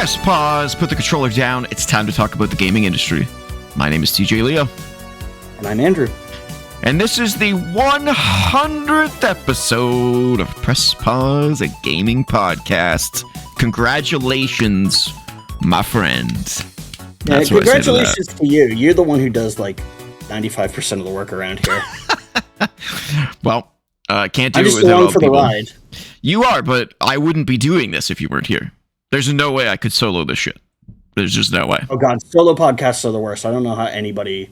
Press pause, put the controller down. It's time to talk about the gaming industry. My name is TJ Leo. And I'm Andrew. And this is the 100th episode of Press Pause, a gaming podcast. Congratulations, my friends. Yeah, congratulations to you. You're the one who does like 95% of the work around here. Well, can't do I'm it just without along all for the people. ride. You are, but I wouldn't be doing this if you weren't here. There's no way I could solo this shit. There's just no way. Oh god, solo podcasts are the worst. I don't know how anybody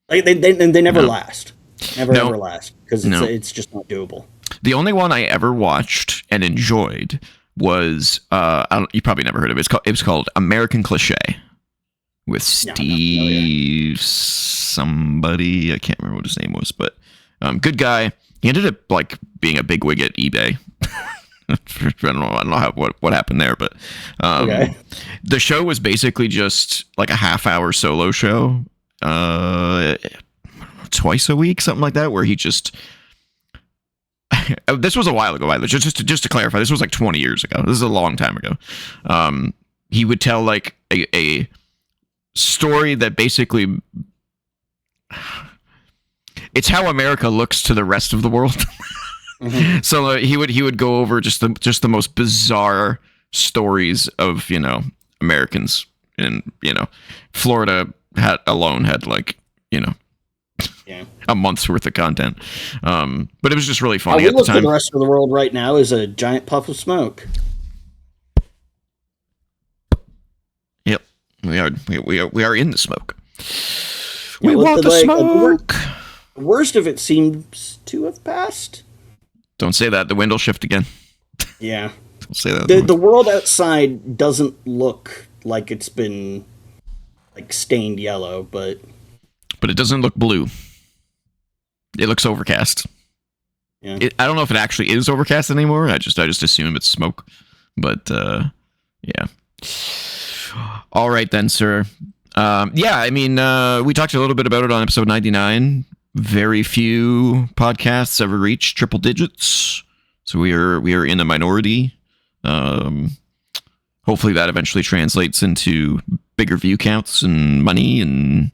like they never last. Never ever last because it's just not doable. The only one I ever watched and enjoyed was you probably never heard of it. It was called American Cliché with Steve somebody. I can't remember what his name was, but good guy. He ended up like being a bigwig at eBay. I don't know what happened there, but the show was basically just like a half-hour solo show, twice a week, something like that, where he just. This was a while ago. Just to clarify, this was like 20 years ago. This is a long time ago. He would tell like a story that basically. It's how America looks to the rest of the world. Mm-hmm. So he would go over just the most bizarre stories of Americans, and Florida had like a month's worth of content, but it was just really funny at the time. The rest of the world right now is a giant puff of smoke. Yep, we are in the smoke. We want the smoke. The worst of it seems to have passed. Don't say that. The wind will shift again. Yeah. Don't say that. The world outside doesn't look like it's been like stained yellow, but it doesn't look blue. It looks overcast. Yeah. I don't know if it actually is overcast anymore. I just assume it's smoke. But yeah. All right then, sir. We talked a little bit about it on episode 99. Very few podcasts ever reach triple digits, so we are in the minority. Hopefully that eventually translates into bigger view counts and money and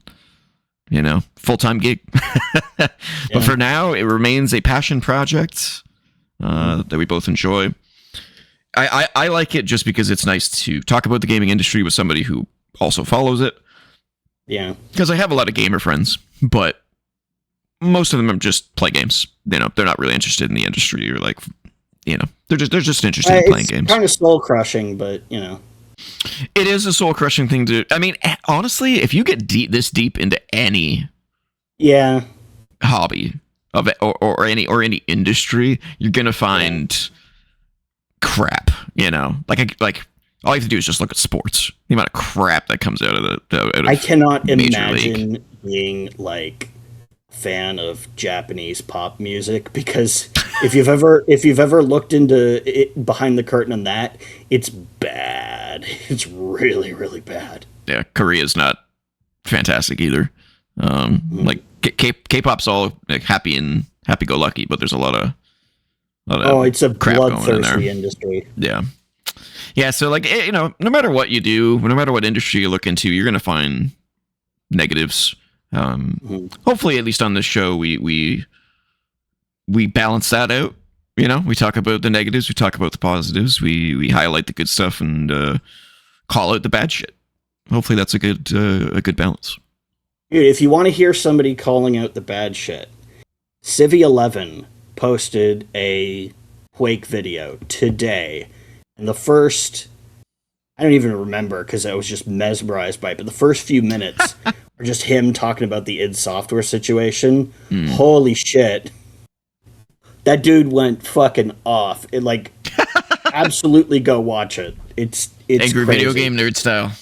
full-time gig. But for now, it remains a passion project that we both enjoy. I like it just because it's nice to talk about the gaming industry with somebody who also follows it. Yeah, because I have a lot of gamer friends, but most of them just play games. They're not really interested in the industry, or like, they're just interested in playing games. It's kind of soul crushing, but it is a soul crushing thing to. I mean, honestly, if you get this deep into any hobby of it, or any industry, you're gonna find crap. Like all you have to do is just look at sports. The amount of crap that comes out of I cannot imagine league. being like fan of Japanese pop music, because if you've ever looked into it behind the curtain on that, it's bad. It's really, really bad. Yeah, Korea's not fantastic either. Like K-pop's all like happy-go-lucky, but there's a lot of it's a crap bloodthirsty industry. Yeah. So like no matter what you do, no matter what industry you look into, you're gonna find negatives. Hopefully, at least on this show, we balance that out. We talk about the negatives, we talk about the positives, we highlight the good stuff, and call out the bad shit. Hopefully, that's a good balance. Dude, if you want to hear somebody calling out the bad shit, Civi11 posted a Quake video today, and the first, I don't even remember because I was just mesmerized by it, but the first few minutes are just him talking about the id Software situation. Holy shit. That dude went fucking off. It like absolutely go watch it. It's angry crazy. Video game nerd style.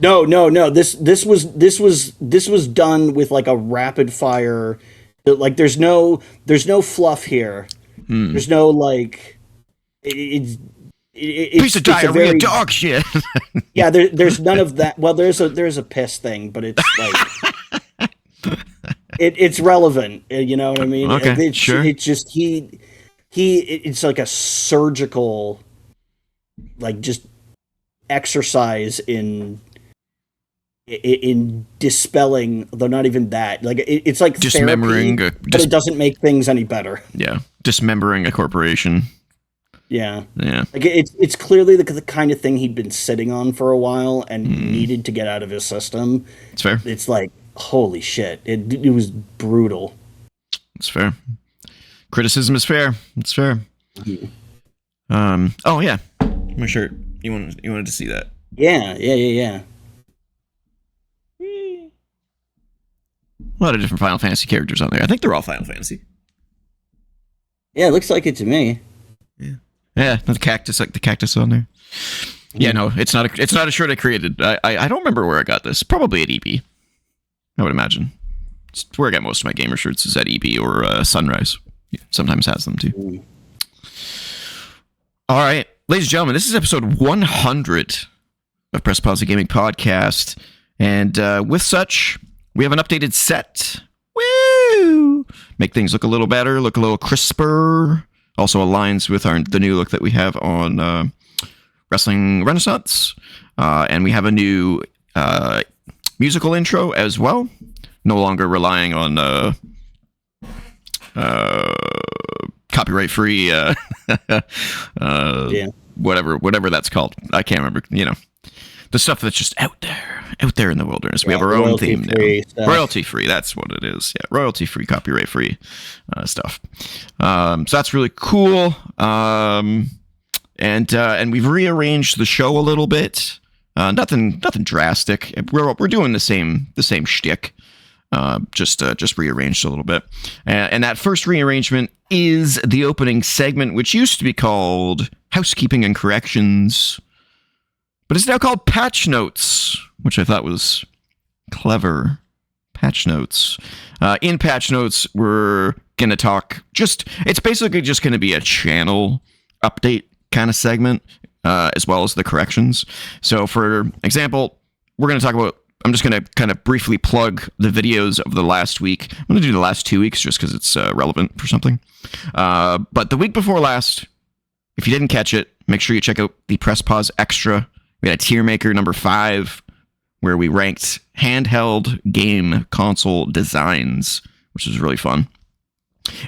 No. This was done with like a rapid fire. Like there's no fluff here. There's no like it's piece of diarrhea, dog shit. Yeah, there's none of that. Well, there's a piss thing, but it's like it's relevant. You know what I mean? Okay, sure. It's just it's like a surgical, like just exercise in dispelling, though not even that. Like it's like dismembering, therapy, but it doesn't make things any better. Yeah, dismembering a corporation. Yeah. Yeah. Like it's clearly the kind of thing he'd been sitting on for a while and needed to get out of his system. It's fair. It's like, holy shit. It was brutal. It's fair. Criticism is fair. It's fair. Oh yeah. My shirt. You wanted to see that? Yeah. A lot of different Final Fantasy characters on there. I think they're all Final Fantasy. Yeah, it looks like it to me. Yeah, the cactus, like the cactus on there. Yeah, no, it's not a shirt I created. I don't remember where I got this. Probably at EB. I would imagine. It's where I got most of my gamer shirts is at EB or Sunrise. Sometimes has them too. All right, ladies and gentlemen, this is episode 100 of Press Pause the Gaming Podcast, and with such, we have an updated set. Woo! Make things look a little better, look a little crisper. Also aligns with the new look that we have on Wrestling Renaissance. And we have a new musical intro as well. No longer relying on copyright-free, whatever that's called. I can't remember, the stuff that's just out there in the wilderness. We have our own theme now. Royalty-free, that's what it is. Yeah, royalty-free, copyright-free stuff. So that's really cool. And we've rearranged the show a little bit. Nothing drastic. We're doing the same shtick. Just rearranged a little bit. And that first rearrangement is the opening segment, which used to be called Housekeeping and Corrections, but it's now called Patch Notes, which I thought was clever. Patch Notes. In Patch Notes, we're going to talk it's basically just going to be a channel update kind of segment, as well as the corrections. So for example, we're going to talk about, I'm just going to kind of briefly plug the videos of the last week. I'm going to do the last 2 weeks just because it's relevant for something. But the week before last, if you didn't catch it, make sure you check out the Press Pause Extra. We had a tier maker number 5, where we ranked handheld game console designs, which was really fun.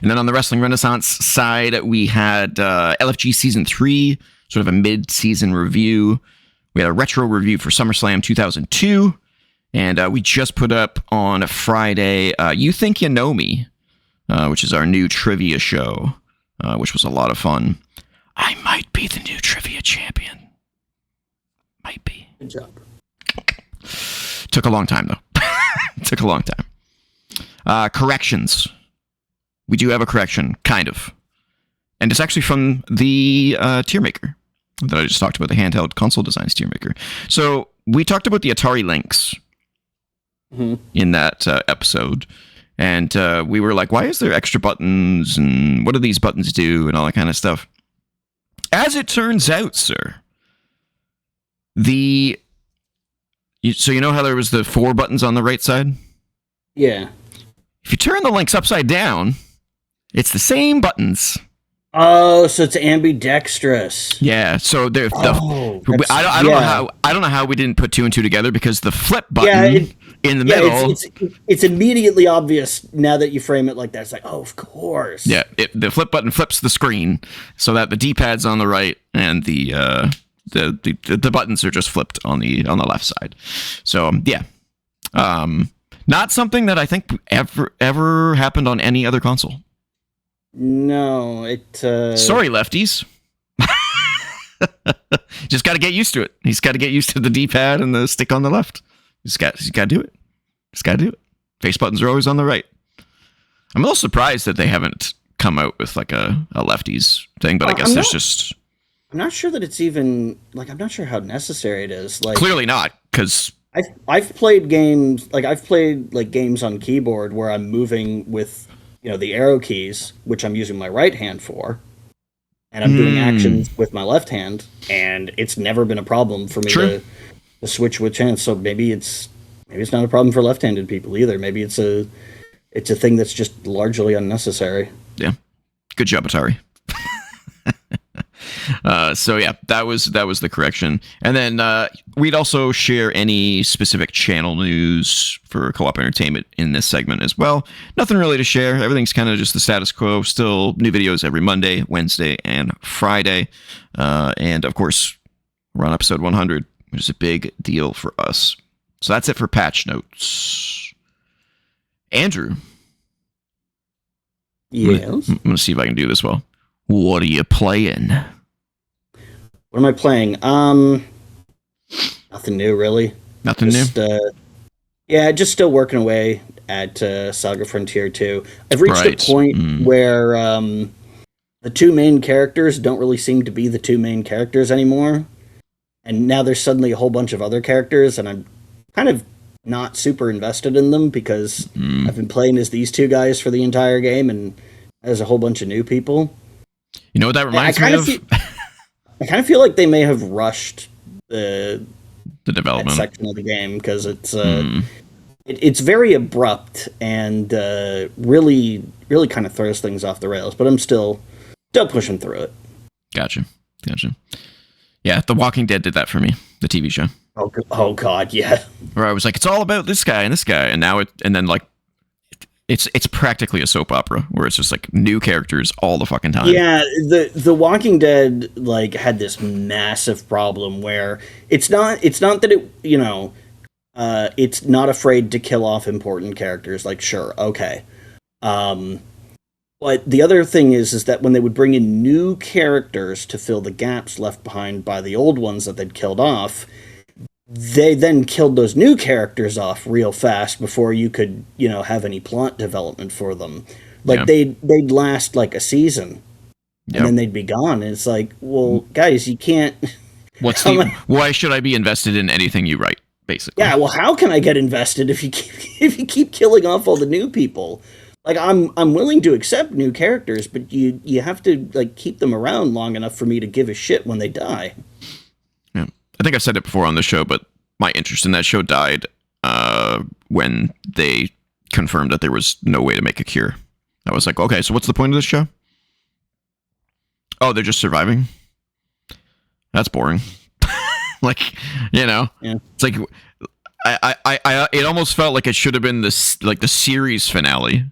And then on the Wrestling Renaissance side, we had LFG Season 3, sort of a mid-season review. We had a retro review for SummerSlam 2002. And we just put up on a Friday, You Think You Know Me, which is our new trivia show, which was a lot of fun. I might be the new trivia champion. Might be. Good job. Took a long time, though. Took a long time. Corrections. We do have a correction, kind of. And it's actually from the tier maker that I just talked about, the handheld console designs tier maker. So we talked about the Atari links in that episode. And we were like, why is there extra buttons? And what do these buttons do? And all that kind of stuff. As it turns out, sir, so you know how there was the 4 buttons on the right side? Yeah. If you turn the links upside down, it's the same buttons. Oh, so it's ambidextrous. Yeah, so I don't know how we didn't put 2 and 2 together, because the flip button in the middle, it's immediately obvious now that you frame it like that. It's like, oh, of course. Yeah, the flip button flips the screen so that the D-pad's on the right and the buttons are just flipped on the left side. So not something that I think ever happened on any other console. No, sorry, lefties. Just got to get used to it. He's got to get used to the D-pad and the stick on the left. He's got to do it. Just got to do it. Face buttons are always on the right. I'm a little surprised that they haven't come out with like a lefties thing, but I guess I'm not sure that it's even I'm not sure how necessary it is. Like, clearly not, because I've played games games on keyboard where I'm moving with the arrow keys, which I'm using my right hand for, and I'm doing actions with my left hand, and it's never been a problem for me to switch with chance. So maybe it's not a problem for left-handed people either. Maybe it's a thing that's just largely unnecessary. Yeah, good job, Atari. So yeah, that was the correction. And then we'd also share any specific channel news for Co-op Entertainment in this segment as well. Nothing really to share. Everything's kind of just the status quo. Still new videos every Monday, Wednesday, and Friday. And of course, we're on episode 100, which is a big deal for us. So that's it for patch notes. Andrew. Yes. I'm gonna see if I can do this well. What are you playing? What am I playing? Nothing new, really. Nothing new? Yeah, just still working away at Saga Frontier 2. I've reached a point where the two main characters don't really seem to be the two main characters anymore. And now there's suddenly a whole bunch of other characters, and I'm kind of not super invested in them because I've been playing as these two guys for the entire game, and there's a whole bunch of new people. You know what that reminds me of? I kind of feel like they may have rushed the development section of the game because it's very abrupt and really kind of throws things off the rails. But I'm still pushing through it. Gotcha. Yeah, The Walking Dead did that for me, the TV show. Oh God, yeah. Where I was like, it's all about this guy, and now then it's practically a soap opera where it's just like new characters all the fucking time. Yeah, the Walking Dead had this massive problem where it's not that it it's not afraid to kill off important characters. Like, sure, okay. But the other thing is that when they would bring in new characters to fill the gaps left behind by the old ones that they'd killed off, they then killed those new characters off real fast before you could, have any plot development for them. They'd last like a season, and then they'd be gone. And it's like, well, guys, you can't. Why should I be invested in anything you write? Basically, yeah. Well, how can I get invested if you keep killing off all the new people? Like, I'm willing to accept new characters, but you have to keep them around long enough for me to give a shit when they die. Yeah, I think I've said it before on the show, but my interest in that show died when they confirmed that there was no way to make a cure. I was like, okay, so what's the point of this show? Oh, they're just surviving? That's boring. Yeah. It's like I it almost felt like it should have been the series finale.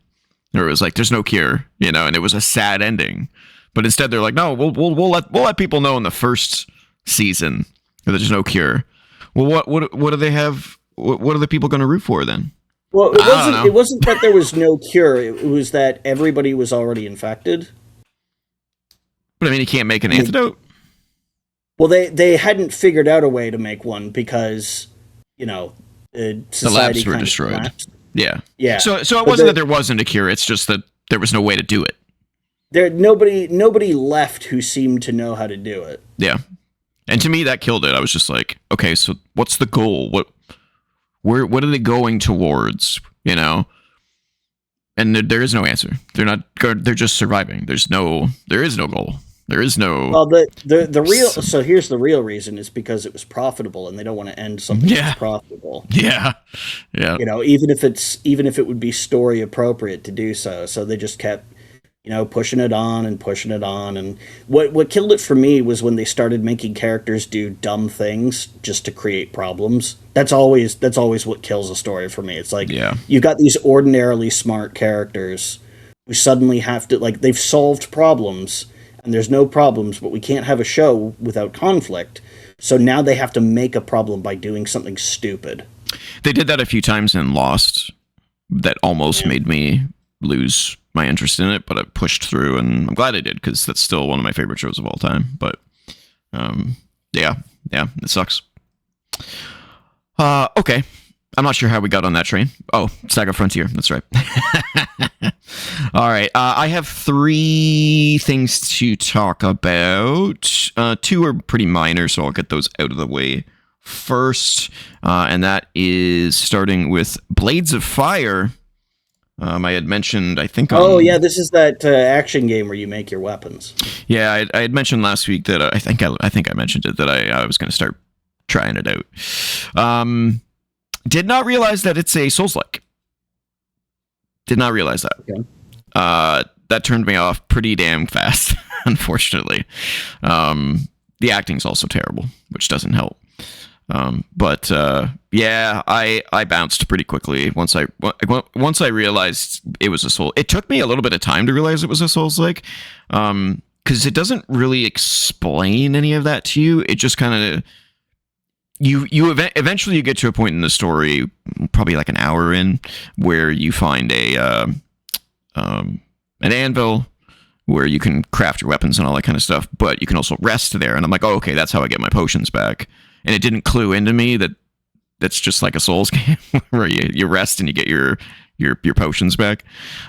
Where it was like, there's no cure, and it was a sad ending. But instead, they're like, no, we'll let people know in the first season that there's no cure. Well, what do they have? What are the people going to root for then? Well, it wasn't that there was no cure. It was that everybody was already infected. But I mean, you can't make an antidote. Well, they hadn't figured out a way to make one because the labs were destroyed. Collapsed. Yeah. So it wasn't that there wasn't a cure. It's just that there was no way to do it. Nobody left who seemed to know how to do it. Yeah. And to me, that killed it. I was just like, okay, so what's the goal? What are they going towards? And there is no answer. They're just surviving. There is no goal. There is no. Well, the real. So here's the real reason is because it was profitable, and they don't want to end something that's profitable. Yeah. Even if it would be story appropriate to do so. So they just kept, pushing it on. And what killed it for me was when they started making characters do dumb things just to create problems. That's always what kills a story for me. It's like, you've got these ordinarily smart characters who suddenly have to, they've solved problems. And there's no problems, but we can't have a show without conflict. So now they have to make a problem by doing something stupid. They did that a few times in Lost. That almost made me lose my interest in it, but I pushed through, and I'm glad I did, because that's still one of my favorite shows of all time. But, yeah, it sucks. Okay. I'm not sure how we got on that train. Oh, Saga Frontier. That's right. All right. I have 3 things to talk about. 2 are pretty minor, so I'll get those out of the way first. And that is starting with Blades of Fire. I had mentioned, I think. This is that action game where you make your weapons. Yeah, I had mentioned last week that I think I mentioned it that I was going to start trying it out. Did not realize that it's a Souls-like. Did not realize that. Okay. that turned me off pretty damn fast, unfortunately. The acting's also terrible, which doesn't help. But I bounced pretty quickly once I realized it was a Soul. It took me a little bit of time to realize it was a Souls-like, because it doesn't really explain any of that to you. It just kind of eventually you get to a point in the story, probably like an hour in, where you find an anvil where you can craft your weapons and all that kind of stuff, but you can also rest there. And I'm like, oh, okay, that's how I get my potions back. And it didn't clue into me that that's just like a Souls game where you rest and you get your potions back.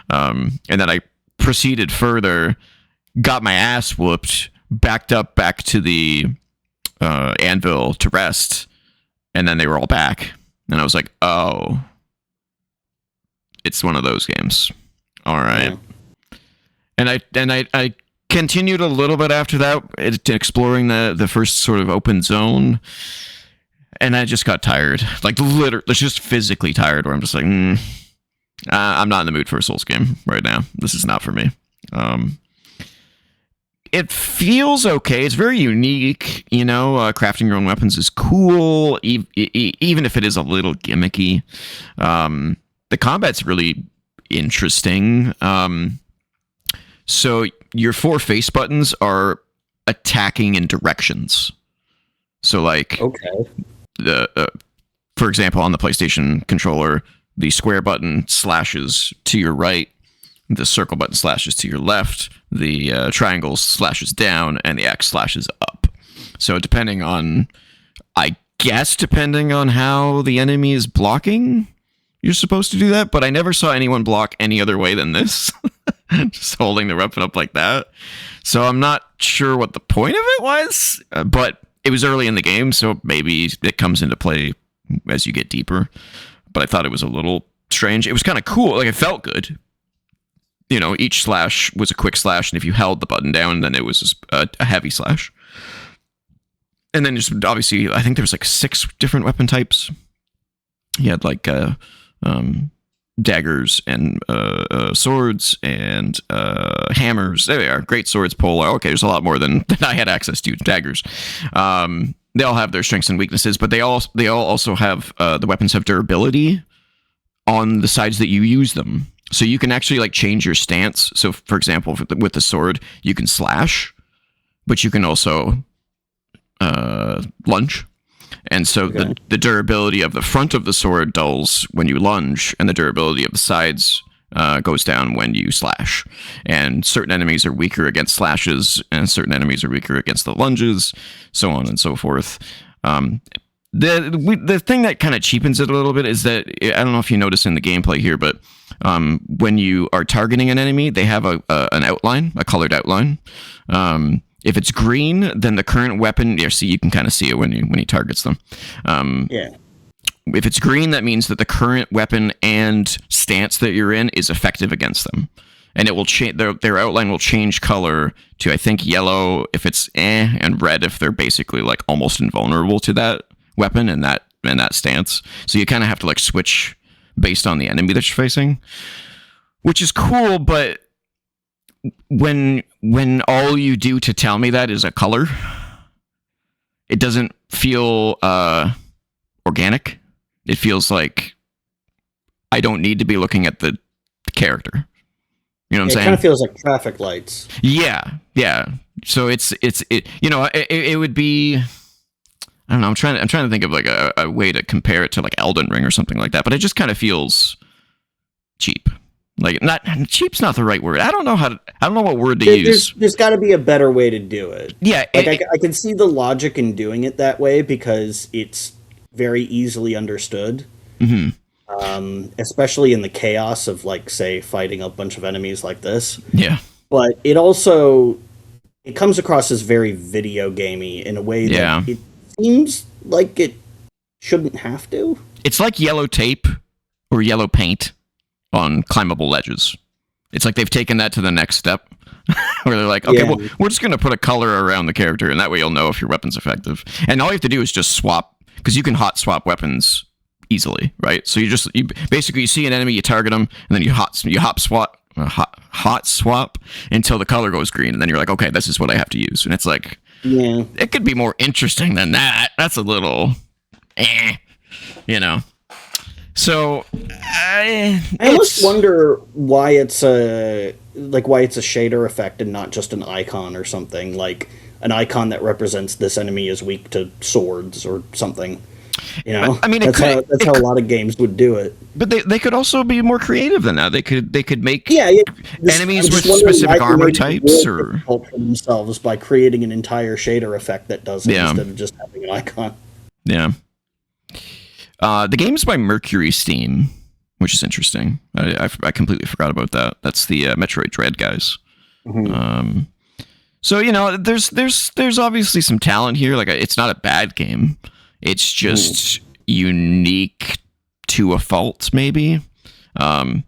And then I proceeded further, got my ass whooped, back to the anvil to rest, and then they were all back. And I was like, oh, it's one of those games. All right. Yeah. And I continued a little bit after that, exploring the first sort of open zone, and I just got tired, like literally just physically tired, where I'm just like, I'm not in the mood for a Souls game right now. This is not for me. It feels okay. It's very unique, crafting your own weapons is cool, even if it is a little gimmicky. The combat's really interesting. So your 4 face buttons are attacking in directions. So like, for example, on the PlayStation controller, the square button slashes to your right, the circle button slashes to your left, the triangle slashes down, and the X slashes up. So depending on how the enemy is blocking, you're supposed to do that, but I never saw anyone block any other way than this. Just holding the weapon up like that. So I'm not sure what the point of it was, but it was early in the game, so maybe it comes into play as you get deeper. But I thought it was a little strange. It was kind of cool. Like, it felt good. Each slash was a quick slash, and if you held the button down, then it was a heavy slash. And then just obviously, I think there was like 6 different weapon types. You had like daggers and swords and hammers. There they are. Great swords, polar. Okay, there's a lot more than I had access to. Daggers. They all have their strengths and weaknesses, but they all also have the weapons have durability on the sides that you use them. So you can actually like change your stance. So for example, with the sword, you can slash, but you can also lunge. And so the durability of the front of the sword dulls when you lunge, and the durability of the sides goes down when you slash. And certain enemies are weaker against slashes, and certain enemies are weaker against the lunges, so on and so forth. The thing that kind of cheapens it a little bit is that, I don't know if you notice in the gameplay here, but when you are targeting an enemy, they have an outline, a colored outline. If it's green, then the current weapon, you can kind of see it when he targets them. If it's green, that means that the current weapon and stance that you're in is effective against them. And it will change, their outline will change color to, I think, yellow if it's and red if they're basically like almost invulnerable to that weapon and that stance. So you kind of have to like switch based on the enemy that you're facing, which is cool, but when all you do to tell me that is a color, it doesn't feel organic. It feels like I don't need to be looking at the character. You know what I'm saying? It kind of feels like traffic lights. Yeah. So it would be, I don't know. I'm trying to think of like a way to compare it to like Elden Ring or something like that, but it just kind of feels cheap. Like, not cheap's not the right word. I don't know what word to use. There's got to be a better way to do it. Yeah, I can see the logic in doing it that way because it's very easily understood. Mm-hmm. Especially in the chaos of, like, say, fighting a bunch of enemies like this. Yeah. But it comes across as very video gamey in a way that it seems like it shouldn't have to. It's like yellow tape or yellow paint on climbable ledges. It's like they've taken that to the next step where they're like, okay, well, we're just going to put a color around the character, and that way you'll know if your weapon's effective. And all you have to do is just swap, because you can hot swap weapons easily, right? So you basically see an enemy, you target them, and then you hop hot swap until the color goes green, and then you're like, okay, this is what I have to use, and it's like, yeah, it could be more interesting than that. That's a little, you know. So I almost wonder why it's a shader effect and not just an icon or something, like an icon that represents this enemy is weak to swords or something. You know, I mean, that's how a lot of games would do it. But they could also be more creative than that. They could make enemies with wondering specific why armor they made it types more or difficult for themselves by creating an entire shader effect that does it instead of just having an icon. Yeah. The game is by Mercury Steam, which is interesting. I completely forgot about that. That's the Metroid Dread guys. Mm-hmm. So there's obviously some talent here. Like, it's not a bad game. It's just unique to a fault, maybe. That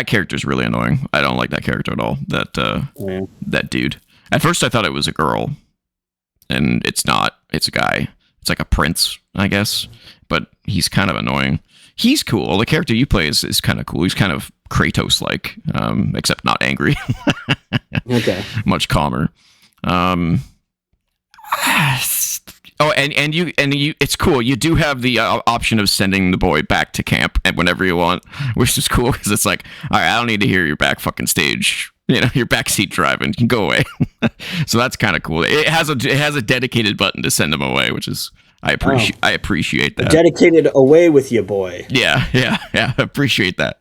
character's really annoying. I don't like that character at all. That dude. At first, I thought it was a girl, and it's not. It's a guy. It's like a prince, I guess, but he's kind of annoying. He's cool. The character you play is kind of cool. He's kind of Kratos-like, except not angry. Okay. Much calmer. Oh, and you, it's cool. You do have the option of sending the boy back to camp whenever you want, which is cool because it's like, all right, I don't need to hear your back fucking stage. You know, your backseat driving. You can go away. So that's kind of cool. It has a dedicated button to send him away, which is I appreciate that. Dedicated away with you, boy. Yeah. Appreciate that.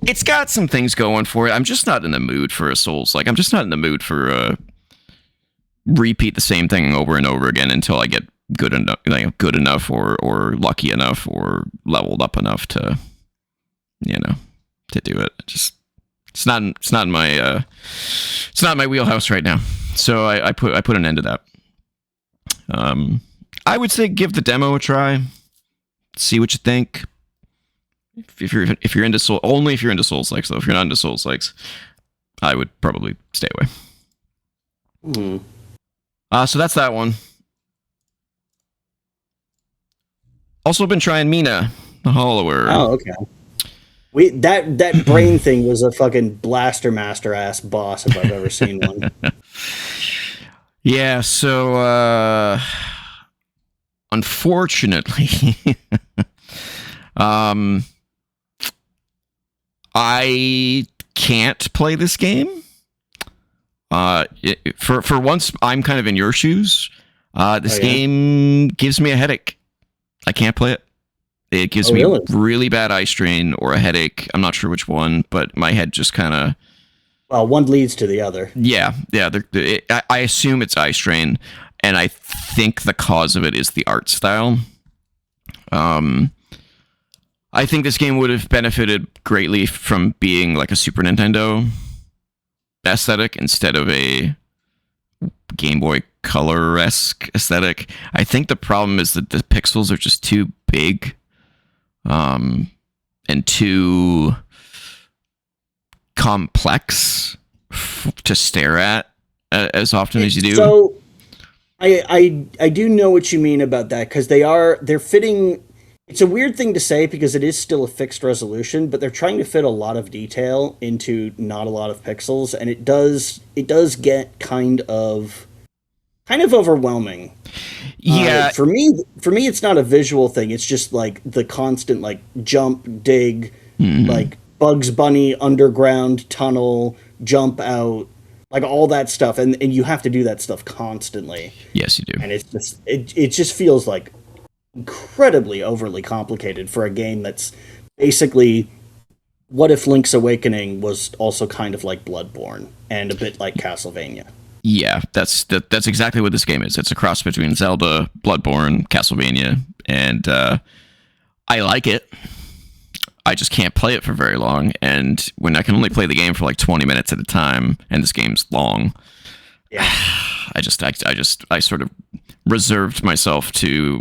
It's got some things going for it. I'm just not in the mood for a Souls. Like, I'm just not in the mood for repeat the same thing over and over again until I get good enough or lucky enough or leveled up enough to, to do it. It's not in my wheelhouse right now. So I put an end to that. I would say give the demo a try. See what you think. If you're into Souls, only if you're into Souls likes though. If you're not into Souls likes, I would probably stay away. So that's that one. Also been trying Mina, the Hollower. Oh, okay. That brain thing was a fucking blaster master ass boss if I've ever seen one. Yeah, so unfortunately I can't play this game. For once, I'm kind of in your shoes. This game gives me a headache. I can't play it. It gives me really bad eye strain or a headache. I'm not sure which one, but my head just kind of... Well, one leads to the other. Yeah. I assume it's eye strain, and I think the cause of it is the art style. I think this game would have benefited greatly from being like a Super Nintendo aesthetic instead of a Game Boy Color-esque aesthetic. I think the problem is that the pixels are just too big, and too complex to stare at as often as you do. So I do know what you mean about that, because they're fitting. It's a weird thing to say because it is still a fixed resolution, but they're trying to fit a lot of detail into not a lot of pixels, and it does get kind of overwhelming. Yeah. For me, it's not a visual thing. It's just like the constant like jump, dig, like Bugs Bunny underground tunnel, jump out, like all that stuff, and you have to do that stuff constantly. Yes, you do. And it just feels like incredibly overly complicated for a game that's basically, what if Link's Awakening was also kind of like Bloodborne and a bit like Castlevania? Yeah, that's exactly what this game is. It's a cross between Zelda, Bloodborne, Castlevania, and I like it. I just can't play it for very long, and when I can only play the game for like 20 minutes at a time, and this game's long, I sort of reserved myself to.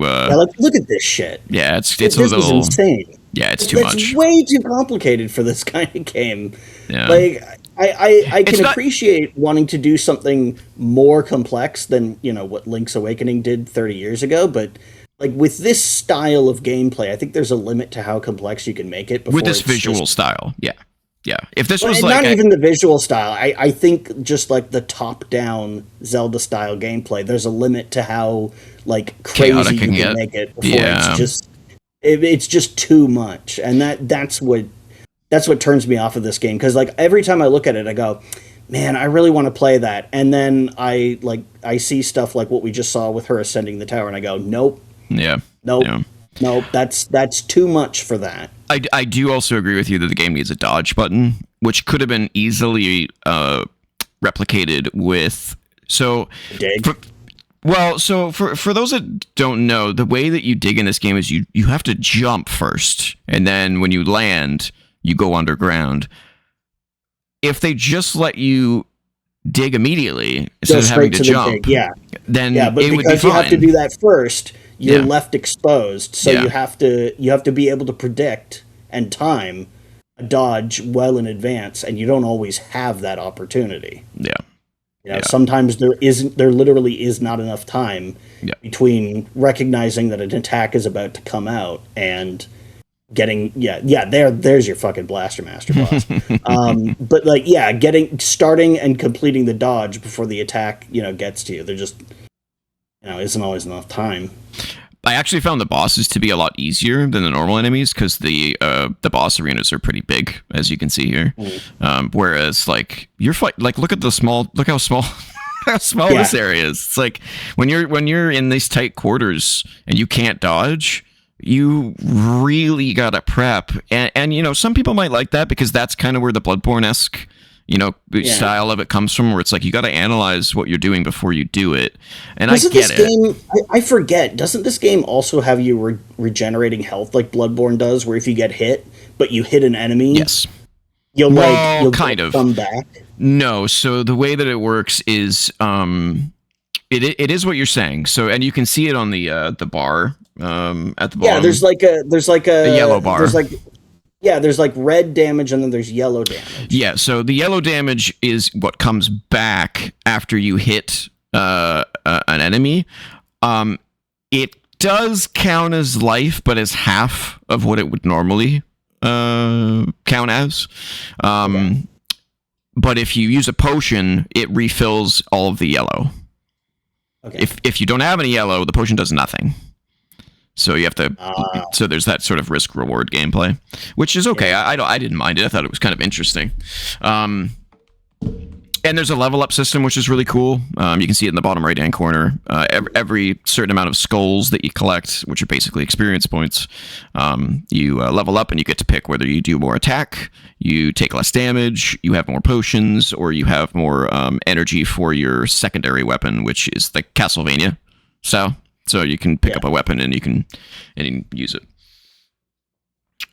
Look at this shit. Yeah, it's this a little is insane. Yeah, it's too much. It's way too complicated for this kind of game. Yeah. Like I can appreciate wanting to do something more complex than what Link's Awakening did 30 years ago, but like with this style of gameplay, I think there's a limit to how complex you can make it before With this it's visual just, style, yeah. Yeah. If this well, was and like not even the visual style. I think just like the top-down Zelda style gameplay, there's a limit to how like crazy chaotic you can can get, make it before yeah. it's just too much, and that's what turns me off of this game because like every time I look at it, I go, man, I really want to play that, and then I see stuff like what we just saw with her ascending the tower, and I go, nope, Yeah. nope, Yeah. nope, that's too much for that. I do also agree with you that the game needs a dodge button, which could have been easily replicated with. So, Dig. for, for those that don't know, the way that you dig in this game is you have to jump first, and then when you land, you go underground. If they just let you dig immediately instead Go of having straight to to the jump, dig, yeah. Yeah, then but it would be because you have to fine. do that first, you're Yeah. left exposed. So Yeah. you have to be able to predict and time a dodge well in advance, and you don't always have that opportunity. Yeah. Yeah. Sometimes there literally is not enough time Yeah. between recognizing that an attack is about to come out and getting there's your fucking blaster master boss. But like getting starting and completing the dodge before the attack gets to you, there just isn't always enough time. I actually found the bosses to be a lot easier than the normal enemies because the boss arenas are pretty big, as you can see here. Whereas like look at how small how small this area is. It's like when you're in these tight quarters and you can't dodge, you really gotta prep. And some people might like that because that's kind of where the Bloodborne-esque style of it comes from, where it's like you got to analyze what you're doing before you do it. And Doesn't I get this it. game, I forget, doesn't this game also have you regenerating health like Bloodborne does, where if you get hit, but you hit an enemy, Yes. you'll kind of come back? No. So the way that it works is, it is what you're saying. So, and you can see it on the bar, at the bottom. Yeah, there's like a yellow bar. There's like red damage and then there's yellow damage. Yeah, so the yellow damage is what comes back after you hit an enemy. It does count as life, but as half of what it would normally count as. But if you use a potion, it refills all of the yellow. Okay. If you don't have any yellow, the potion does nothing. So you have to. So there's that sort of risk reward gameplay, which is okay. Yeah. I didn't mind it. I thought it was kind of interesting. And there's a level up system, which is really cool. You can see it in the bottom right hand corner. Every certain amount of skulls that you collect, which are basically experience points, you level up and you get to pick whether you do more attack, you take less damage, you have more potions, or you have more energy for your secondary weapon, which is the Castlevania style. So you can pick up a weapon and you can use it.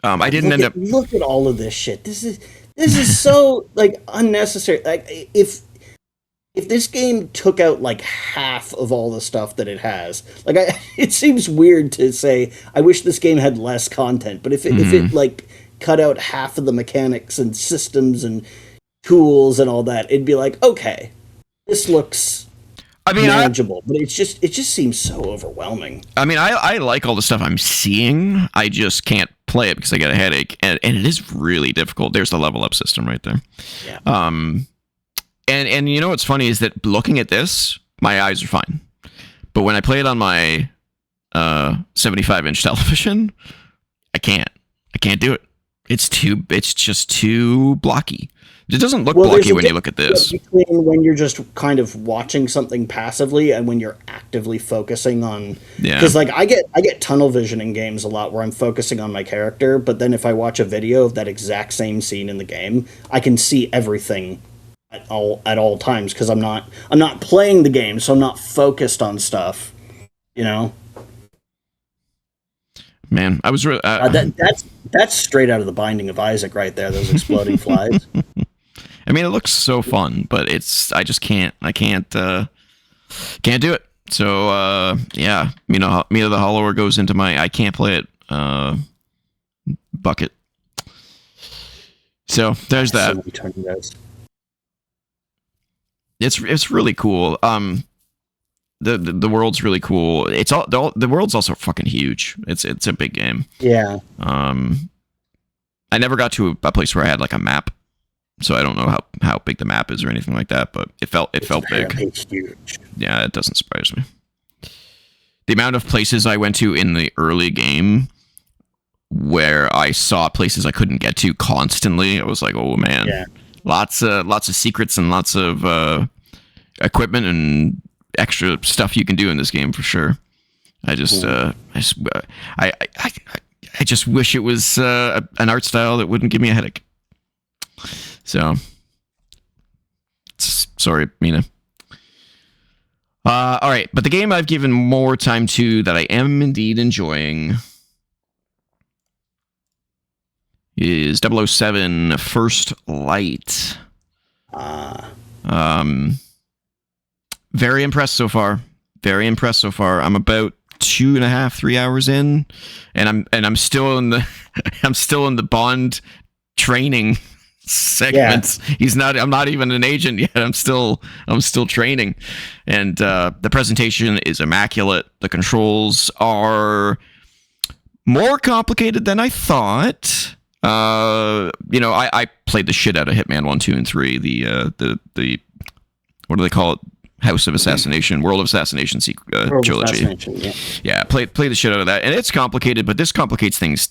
I didn't end up. Look at all of this shit. This is so like unnecessary. Like if this game took out like half of all the stuff that it has, like it seems weird to say I wish this game had less content. But if it like cut out half of the mechanics and systems and tools and all that, it'd be like, okay, this looks manageable, but it just seems so overwhelming. I mean, I like all the stuff I'm seeing. I just can't play it because I get a headache, and it is really difficult. There's the level up system right there. Yeah. And you know what's funny is that looking at this, my eyes are fine, but when I play it on my 75-inch television, I can't do it. It's just too blocky. It doesn't look blocky when you look at this. Between when you're just kind of watching something passively and when you're actively focusing on, because like I get tunnel vision in games a lot where I'm focusing on my character, but then if I watch a video of that exact same scene in the game, I can see everything at all times because I'm not playing the game, so I'm not focused on stuff, Man, I was really that's straight out of the Binding of Isaac right there. Those exploding flies. I mean, it looks so fun, but I just can't do it. So yeah, Mina the Hollower goes into my I can't play it bucket. So there's that. It's really cool. the world's really cool. It's all the world's also fucking huge. It's a big game. Yeah. I never got to a place where I had like a map, so I don't know how big the map is or anything like that. But it felt big. It's huge. Yeah, it doesn't surprise me. The amount of places I went to in the early game where I saw places I couldn't get to constantly, I was like, oh man, lots of secrets and lots of equipment and extra stuff you can do in this game for sure. I just I just wish it was an art style that wouldn't give me a headache. So, sorry, Mina. All right, but the game I've given more time to that I am indeed enjoying is 007 First Light. Very impressed so far. Very impressed so far. I'm about 2.5-3 hours in, and I'm still in the Bond training segments. I'm not even an agent yet. I'm still training, and the presentation is immaculate. The controls are more complicated than I thought. I played the shit out of Hitman 1, 2, and 3. The what do they call it? House of Assassination, World of Assassination trilogy. Yeah, play the shit out of that, and it's complicated, but this complicates things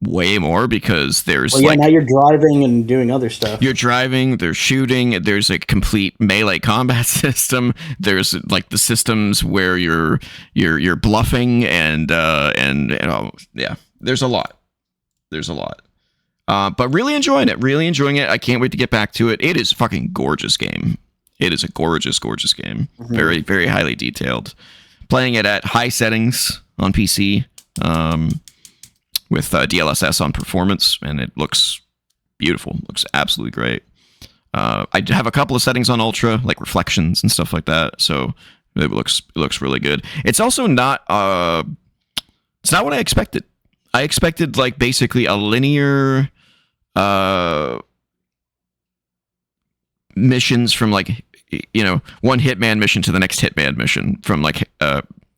way more because there's now you're driving and doing other stuff. You're driving, there's shooting, there's a complete melee combat system. There's like the systems where you're bluffing and there's a lot. But really enjoying it. I can't wait to get back to it. It is a fucking gorgeous game. It is a gorgeous, gorgeous game. Mm-hmm. Very, very highly detailed. Playing it at high settings on PC with DLSS on performance, and it looks beautiful. Looks absolutely great. I have a couple of settings on Ultra, like reflections and stuff like that, so it looks really good. It's also not it's not what I expected. I expected like basically a linear missions from like one Hitman mission to the next Hitman mission from like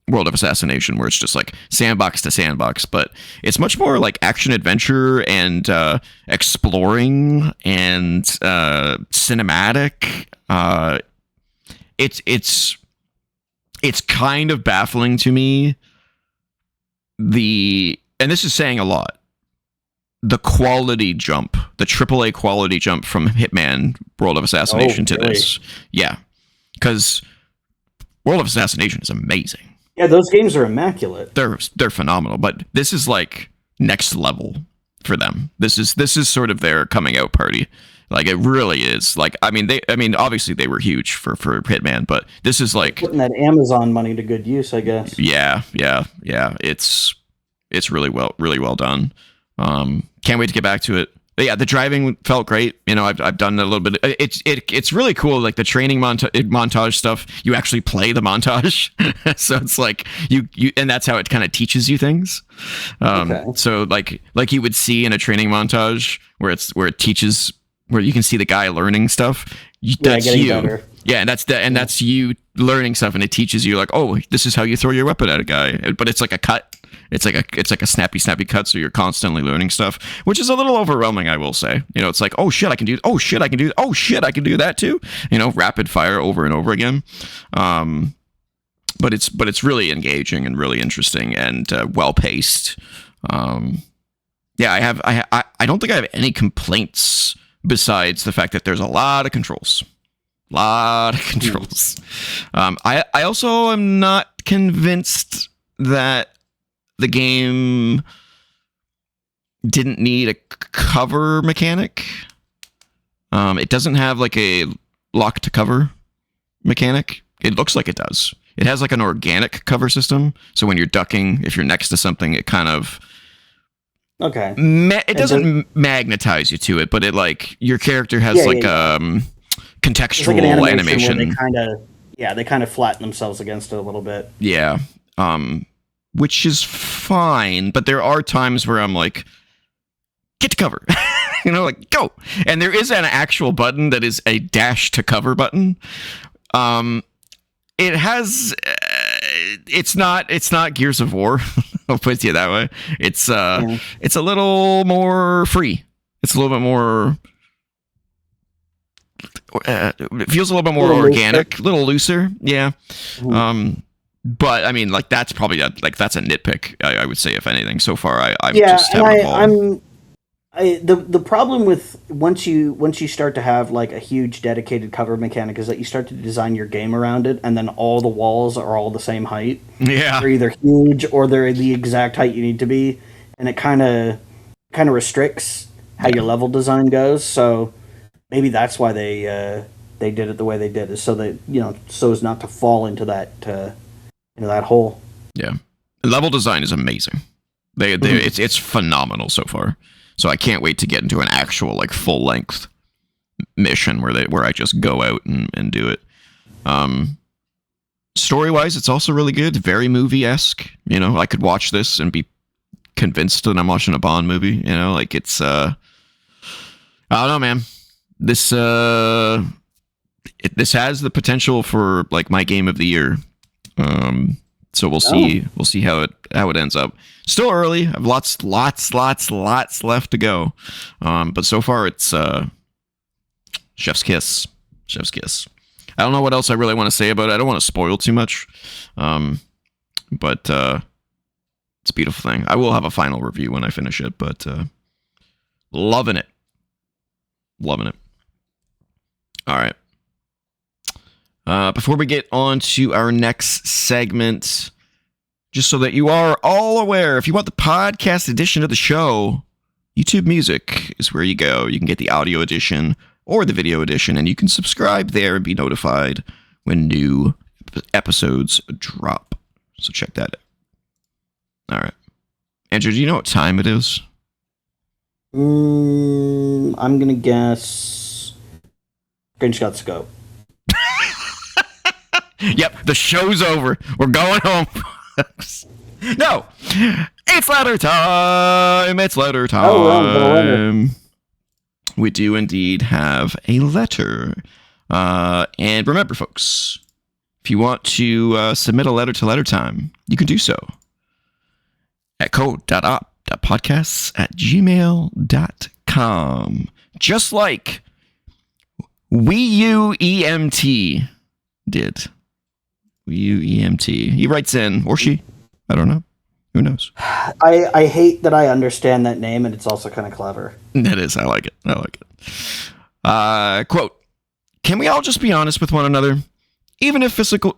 World of Assassination, where it's just like sandbox to sandbox, but it's much more like action adventure and exploring and cinematic. It's kind of baffling to me, and this is saying a lot, the quality jump, the AAA quality jump from Hitman World of Assassination to really? this. Yeah. Because World of Assassination is amazing. Yeah, those games are immaculate. They're phenomenal, but this is like next level for them. This is sort of their coming out party. Like it really is. Like I mean obviously they were huge for Hitman, but this is like putting that Amazon money to good use, I guess. Yeah. It's really well done. Can't wait to get back to it. But yeah, the driving felt great. I've done a little bit. It's really cool. Like the training montage stuff. You actually play the montage, so it's like you and that's how it kind of teaches you things. Okay. So like you would see in a training montage where it teaches, where you can see the guy learning stuff. That's you. Better. Yeah, and that's you learning stuff, and it teaches you like, oh, this is how you throw your weapon at a guy. But it's like a cut. It's like a snappy cut, so you're constantly learning stuff, which is a little overwhelming, I will say. It's like, oh shit, I can do that too. Rapid fire over and over again. But it's really engaging and really interesting and well paced. Yeah, I don't think I have any complaints besides the fact that there's a lot of controls. I also am not convinced that the game didn't need a cover mechanic. It doesn't have like a lock to cover mechanic. It looks like it does. It has like an organic cover system. So when you're ducking, if you're next to something, it kind of... Okay. It doesn't magnetize you to it, but it like... Your character has contextual like an animation. They kind of flatten themselves against it a little bit. Yeah. Which is fine, but there are times where I'm like, get to cover, like go. And there is an actual button that is a dash to cover button. it has. It's not Gears of War. I'll put it that way. It's it's a little more free. It's a little bit more. It feels a little bit more organic, a little looser. Yeah. Mm-hmm. But I mean, like that's probably that's a nitpick. I would say, if anything, so far I'm just having a ball. The problem with once you start to have like a huge dedicated cover mechanic is that you start to design your game around it, and then all the walls are all the same height. Yeah, they're either huge or they're the exact height you need to be, and it kind of restricts how your level design goes. So maybe that's why they did it the way they did, is so that so as not to fall into that hole. Yeah, level design is amazing. It's phenomenal so far. So I can't wait to get into an actual like full length mission where I just go out and do it. Story wise, it's also really good. Very movie-esque. I could watch this and be convinced that I'm watching a Bond movie. Like it's I don't know, man. This this has the potential for like my game of the year. So we'll see. We'll see how it ends up. Still early. I have lots left to go. But so far it's chef's kiss. Chef's kiss. I don't know what else I really want to say about it. I don't want to spoil too much. But it's a beautiful thing. I will have a final review when I finish it. But loving it. Loving it. All right. Before we get on to our next segment, just so that you are all aware, if you want the podcast edition of the show, YouTube Music is where you go. You can get the audio edition or the video edition, and you can subscribe there and be notified when new episodes drop. So check that out. All right. Andrew, do you know what time it is? I'm going to guess Grinch Got Scope. Yep, the show's over. We're going home. No, it's letter time. It's letter time. We do indeed have a letter. And remember, folks, if you want to submit a letter to Letter Time, you can do so at code.op.podcasts@gmail.com. Just like WeUEMT did. WeUEMT. He writes in, or she. I don't know. Who knows? I hate that I understand that name, and it's also kind of clever. It is. I like it. Quote, can we all just be honest with one another? Even if physical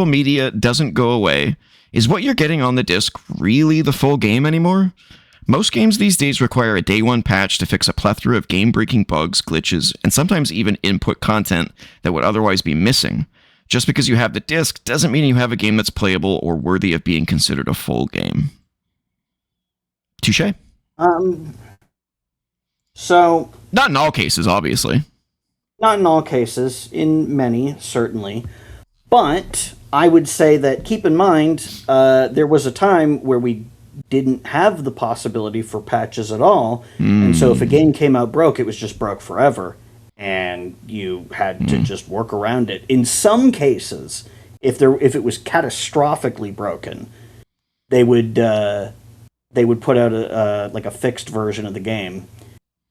media doesn't go away, is what you're getting on the disc really the full game anymore? Most games these days require a day one patch to fix a plethora of game-breaking bugs, glitches, and sometimes even input content that would otherwise be missing. Just because you have the disc doesn't mean you have a game that's playable or worthy of being considered a full game. Touche? So... Not in all cases, obviously. Not in all cases. In many, certainly. But I would say that, keep in mind, there was a time where we didn't have the possibility for patches at all. And so if a game came out broke, it was just broke forever. And you had to just work around it. In some cases, if it was catastrophically broken, they would put out a fixed version of the game.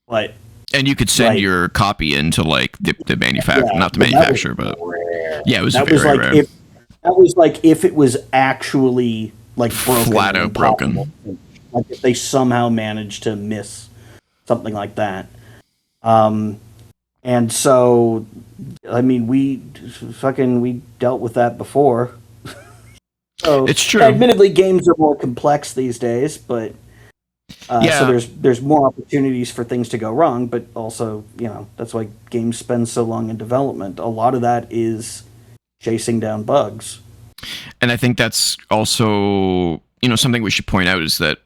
And you could send your copy into like the manufacturer, not the manufacturer, but rare. Yeah, it was very rare. That was like if it was actually like broken, flat out broken. Like if they somehow managed to miss something like that. And so, I mean, we dealt with that before. So, it's true. Admittedly, games are more complex these days, but so there's more opportunities for things to go wrong. But also, that's why games spend so long in development. A lot of that is chasing down bugs. And I think that's also, something we should point out is that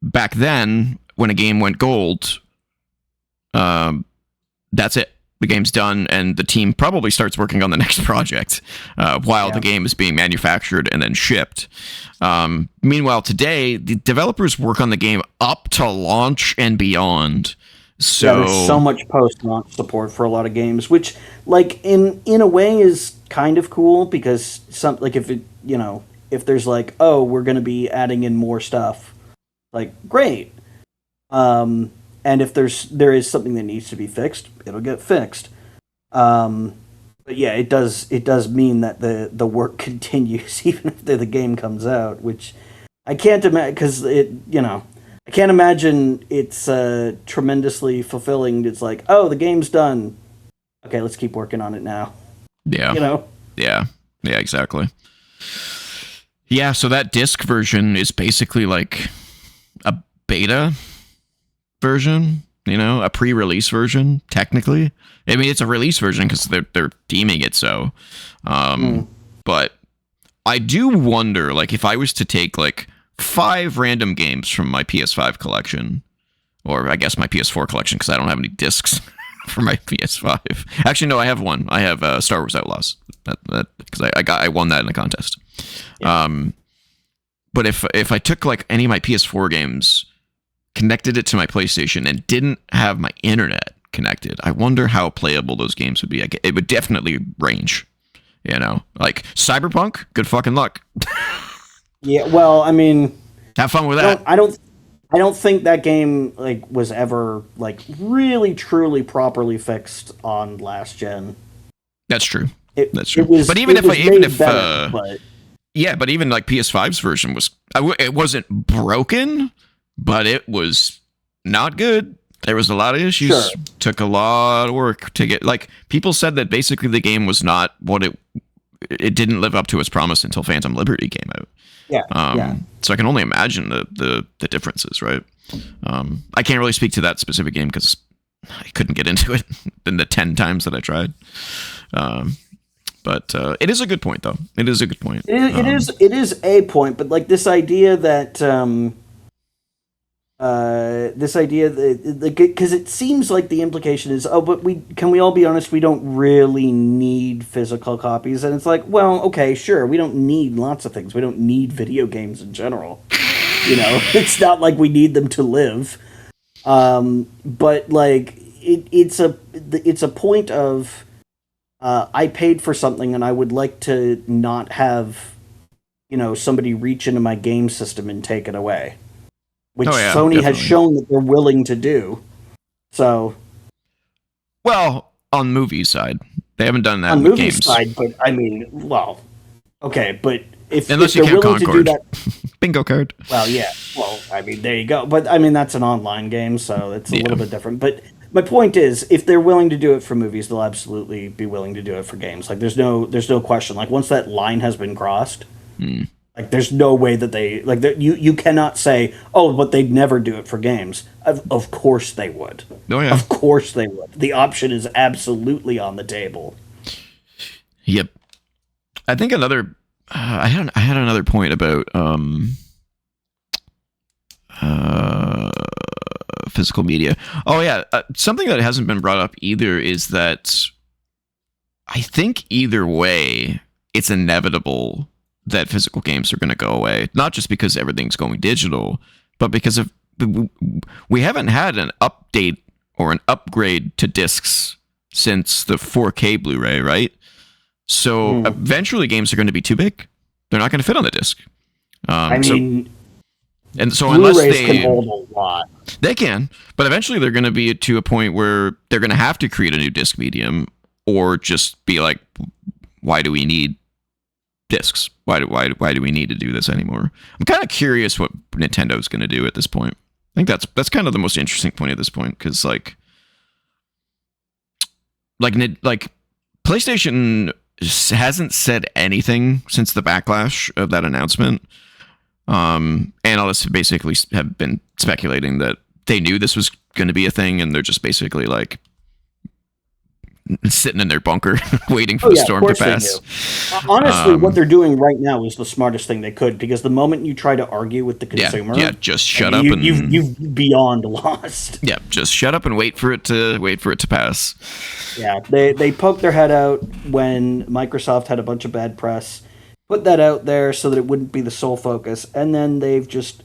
back then, when a game went gold, that's it. The game's done, and the team probably starts working on the next project while the game is being manufactured and then shipped. Meanwhile, today, the developers work on the game up to launch and beyond. So Yeah, there's so much post-launch support for a lot of games, which, like, in a way is kind of cool because some like if it if there's like, oh, we're going to be adding in more stuff, like, great. Um, and if there is something that needs to be fixed, it'll get fixed. Um, but yeah, it does mean that the work continues even if the game comes out, which I can't imagine because I can't imagine it's tremendously fulfilling. It's like, oh, the game's done. Okay, let's keep working on it now. yeah, You know? yeah, yeah, exactly. Yeah, so that disc version is basically like a beta version, a pre-release version. Technically, I mean it's a release version because they're deeming it so. But I do wonder, like, if I was to take like 5 random games from my PS5 collection, or I guess my PS4 collection, because I don't have any discs for my PS5. Actually, no, I have one. I have Star Wars Outlaws. That because I won that in a contest. Yeah. But if I took like any of my PS4 games, connected it to my PlayStation, and didn't have my internet connected, I wonder how playable those games would be. It would definitely range. Like Cyberpunk, good fucking luck. Yeah. Well, I mean, Have fun with that. I don't think that game like was ever like really truly properly fixed on last gen. That's true. That's It true. was, But even it was even made if better, but yeah, but even like PS5's version was, it wasn't broken, but it was not good. There was a lot of issues. Sure. Took a lot of work to get. Like, people said that basically the game was not what it didn't live up to its promise until Phantom Liberty came out. yeah. So I can only imagine the differences, right? I can't really speak to that specific game because I couldn't get into it in the 10 times that I tried. But it is a good point, though. It is a good point. It is a point, but like this idea that because it seems like the implication is, oh, but we all be honest, we don't really need physical copies, and it's like, well, okay, sure, we don't need lots of things. We don't need video games in general. It's not like we need them to live. But like it's a point of I paid for something and I would like to not have somebody reach into my game system and take it away. Which Sony has shown that they're willing to do. So, well, on movie side, they haven't done that on in movie games. side, but I mean, well, okay, but unless if you they're count willing Concord. to do that, bingo card. well, yeah, well, I mean, there you go. But I mean, that's an online game, so it's a little bit different. But my point is, if they're willing to do it for movies, they'll absolutely be willing to do it for games. Like, there's no question. Like, once that line has been crossed. Like, there's no way that they like that. You cannot say, oh, but they'd never do it for games. Of course they would. Oh yeah. Of course they would. The option is absolutely on the table. Yep. I think another. I had another point about physical media. Oh yeah, something that hasn't been brought up either is that I think either way, it's inevitable that physical games are going to go away. Not just because everything's going digital, but because of we haven't had an update or an upgrade to discs since the 4K Blu-ray, right? So eventually games are going to be too big. They're not going to fit on the disc. I mean, and so Blu-rays unless they can hold a lot. They can, but eventually they're going to be to a point where they're going to have to create a new disc medium, or just be like, why do we need discs? Why do we need to do this anymore? I'm kind of curious what Nintendo's going to do at this point. I think that's kind of the most interesting point at this point, because like PlayStation hasn't said anything since the backlash of that announcement. Analysts basically have been speculating that they knew this was going to be a thing, and they're just basically like sitting in their bunker waiting for the storm to pass. Honestly, what they're doing right now is the smartest thing they could, because the moment you try to argue with the consumer, just shut up and you've beyond lost. Yeah, just shut up and wait for it to pass. Yeah, they poked their head out when Microsoft had a bunch of bad press, put that out there so that it wouldn't be the sole focus, and then they've just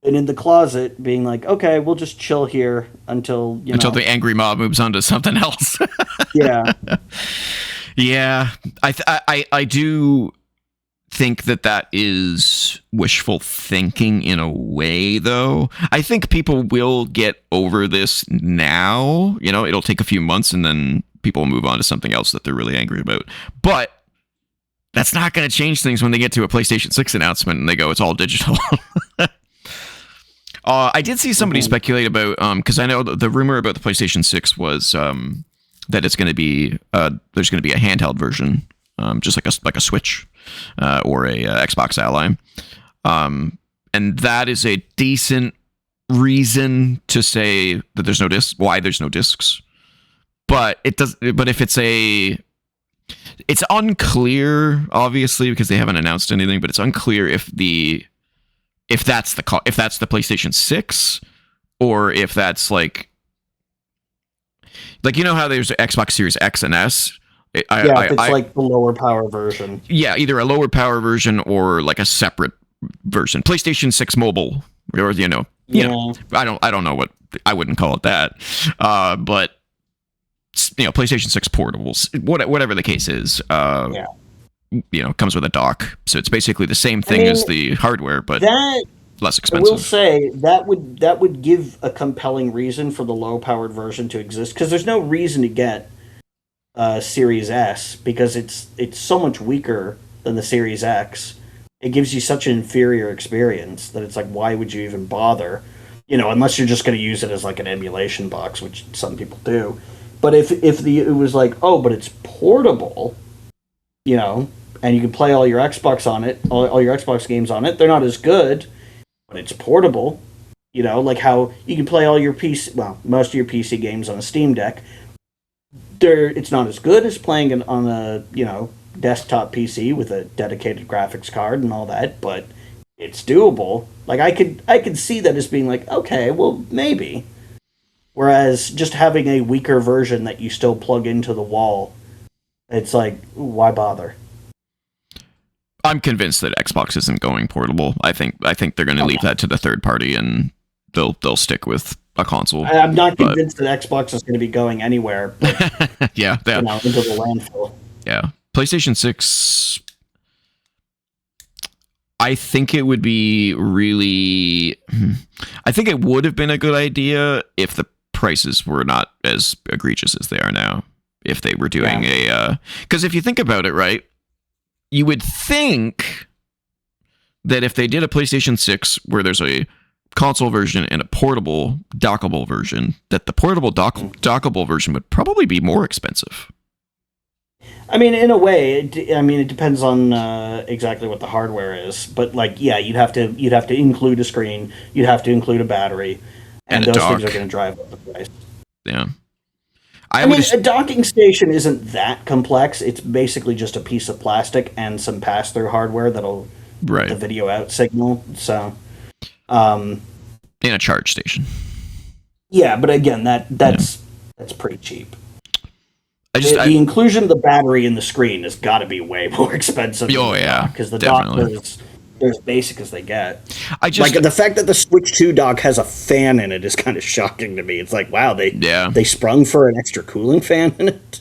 and in the closet being like, okay, we'll just chill here until the angry mob moves on to something else. Yeah. Yeah, I do think that is wishful thinking in a way, though. I think people will get over this now. It'll take a few months and then people will move on to something else that they're really angry about. But that's not going to change things when they get to a PlayStation 6 announcement and they go, it's all digital. I did see somebody speculate about, because I know the rumor about the PlayStation 6 was that it's going to be, there's going to be a handheld version, just like a Switch or a Xbox Ally. And that is a decent reason to say that there's no discs, why there's no discs. But if it's unclear, obviously, because they haven't announced anything, but it's unclear if that's the PlayStation 6 or if that's like how there's Xbox Series X and S. It's like the lower power version. Yeah, either a lower power version or like a separate version. PlayStation 6 mobile, or I don't know what, I wouldn't call it that. But PlayStation 6 portables, whatever the case is, comes with a dock. So it's basically the same thing as the hardware, but less expensive. I will say that would give a compelling reason for the low-powered version to exist, because there's no reason to get Series S, because it's so much weaker than the Series X. It gives you such an inferior experience that it's like, why would you even bother? Unless you're just going to use it as like an emulation box, which some people do. But if it was like, oh, but it's portable, and you can play all your Xbox on it, all your Xbox games on it, they're not as good, but it's portable. Like how you can play all your most of your PC games on a Steam Deck. It's not as good as playing it on a, desktop PC with a dedicated graphics card and all that, but it's doable. Like I could see that as being like, okay, well, maybe. Whereas just having a weaker version that you still plug into the wall, it's like, why bother? I'm convinced that Xbox isn't going portable. I think they're going to leave that to the third party, and they'll stick with a console. I'm not convinced that Xbox is going to be going anywhere. But, yeah, into the landfill. Yeah, PlayStation 6. I think it would be really. I think it would have been a good idea if the prices were not as egregious as they are now. If they were doing because if you think about it, right, you would think that if they did a PlayStation 6 where there's a console version and a portable dockable version, that the portable dockable version would probably be more expensive. I mean, in a way, it depends on exactly what the hardware is. But you'd have to include a screen, you'd have to include a battery, and those things are going to drive up the price. Yeah. I mean, a docking station isn't that complex. It's basically just a piece of plastic and some pass-through hardware that'll get the video out signal. So, in a charge station. Yeah, but again, that's pretty cheap. The inclusion of the battery in the screen has got to be way more expensive. Oh yeah, because the dock they're as basic as they get. The fact that the Switch 2 dock has a fan in it is kind of shocking to me. It's like, wow, they sprung for an extra cooling fan in it.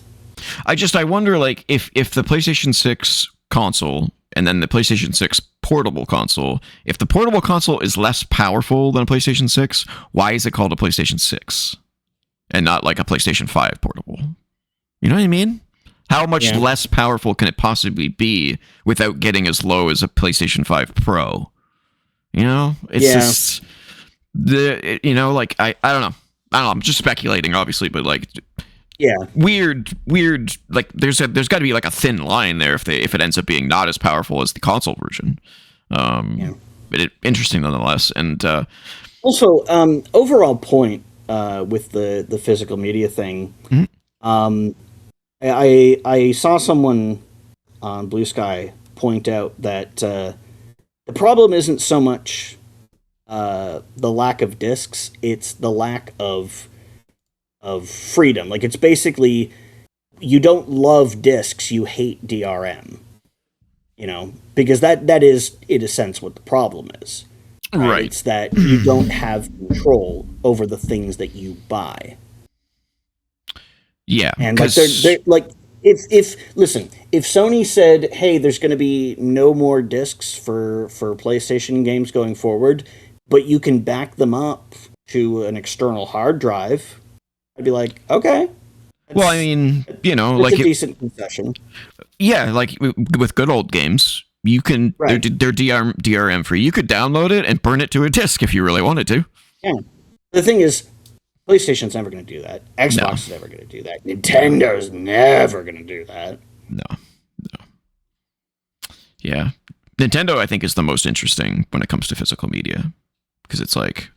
I wonder, like, if the PlayStation 6 console and then the PlayStation 6 portable console, if the portable console is less powerful than a PlayStation 6, why is it called a PlayStation 6 and not like a PlayStation 5 portable? You know what I mean? How much less powerful can it possibly be without getting as low as a PlayStation 5 Pro? It's just I don't know. I'm just speculating, obviously, but weird. Like there's got to be like a thin line there if it ends up being not as powerful as the console version. But interesting nonetheless. And also, overall point with the physical media thing. Mm-hmm. I saw someone on BlueSky point out that the problem isn't so much the lack of discs, it's the lack of freedom. Like, it's basically, you don't love discs, you hate DRM. Because that is, in a sense, what the problem is. right? Right. It's that you don't have control over the things that you buy. Yeah, And like because they're like if listen, if Sony said, "Hey, there's going to be no more discs for PlayStation games going forward, but you can back them up to an external hard drive," I'd be like, "Okay, well, I that's mean, that's a decent concession." yeah, like with good old games, you can Right. they're DRM free. You could download it and burn it to a disk if you really wanted to. Yeah. The thing is, PlayStation's never going to do that. No, Xbox is never going to do that. Nintendo's never going to do that. no, no. Yeah, Nintendo I think is the most interesting when it comes to physical media because it's like,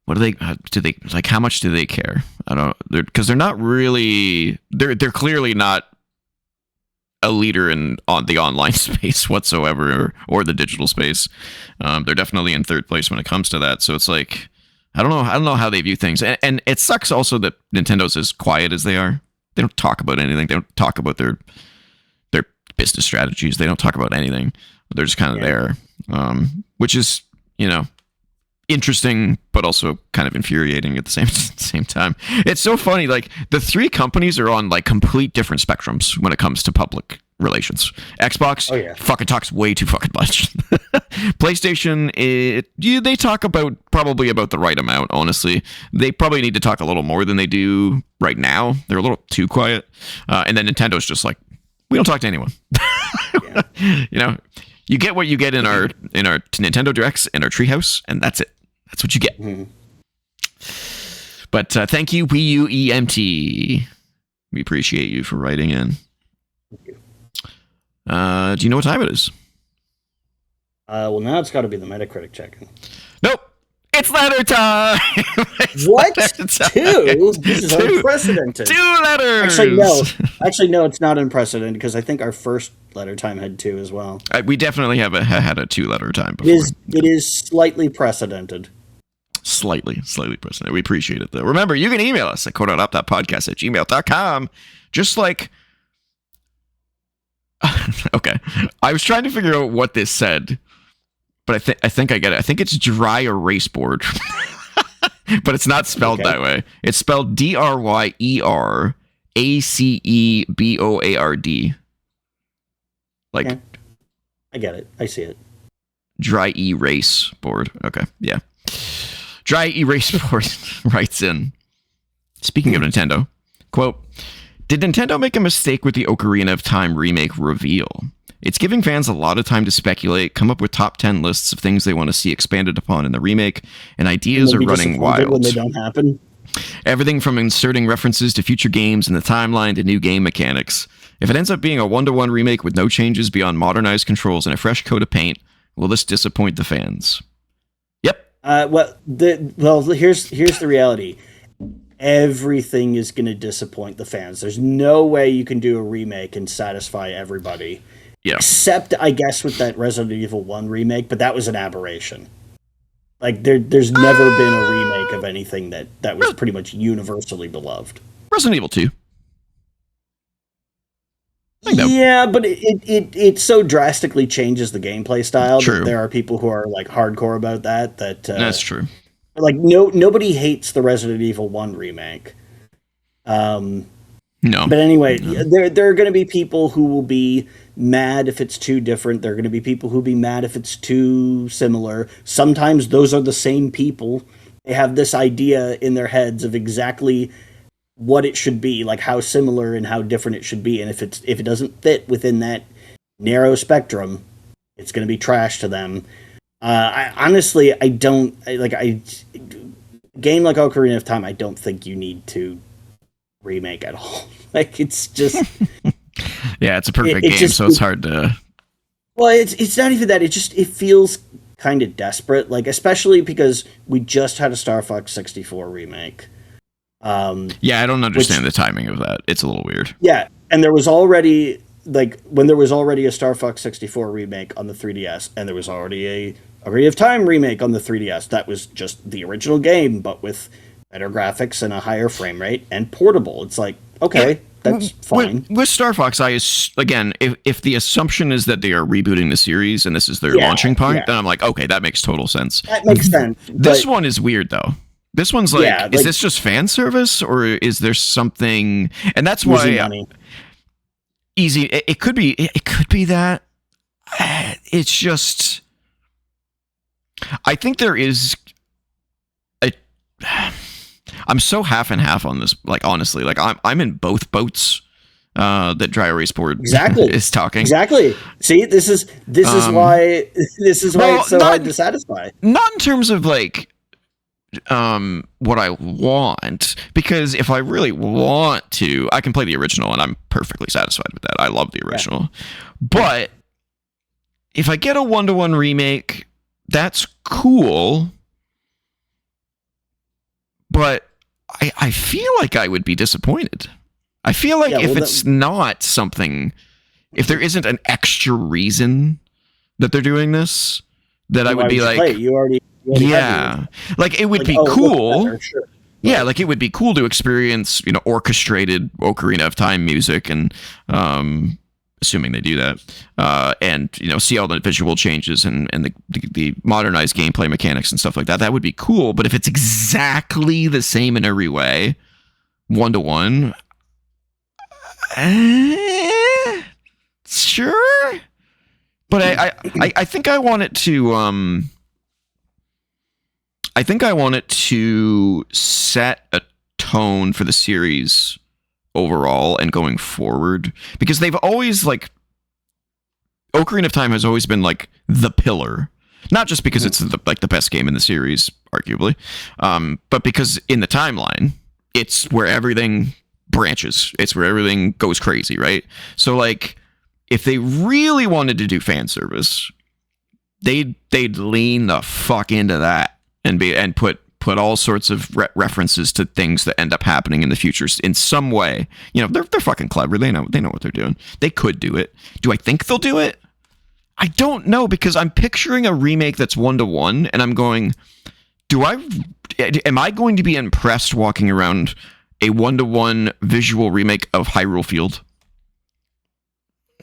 what do they like? How much do they care? I don't because they're not really they're clearly not a leader in on the online space whatsoever or the digital space. They're definitely in third place when it comes to that. So it's like I don't know how they view things, and it sucks also that Nintendo's as quiet as they are. They don't talk about anything. They don't talk about their business strategies. They don't talk about anything. They're just kind of there, which is interesting, but also kind of infuriating at the same time. It's so funny. Like the three companies are on like complete different spectrums when it comes to public relations. Xbox fucking talks way too fucking much. PlayStation, they talk about probably about the right amount. Honestly, they probably need to talk a little more than they do right now. They're a little too quiet. And then Nintendo's just like, we don't talk to anyone. You get what you get in our Nintendo Directs in our treehouse, and that's it. That's what you get. Mm-hmm. But thank you, Wii U EMT. We appreciate you for writing in. Thank you. Do you know what time it is? Well, now it's got to be the Metacritic check-in. Nope. It's letter time. What? Two? This is unprecedented. 2 letters. Actually, no. It's not unprecedented because I think our first letter time had 2 as well. We definitely have had a 2-letter time before. It is slightly precedented. Slightly precedented. We appreciate it, though. Remember, you can email us at quoteout.podcast@gmail.com. Just like... Okay. I was trying to figure out what this said, but I think I get it. I think it's dry erase board. But it's not spelled that way. It's spelled DRYERACEBOARD. Like, yeah. I get it. I see it. Dry erase board. Okay, yeah. Dry erase board writes in. Speaking of Nintendo, quote, did Nintendo make a mistake with the Ocarina of Time remake reveal? It's giving fans a lot of time to speculate, come up with top 10 lists of things they want to see expanded upon in the remake, and ideas are running wild. When they don't happen. Everything from inserting references to future games in the timeline to new game mechanics. If it ends up being a 1-to-1 remake with no changes beyond modernized controls and a fresh coat of paint, will this disappoint the fans? Yep. Here's the reality. Everything is going to disappoint the fans. There's no way you can do a remake and satisfy everybody. Yeah. Except, I guess, with that Resident Evil 1 remake, but that was an aberration. Like, there's never been a remake of anything that was pretty much universally beloved. Resident Evil 2. Yeah, but it so drastically changes the gameplay style that there are people who are, like, hardcore about that. That's true. Like, nobody hates the Resident Evil 1 remake. No. But anyway, there are going to be people who will be mad if it's too different. There are going to be people who will be mad if it's too similar. Sometimes those are the same people. They have this idea in their heads of exactly what it should be, like how similar and how different it should be. And if it doesn't fit within that narrow spectrum, it's going to be trash to them. Honestly, game like Ocarina of Time, I don't think you need to remake at all. Like, it's just yeah, it's a perfect game, so it's hard to. Well, it's not even that. It feels kind of desperate, like, especially because we just had a Star Fox 64 remake. Yeah, I don't understand the timing of that. It's a little weird. Yeah, and there was already when there was already a Star Fox 64 remake on the 3DS, and there was already a Ocarina of Time remake on the 3DS. That was just the original game, but with better graphics and a higher frame rate and portable. It's like, Okay, that's fine. With Star Fox, again, if the assumption is that they are rebooting the series and this is their launching point, then I'm like, okay, that makes total sense. That makes sense. This one is weird though. This one's like, is this just fan service or is there something? And that's why easy. It could be. It could be that. It's just. I think there is. I'm so half and half on this. Like honestly, like I'm in both boats. That Dry Erase Board is talking. Exactly. See, this is why it's so hard to satisfy. Not in terms of like what I want, because if I really want to, I can play the original and I'm perfectly satisfied with that. I love the original. But if I get a 1-to-1 remake, that's cool. But I feel like I would be disappointed. I feel like if it's not something, if there isn't an extra reason that they're doing this, that I would be like, you already like it would be cool. Sure. Yeah, like it would be cool to experience, orchestrated Ocarina of Time music, and assuming they do that, and see all the visual changes and the modernized gameplay mechanics and stuff like that. That would be cool. But if it's exactly the same in every way, 1-to-1, sure. But I think I want it to I think I want it to set a tone for the series overall and going forward, because they've always Ocarina of Time has always been like the pillar, not just because it's the best game in the series, arguably, but because in the timeline, it's where everything branches. It's where everything goes crazy, right? So like, if they really wanted to do fan service, they'd lean the fuck into that and put all sorts of references to things that end up happening in the future in some way. They're fucking clever. They know what they're doing. They could do it. Do I think they'll do it? I don't know, because I'm picturing a remake that's 1-to-1, and I'm going, am I going to be impressed walking around a 1-to-1 visual remake of Hyrule Field?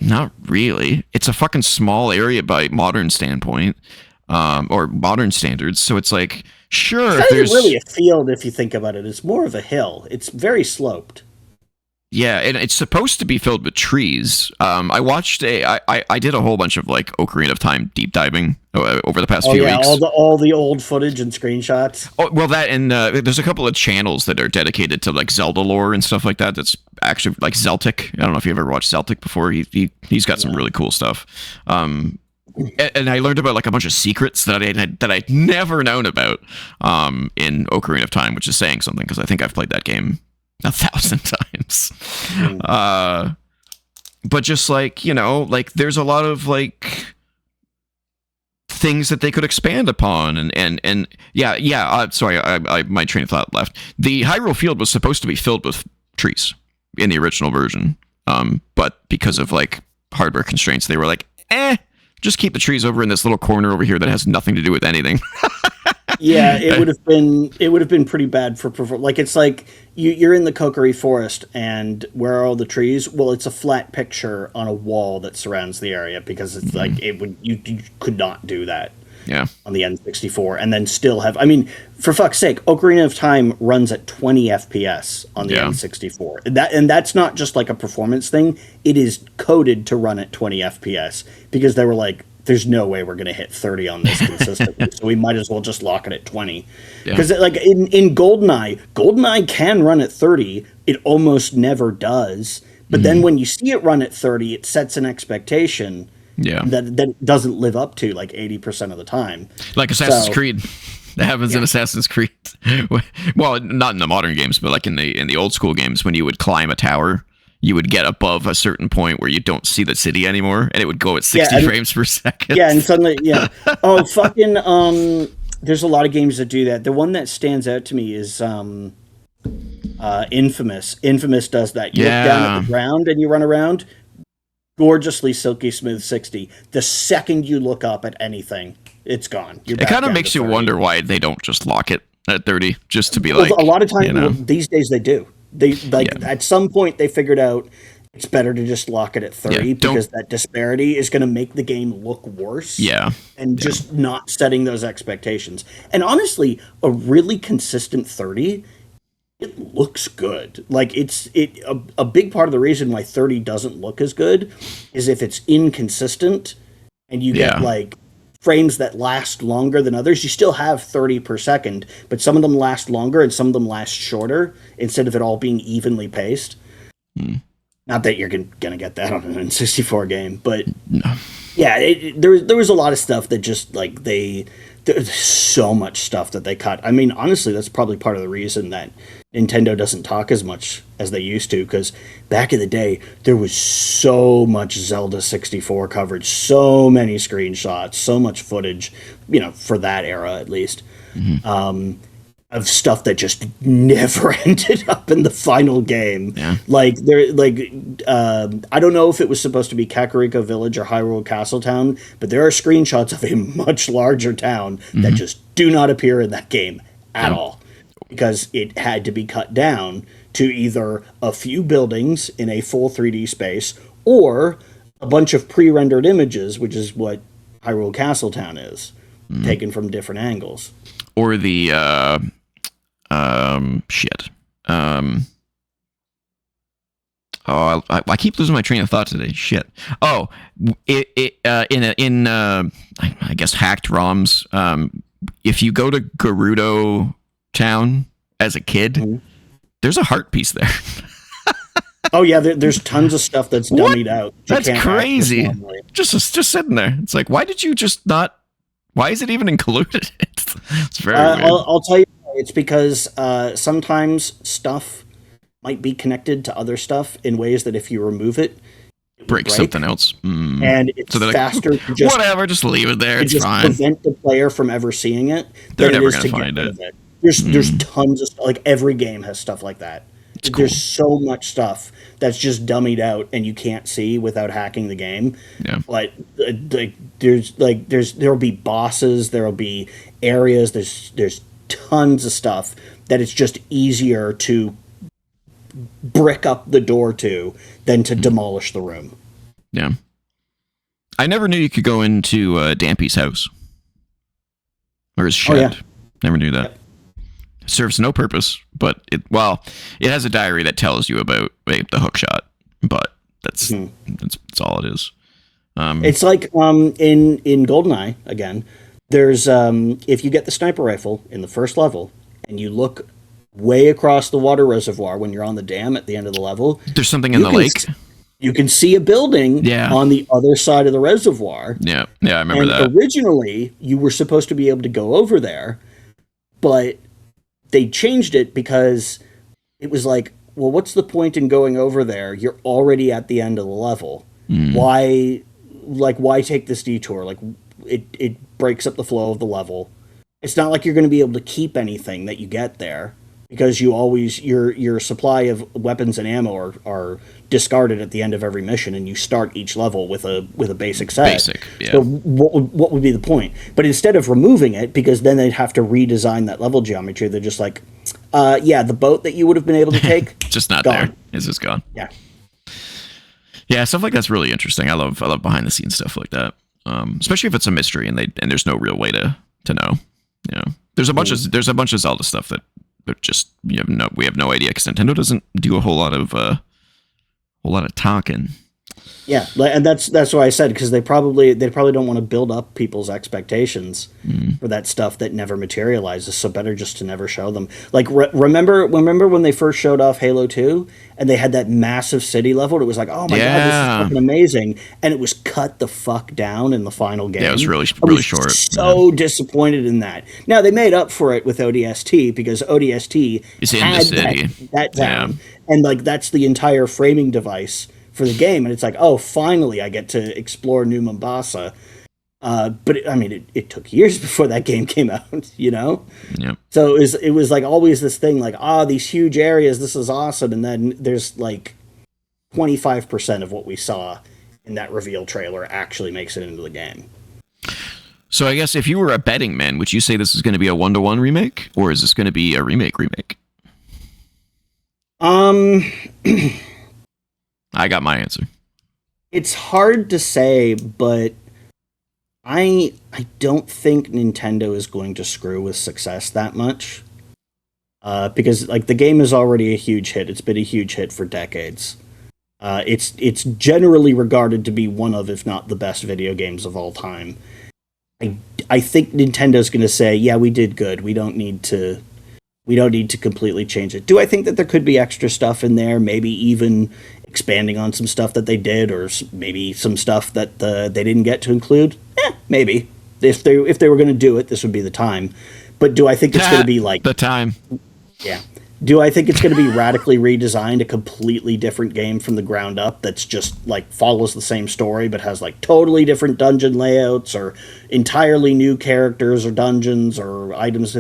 Not really. It's a fucking small area by modern standpoint, or modern standards. So it's like, sure. It's not even really a field if you think about it. It's more of a hill. It's very sloped. Yeah, and it's supposed to be filled with trees. I watched I did a whole bunch of like Ocarina of Time deep diving over the past few weeks. all the old footage and screenshots. Oh, well, that, and there's a couple of channels that are dedicated to like Zelda lore and stuff like that. That's actually like Zeltic. I don't know if you ever watched Zeltic before. He's got some really cool stuff. And I learned about like a bunch of secrets that I'd never known about in Ocarina of Time, which is saying something, because I think I've played that game 1,000 times. But just like, like there's a lot of like things that they could expand upon, and sorry, I my train of thought left. The Hyrule Field was supposed to be filled with trees in the original version, but because of like hardware constraints, they were like, just keep the trees over in this little corner over here that has nothing to do with anything. Yeah, it would have been pretty bad for like, it's like you're in the Kokiri Forest, and where are all the trees? Well, it's a flat picture on a wall that surrounds the area, because it's like you could not do that. Yeah. On the N64, and then still have, I mean, for fuck's sake, Ocarina of Time runs at 20 FPS on the N64. That's not just like a performance thing. It is coded to run at 20 FPS, because they were like, there's no way we're going to hit 30 on this consistently, so we might as well just lock it at 20. Because like in GoldenEye can run at 30. It almost never does. But then when you see it run at 30, it sets an expectation that doesn't live up to like 80% of the time. Like Assassin's Creed. That happens in Assassin's Creed. Well, not in the modern games, but like in the old school games, when you would climb a tower, you would get above a certain point where you don't see the city anymore, and it would go at 60 frames per second. Yeah, and suddenly, oh, fucking, there's a lot of games that do that. The one that stands out to me is Infamous. Infamous does that. You look down at the ground and you run around. Gorgeously silky smooth 60. The second you look up at anything, it's gone. It kind of makes you wonder why they don't just lock it at 30, just to be like, a lot of times these days they do. They at some point they figured out it's better to just lock it at 30 because that disparity is going to make the game look worse. Yeah. And just not setting those expectations. And honestly, a really consistent 30, it looks good. Like a big part of the reason why 30 doesn't look as good is if it's inconsistent and you get like frames that last longer than others. You still have 30 per second, but some of them last longer and some of them last shorter instead of it all being evenly paced. Not that you're gonna get that on an N64 game, but yeah, there was a lot of stuff that just like there's so much stuff that they cut. I mean, honestly, that's probably part of the reason that Nintendo doesn't talk as much as they used to, because back in the day, there was so much Zelda 64 coverage, so many screenshots, so much footage, for that era at least. Of stuff that just never ended up in the final game. Yeah. I don't know if it was supposed to be Kakariko Village or Hyrule Castletown, but there are screenshots of a much larger town that just do not appear in that game at all, because it had to be cut down to either a few buildings in a full 3D space or a bunch of pre-rendered images, which is what Hyrule Castletown is, taken from different angles. Or the I keep losing my train of thought today. Shit. Oh, I guess hacked ROMs. If you go to Gerudo Town as a kid, there's a heart piece there. Oh yeah, there's tons of stuff that's dummied out. That's crazy. Just sitting there. It's like, why did you just not? Why is it even included? It's very weird. I'll tell you. It's because sometimes stuff might be connected to other stuff in ways that if you remove it break something else. And it's faster to just... Whatever, just leave it there. It's fine. Prevent the player from ever seeing it. They're never going to find it. There's tons of stuff. Like, every game has stuff like that. There's so much stuff that's just dummied out and you can't see without hacking the game. Yeah. But there'll be bosses, there'll be areas, there's tons of stuff that it's just easier to brick up the door to than to demolish the room. Yeah. I never knew you could go into Dampy's house. Or his shed. Oh, yeah. Never knew that. Yep. Serves no purpose, but it has a diary that tells you about the hook shot, but that's all it is. It's like in GoldenEye again. There's if you get the sniper rifle in the first level and you look way across the water reservoir when you're on the dam at the end of the level, there's something in the lake. You can see a building on the other side of the reservoir. Yeah, I remember that. Originally, you were supposed to be able to go over there, but they changed it because it was like, well, what's the point in going over there? You're already at the end of the level. Why take this detour? Like, it breaks up the flow of the level. It's not like you're going to be able to keep anything that you get there, because you always your supply of weapons and ammo are discarded at the end of every mission, and you start each level with a basic set. So what would be the point? But instead of removing it, because then they'd have to redesign that level geometry, they're just like, the boat that you would have been able to take, just not gone. There. It's just gone. Yeah, stuff like that's really interesting. I love behind the scenes stuff like that, especially if it's a mystery and there's no real way to know. There's a bunch of Zelda stuff that just we have no idea, because Nintendo doesn't do a whole lot of talking. Yeah, and that's why I said, because they probably don't want to build up people's expectations for that stuff that never materializes. So better just to never show them. Like remember when they first showed off Halo 2 and they had that massive city level? It was like, oh my god, this is fucking amazing, and it was cut the fuck down in the final game. Yeah, it was really short. So disappointed in that. Now they made up for it with ODST, because ODST had that down, and like that's the entire framing device for the game, and it's like, oh, finally I get to explore New Mombasa. But it took years before that game came out, Yep. So it was like always this thing like, these huge areas, this is awesome, and then there's like 25% of what we saw in that reveal trailer actually makes it into the game. So I guess if you were a betting man, would you say this is going to be a 1-to-1 remake, or is this going to be a remake? I got my answer. It's hard to say, but I don't think Nintendo is going to screw with success that much. Because like the game is already a huge hit. It's been a huge hit for decades. It's generally regarded to be one of, if not the best video games of all time. I think Nintendo's going to say, yeah, we did good. We don't need to completely change it. Do I think that there could be extra stuff in there? Maybe even expanding on some stuff that they did, or maybe some stuff that they didn't get to include? Maybe. If they were going to do it, this would be the time. But do I think it's going to be like the time? Yeah. Do I think it's going to be radically redesigned, a completely different game from the ground up that's just like follows the same story but has like totally different dungeon layouts or entirely new characters or dungeons or items?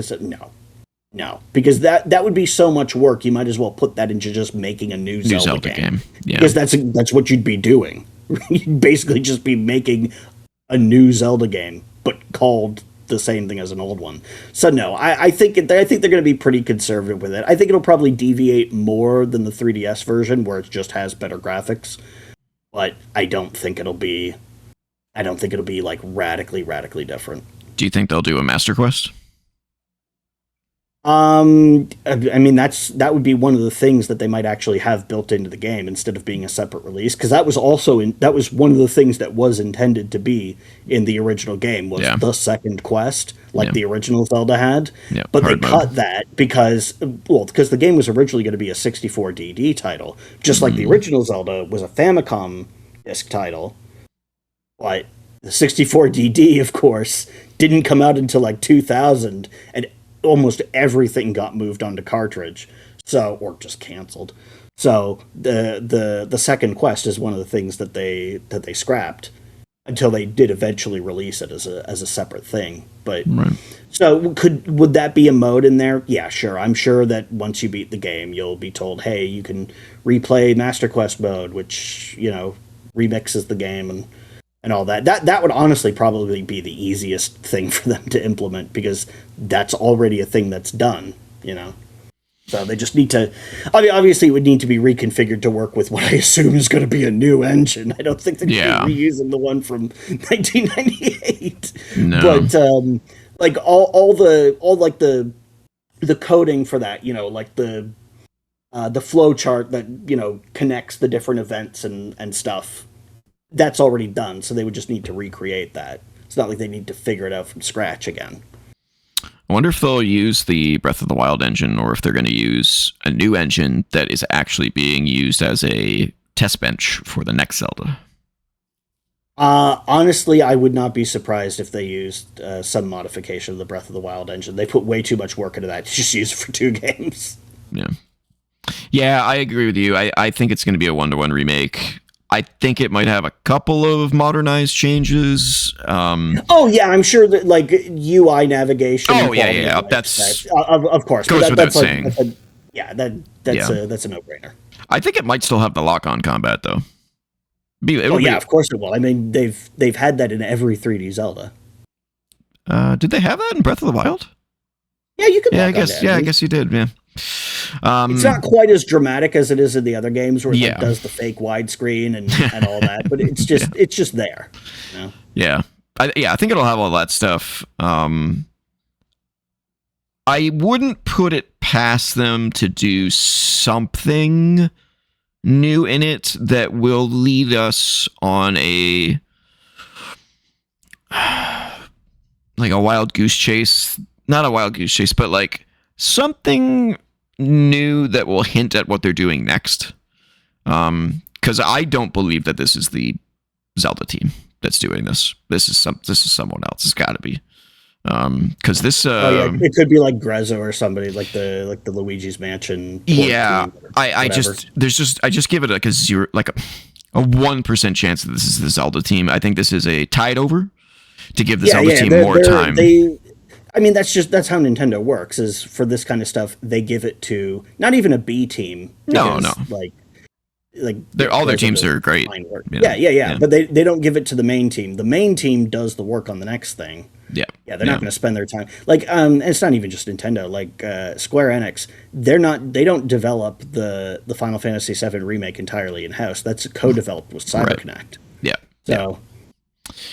No, because that would be so much work. You might as well put that into just making a new Zelda game. Yeah. Because that's what you'd be doing. You'd basically just be making a new Zelda game, but called the same thing as an old one. So no, I think they're going to be pretty conservative with it. I think it'll probably deviate more than the 3DS version, where it just has better graphics. But I don't think it'll be like radically different. Do you think they'll do a Master Quest? I mean, that would be one of the things that they might actually have built into the game instead of being a separate release, because that was one of the things that was intended to be in the original game, was the second quest, like the original Zelda had. Yeah, but they cut that because the game was originally going to be a 64DD title, just like the original Zelda was a Famicom disc title. But the 64DD, of course, didn't come out until like 2000, and almost everything got moved onto cartridge, or just canceled. So the second quest is one of the things that they scrapped until they did eventually release it as a separate thing. But so would that be a mode in there? Yeah, sure. I'm sure that once you beat the game, you'll be told, hey, you can replay Master Quest mode, which remixes the game and all that. That would honestly probably be the easiest thing for them to implement, because that's already a thing that's done, So they just need to... obviously, it would need to be reconfigured to work with what I assume is going to be a new engine. I don't think they're reusing the one from 1998. No. But, like, all the coding for that, like the flow chart that, connects the different events and stuff, that's already done, so they would just need to recreate that. It's not like they need to figure it out from scratch again. I wonder if they'll use the Breath of the Wild engine, or if they're going to use a new engine that is actually being used as a test bench for the next Zelda. Honestly, I would not be surprised if they used some modification of the Breath of the Wild engine. They put way too much work into that to just use it for 2 games. Yeah, I agree with you. I think it's going to be a 1-to-1 remake. I think it might have a couple of modernized changes. I'm sure that like UI navigation. That's of course goes without saying. That's a no-brainer. I think it might still have the lock-on combat though. Of course it will. I mean, they've had that in every 3D Zelda. Did they have that in Breath of the Wild? Yeah, you could. I guess you did. Yeah. It's not quite as dramatic as it is in the other games, where it does the fake widescreen and all that, but it's just there. Yeah, I think it'll have all that stuff. I wouldn't put it past them to do something new in it that will lead us on a wild goose chase. Not a wild goose chase, but like something new that will hint at what they're doing next. Because I don't believe that this is the Zelda team that's doing this. This is someone else. It's got to be. Because this it could be like Grezzo or somebody, like the Luigi's Mansion. I just give it like a 1% chance that this is the Zelda team. I think this is a tide over to give the Zelda team more time. That's how Nintendo works, is for this kind of stuff, they give it to not even a B team. Because, no. Like all their teams are great. Yeah. But they don't give it to the main team. The main team does the work on the next thing. Yeah. Yeah, they're not going to spend their time like and it's not even just Nintendo, like Square Enix. They don't develop the Final Fantasy VII remake entirely in house. That's co-developed with CyberConnect. Right. Yeah. So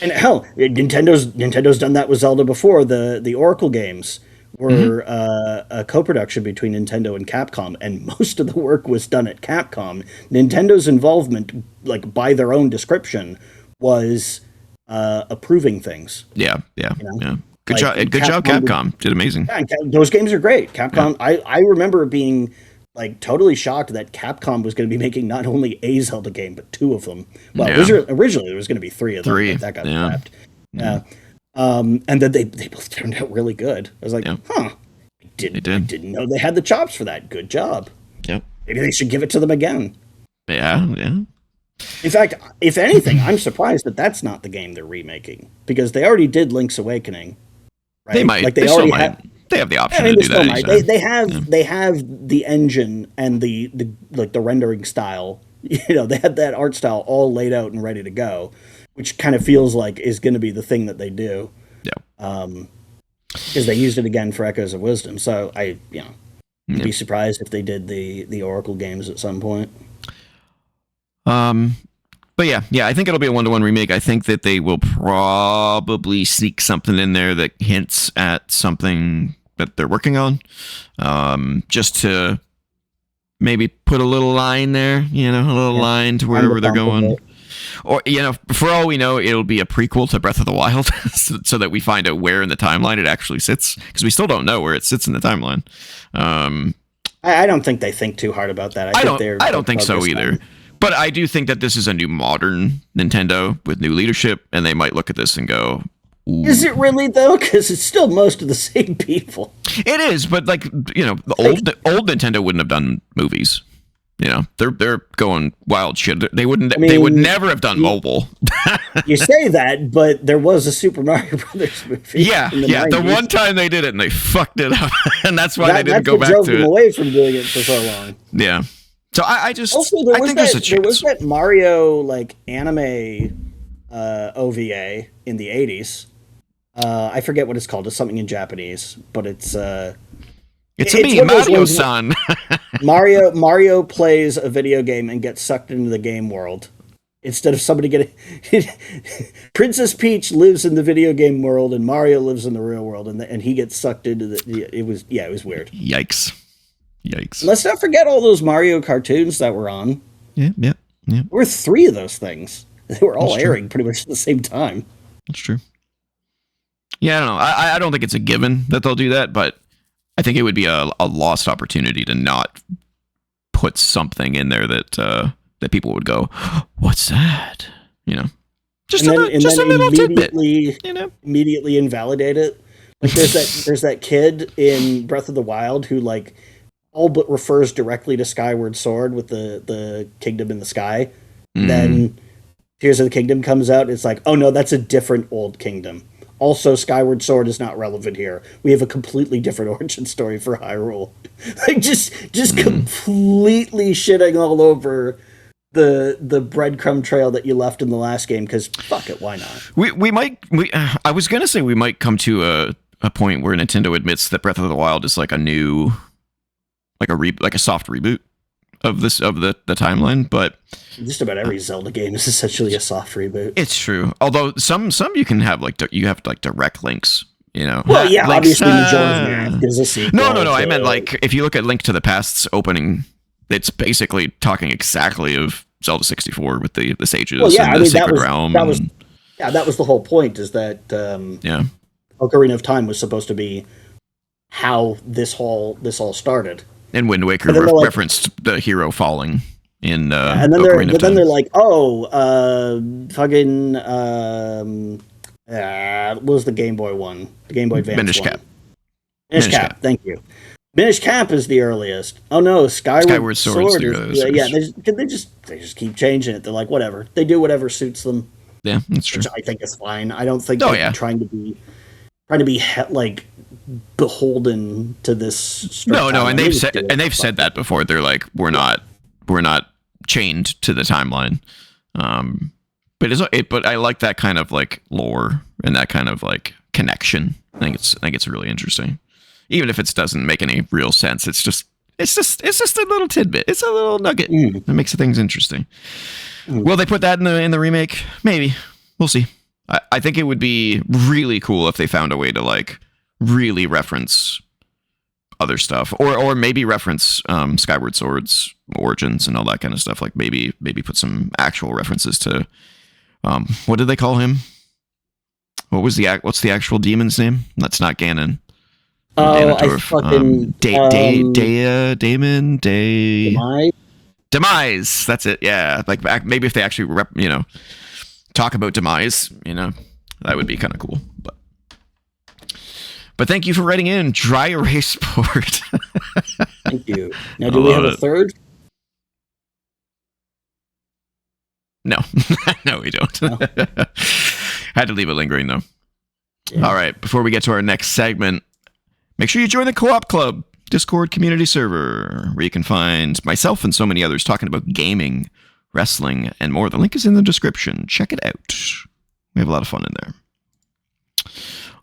and hell, Nintendo's done that with Zelda before. The Oracle games were a co-production between Nintendo and Capcom, and most of the work was done at Capcom. Nintendo's involvement, like by their own description, was approving things. Yeah. Yeah. You know? Yeah. Good Like, job. Good job, Capcom. Did amazing. Yeah, those games are great. Capcom. Yeah. I remember being like totally shocked that Capcom was going to be making not only a Zelda game but two of them. Well, originally there was going to be three of them. But that got scrapped. Yeah. And then they both turned out really good. I was like, huh. I didn't know they had the chops for that. Good job. Yep. Maybe they should give it to them again. Yeah. Yeah. In fact, if anything, I'm surprised that that's not the game they're remaking, because they already did Link's Awakening. Right? They might. Like they already have. They have the option to do that. They have the engine and the rendering style. You know, they had that art style all laid out and ready to go, which kind of feels like is going to be the thing that they do. Yeah. Because they used it again for Echoes of Wisdom. So I'd be surprised if they did the Oracle games at some point. But yeah, I think it'll be a 1-to-1 remake. I think that they will probably sneak something in there that hints at something that they're working on, just to maybe put a little line there, a little line to wherever they're going. Or, for all we know, it'll be a prequel to Breath of the Wild, so that we find out where in the timeline it actually sits, because we still don't know where it sits in the timeline. I don't think they think too hard about that. I don't think so either. But I do think that this is a new modern Nintendo with new leadership, and they might look at this and go, ooh. Is it really, though? Because it's still most of the same people. It is, but the old Nintendo wouldn't have done movies. They're going wild shit. They wouldn't. They would never have done mobile. You say that, but there was a Super Mario Brothers movie. Yeah. The one time they did it and they fucked it up, and that's why they didn't go back to it. Drove them away from doing it for so long. Yeah. So I think there's a chance. There was that Mario anime OVA in the 80s. I forget what it's called. It's something in Japanese, but it's me, Mario-san. Mario plays a video game and gets sucked into the game world. Instead of somebody getting Princess Peach lives in the video game world and Mario lives in the real world, and he gets sucked into it was weird. Yikes. Let's not forget all those Mario cartoons that were on. Yeah. There were 3 of those things. They were all airing pretty much at the same time. That's true. Yeah, I don't know. I don't think it's a given that they'll do that, but I think it would be a lost opportunity to not put something in there that people would go, "What's that?" Just a little tidbit. Immediately invalidate it. Like there's that kid in Breath of the Wild who all but refers directly to Skyward Sword with the kingdom in the sky. Then Tears of the Kingdom comes out. It's like, oh no, that's a different old kingdom. Also, Skyward Sword is not relevant here. We have a completely different origin story for Hyrule. Just completely shitting all over the breadcrumb trail that you left in the last game, because fuck it, why not? I was gonna say we might come to a point where Nintendo admits that Breath of the Wild is like a new, like a soft reboot of the timeline, but just about every Zelda game is essentially a soft reboot. It's true. Although some you can have you have direct links. Well, yeah, obviously Majora's Mask is a sequel. No. I meant if you look at Link to the Past's opening, it's basically talking exactly of Zelda 64 with the sages and the Sacred Realm. That was the whole point. Is that Ocarina of Time was supposed to be how this all started. And Wind Waker referenced the hero falling in and then Ocarina of Time. They're like, fucking what was the Game Boy one? The Game Boy Advance Minish one. Cap. Minish Cap, thank you. Minish Cap is the earliest. Oh no, Skyward Sword is they just keep changing it. They're like, whatever. They do whatever suits them. Yeah, that's true. Which I think is fine. I don't think they're trying to be beholden to this. No, and they've said that before. They're like, we're not chained to the timeline. But I like that kind of lore and that kind of connection. I think it's really interesting, even if it doesn't make any real sense. It's just a little tidbit. It's a little nugget that makes things interesting. Will they put that in the remake? Maybe. We'll see. I think it would be really cool if they found a way to like really reference other stuff, or maybe reference Skyward Sword's origins and all that kind of stuff. Like maybe put some actual references to what did they call him? What's the actual demon's name? That's not Ganon. I fucking Damon Demise? Demise. That's it. Yeah, like maybe if they actually talk about Demise, that would be kind of cool. But thank you for writing in Dry Erase Sport. Thank you. Now, do we have a third? No, no, we don't. No. Had to leave it lingering though. Yeah. All right, before we get to our next segment, make sure you join the Co-op Club Discord community server, where you can find myself and so many others talking about gaming, wrestling, and more. The link is in the description. Check it out. We have a lot of fun in there.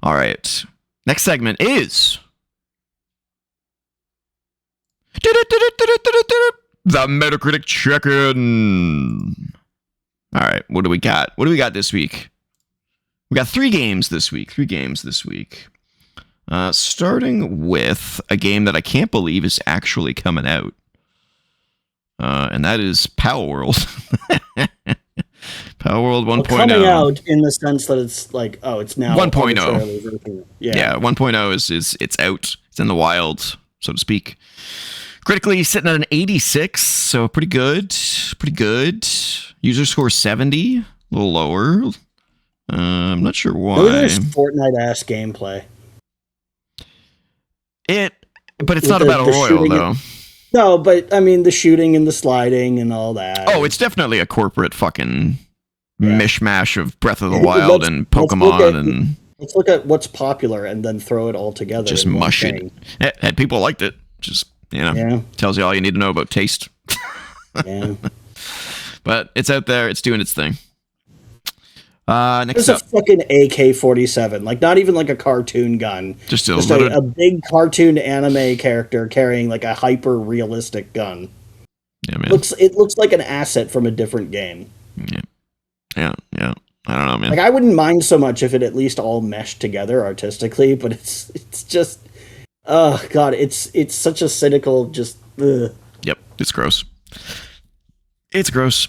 All right. Next segment is the Metacritic check-in. All right, what do we got? What do we got this week? We got 3 games this week. Starting with a game that I can't believe is actually coming out. And that is Power World. Power World 1.0. Coming out in the sense that it's like, it's now 1.0. Yeah, 1.0 is it's out. It's in the wild, so to speak. Critically sitting at an 86, so pretty good. User score 70, a little lower. I'm not sure why. There's Fortnite-ass gameplay. But it's not a battle royale, though. No, but I mean the shooting and the sliding and all that. Oh, it's definitely a corporate fucking mishmash of Breath of the Wild and Pokemon. Let's look at what's popular and then throw it all together. Just mush it. Had people liked it. Just tells you all you need to know about taste. Yeah. But it's out there. It's doing its thing. Next There's a fucking AK-47, like not even like a cartoon gun, just a big cartoon anime character carrying like a hyper realistic gun. Yeah, man. It looks like an asset from a different game. Yeah. I don't know, man. Like I wouldn't mind so much if it at least all meshed together artistically, but it's just, oh god, it's such a cynical just. Ugh. Yep, it's gross. It's gross.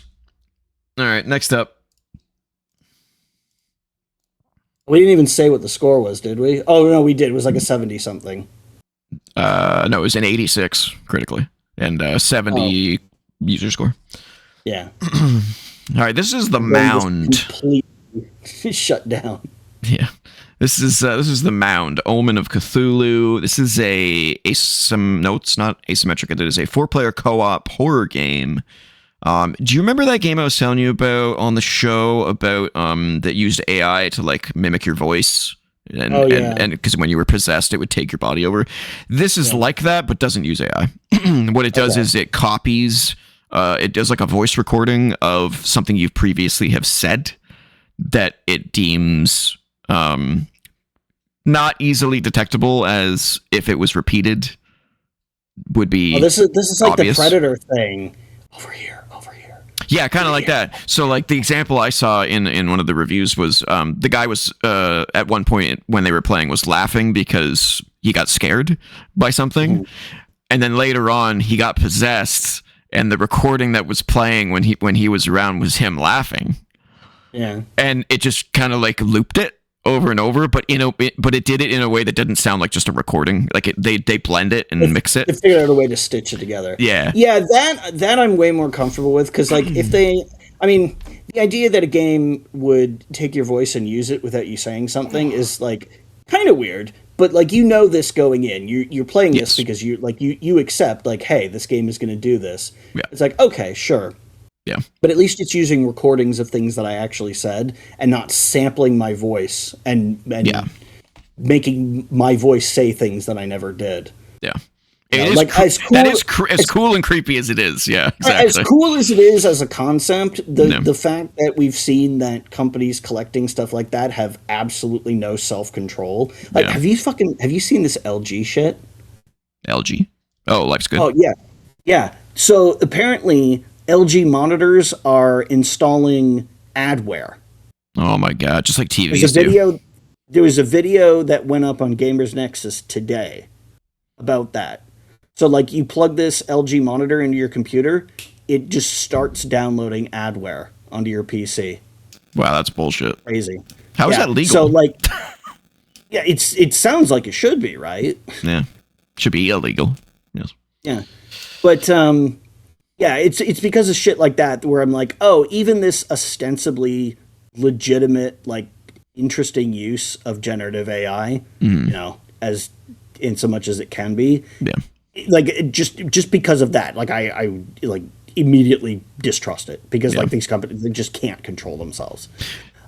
All right, next up. We didn't even say what the score was, did we? Oh, no, we did. It was like a 70-something. No, it was an 86 critically and 70 user score. Yeah. All right, this is the Mound. Completely shut down. Yeah. This is the Mound, Omen of Cthulhu. This is it's not asymmetric. It is a 4-player co-op horror game. Do you remember that game I was telling you about on the show about that used AI to like mimic your voice and because when you were possessed it would take your body over? This is like that but doesn't use AI. What it does is it copies it does like a voice recording of something you previously have said that it deems not easily detectable as if it was repeated would be this is like obvious. The Predator thing. Over here. Yeah, kind of like that. So, like, the example I saw in one of the reviews was the guy was, at one point when they were playing, was laughing because he got scared by something. Mm. And then later on, he got possessed, and the recording that was playing when he was around was him laughing. Yeah. And it just kind of, like, looped it over and over, but it did it in a way that didn't sound like just a recording. Like they blend it and mix it. They figured out a way to stitch it together. Yeah, that I'm way more comfortable with because like the idea that a game would take your voice and use it without you saying something is like kind of weird. But like this going in, you're playing this because you accept like, hey, this game is going to do this. Yeah. It's like, okay, sure. Yeah. But at least it's using recordings of things that I actually said and not sampling my voice and making my voice say things that I never did. Yeah. You know, It is like as cool that is as cool and creepy as it is. Yeah, exactly. As cool as it is as a concept, Yeah. the fact that we've seen that companies collecting stuff like that have absolutely no self control. Like, Yeah. have you seen this LG shit? LG. Oh, life's good. Oh yeah, yeah. So apparently, LG monitors are installing adware. Oh my god, just like There's TVs a video. There was a video that went up on Gamers Nexus today about that. So, like, you plug this LG monitor into your computer, it just starts downloading adware onto your PC. do. Wow, that's bullshit. Crazy. How is that legal? So, like, yeah, it sounds like it should be, right? Yeah, should be illegal. Yes. Yeah, but yeah, it's because of shit like that where I'm like, oh, even this ostensibly legitimate, like, interesting use of generative AI, you know, as in so much as it can be, Yeah. like just because of that, like I like immediately distrust it because like these companies, they just can't control themselves.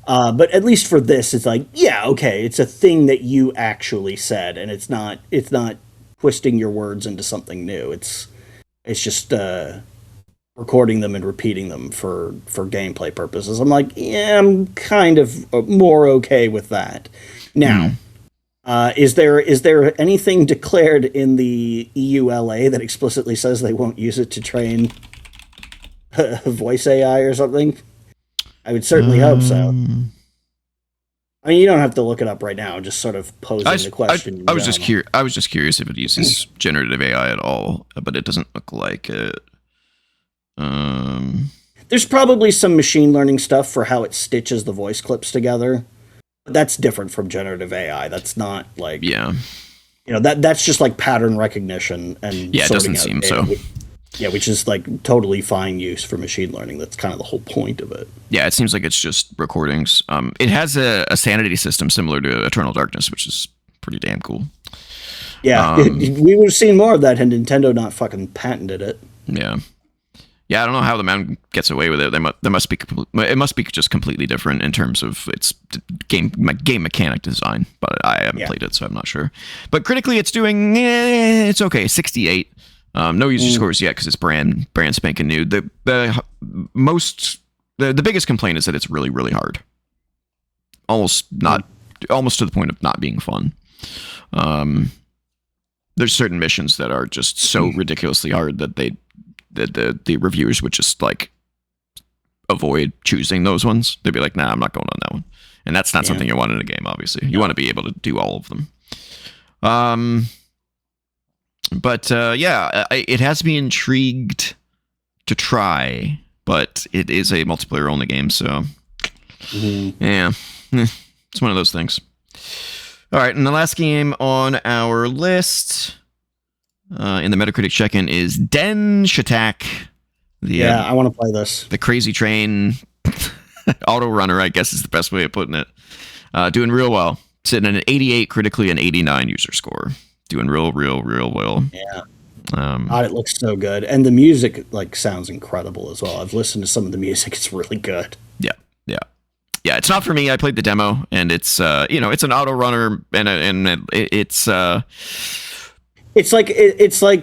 But at least for this, it's like, yeah, okay, it's a thing that you actually said, and it's not twisting your words into something new. It's just recording them and repeating them for gameplay purposes. I'm like, yeah, I'm kind of more okay with that. Now, is there anything declared in the EULA that explicitly says they won't use it to train voice AI or something? I would certainly hope so. I mean, you don't have to look it up right now. Just sort of posing the question. I was just curious. I was just curious if it uses generative AI at all, but it doesn't look like it. There's probably some machine learning stuff for how it stitches the voice clips together. But that's different from generative AI. That's not like, Yeah. you know, that's just like pattern recognition and Yeah, it sorting doesn't out seem data. so. Yeah, which is like totally fine use for machine learning. That's kind of the whole point of it. Yeah, it seems like it's just recordings. It has a sanity system similar to Eternal Darkness, which is pretty damn cool. Yeah, we would have seen more of that had Nintendo not fucking patented it. Yeah. Yeah, I don't know how the man gets away with it. It must be just completely different in terms of its game mechanic design. But I haven't played it, so I'm not sure. But critically, it's doing it's okay, 68. No user scores yet because it's brand spanking new. The biggest complaint is that it's really really hard. Almost to the point of not being fun. There's certain missions that are just so ridiculously hard that the reviewers would just like avoid choosing those ones. They'd be like, nah, I'm not going on that one. And that's not something you want in a game, obviously. You want to be able to do all of them. But it has me intrigued to try, but it is a multiplayer only game, so yeah, it's one of those things. All right, and the last game on our list in the Metacritic check-in is Den Shatak. I want to play this. The Crazy Train auto runner, I guess is the best way of putting it. Doing real well. Sitting at an 88 critically and 89 user score. Doing real well. Yeah. God, it looks so good. And the music like sounds incredible as well. I've listened to some of the music. It's really good. Yeah, it's not for me. I played the demo, and it's it's an auto runner, and it's It's like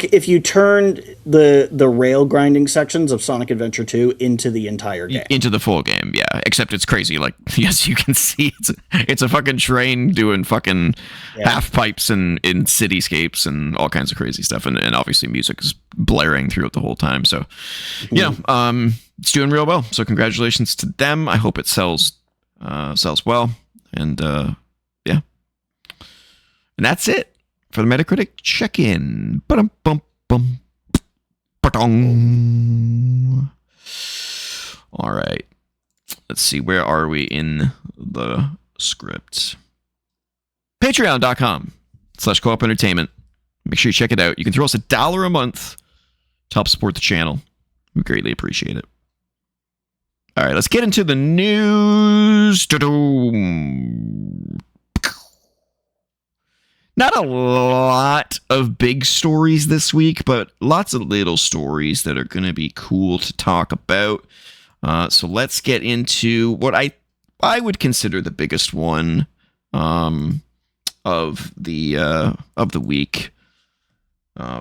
if you turned the rail grinding sections of Sonic Adventure 2 into the entire game. Into the full game, yeah. Except it's crazy. Like, yes, you can see it's a fucking train doing fucking half pipes and in cityscapes and all kinds of crazy stuff, and obviously music is blaring throughout the whole time. So, it's doing real well. So congratulations to them. I hope it sells well, and and that's it for the Metacritic check-in. Ba-dum-bum-bum. Ba-dong. All right. Let's see. Where are we in the script? Patreon.com/co-op entertainment. Make sure you check it out. You can throw us $1 a month to help support the channel. We greatly appreciate it. All right. Let's get into the news. Not a lot of big stories this week, but lots of little stories that are going to be cool to talk about. So let's get into what I would consider the biggest one of the week.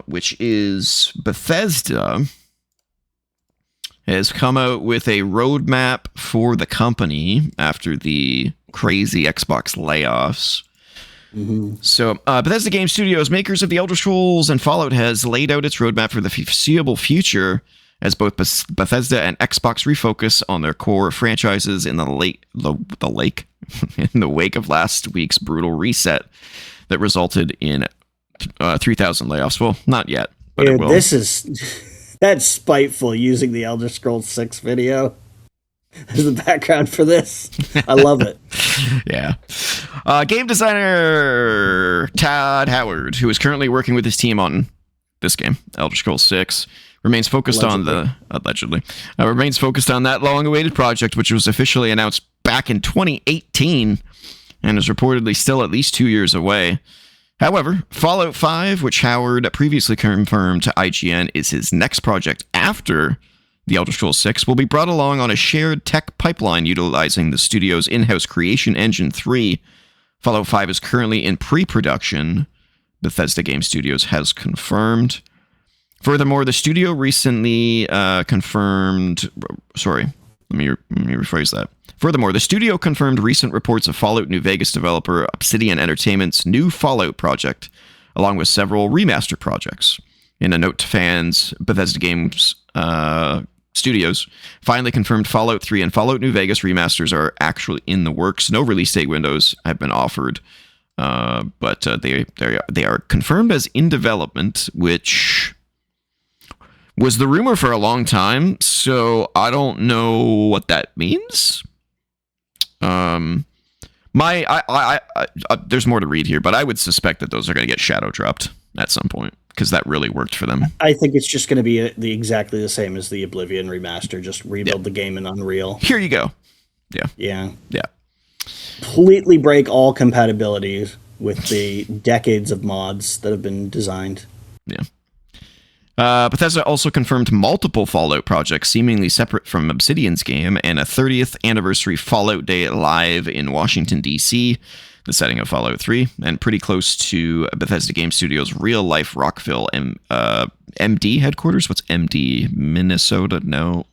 which is Bethesda, has come out with a roadmap for the company after the crazy Xbox layoffs. Mm-hmm. So, Bethesda Game Studios, makers of The Elder Scrolls and Fallout, has laid out its roadmap for the foreseeable future as both Bethesda and Xbox refocus on their core franchises in the wake of last week's brutal reset that resulted in 3,000 layoffs. Well, not yet, but Dude, it will. That's spiteful, using the Elder Scrolls 6 video as the background for this. I love it. Yeah. Game designer Todd Howard, who is currently working with his team on this game, Elder Scrolls 6, remains focused remains focused on that long-awaited project, which was officially announced back in 2018 and is reportedly still at least 2 years away. However, Fallout 5, which Howard previously confirmed to IGN is his next project after The Elder Scrolls 6, will be brought along on a shared tech pipeline utilizing the studio's in-house creation engine 3. Fallout 5 is currently in pre-production, Bethesda Game Studios has confirmed. Furthermore, the studio recently confirmed... Sorry, let me rephrase that. Furthermore, the studio confirmed recent reports of Fallout New Vegas developer Obsidian Entertainment's new Fallout project, along with several remaster projects. In a note to fans, Bethesda Games Studios finally confirmed Fallout 3 and Fallout New Vegas remasters are actually in the works. No release date windows have been offered, but they are confirmed as in development, which was the rumor for a long time, so I don't know what that means. There's more to read here, but I would suspect that those are going to get shadow dropped at some point because that really worked for them. I think it's just going to be exactly the same as the Oblivion remaster. Just rebuild the game in Unreal. Here you go. Yeah. Completely break all compatibilities with the decades of mods that have been designed. Yeah. Bethesda also confirmed multiple Fallout projects seemingly separate from Obsidian's game and a 30th anniversary Fallout Day live in Washington, D.C., the setting of Fallout 3, and pretty close to Bethesda Game Studios' real-life Rockville MD headquarters. What's MD? Minnesota? No,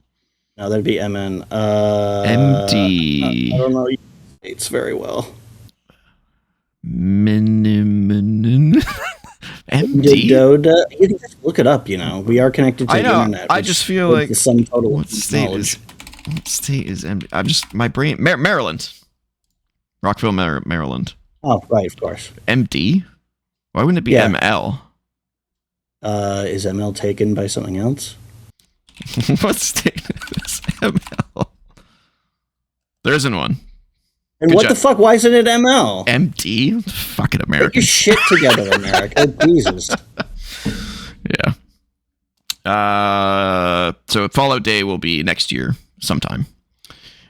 that'd be MN. MD. I don't know states very well. MD? You can just look it up, we are connected to the internet. I just feel like the sum total what state is MD? I'm just my brain Maryland. Rockville, Maryland. Oh, right, of course. MD? Why wouldn't it be ML? Is ML taken by something else? What state is ML? There isn't one. And what the fuck? Why isn't it ML? MD? Fucking American. Get your shit together, America. Jesus. Yeah. So Fallout Day will be next year sometime.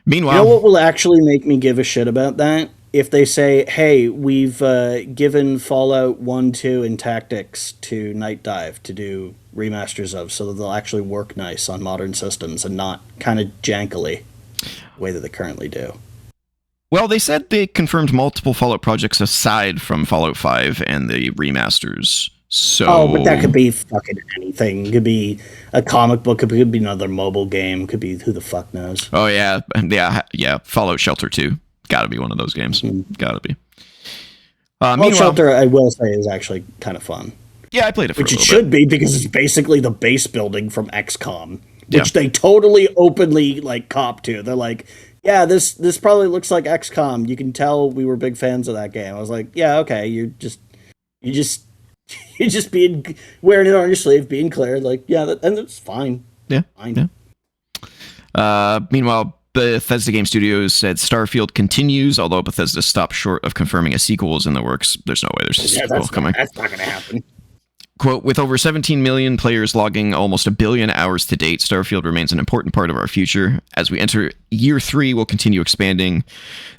Meanwhile, you know what will actually make me give a shit about that? If they say, hey, we've given Fallout 1, 2, and Tactics to Night Dive to do remasters of, so that they'll actually work nice on modern systems and not kind of jankily the way that they currently do. Well, they said they confirmed multiple Fallout projects aside from Fallout 5 and the remasters. So, but that could be fucking anything. It could be a comic book. It could be another mobile game. Could be who the fuck knows. Oh, yeah. Fallout Shelter 2. Gotta be one of those games. Mm-hmm. Gotta be. Fallout Shelter, I will say, is actually kind of fun. Yeah, I played it for which a little it should be, because it's basically the base building from XCOM, which Yeah. they totally openly cop to. They're like, yeah, this probably looks like XCOM. You can tell we were big fans of that game. I was like, yeah, okay, you're just being wearing it on your sleeve, being clear, and it's fine. Yeah, fine. Yeah. Meanwhile, Bethesda Game Studios said Starfield continues, although Bethesda stopped short of confirming a sequel is in the works. There's no way there's a sequel coming. That's not going to happen. Quote, with over 17 million players logging almost 1 billion hours to date, Starfield remains an important part of our future. As we enter year 3, we'll continue expanding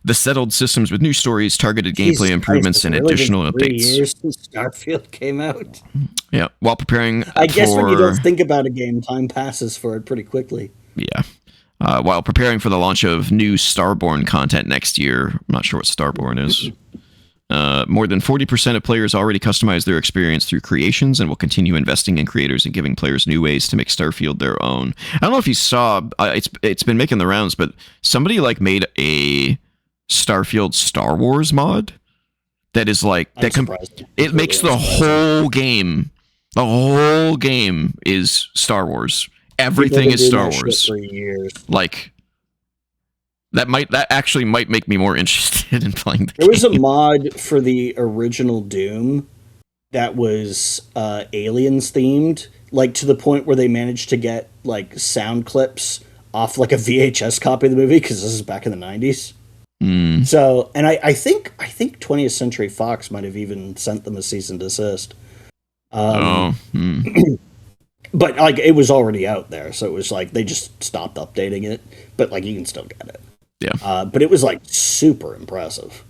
the settled systems with new stories, targeted gameplay improvements, and additional updates. 3 years since Starfield came out. Yeah, while preparing I guess when you don't think about a game, time passes for it pretty quickly. Yeah. While preparing for the launch of new Starborn content next year. I'm not sure what Starborn is. More than 40% of players already customize their experience through creations and will continue investing in creators and giving players new ways to make Starfield their own. I don't know if you saw, it's been making the rounds, but somebody like made a Starfield Star Wars mod that is like, it makes the whole game is Star Wars. Everything is Star Wars. For years. Like, that actually might make me more interested in playing the game. There was a mod for the original Doom that was aliens themed, like to the point where they managed to get like sound clips off like a VHS copy of the movie, because this is back in the 90s. So, and I think 20th Century Fox might have even sent them a cease and desist. But like it was already out there, so it was like they just stopped updating it. But like you can still get it. Yeah. But it was like super impressive.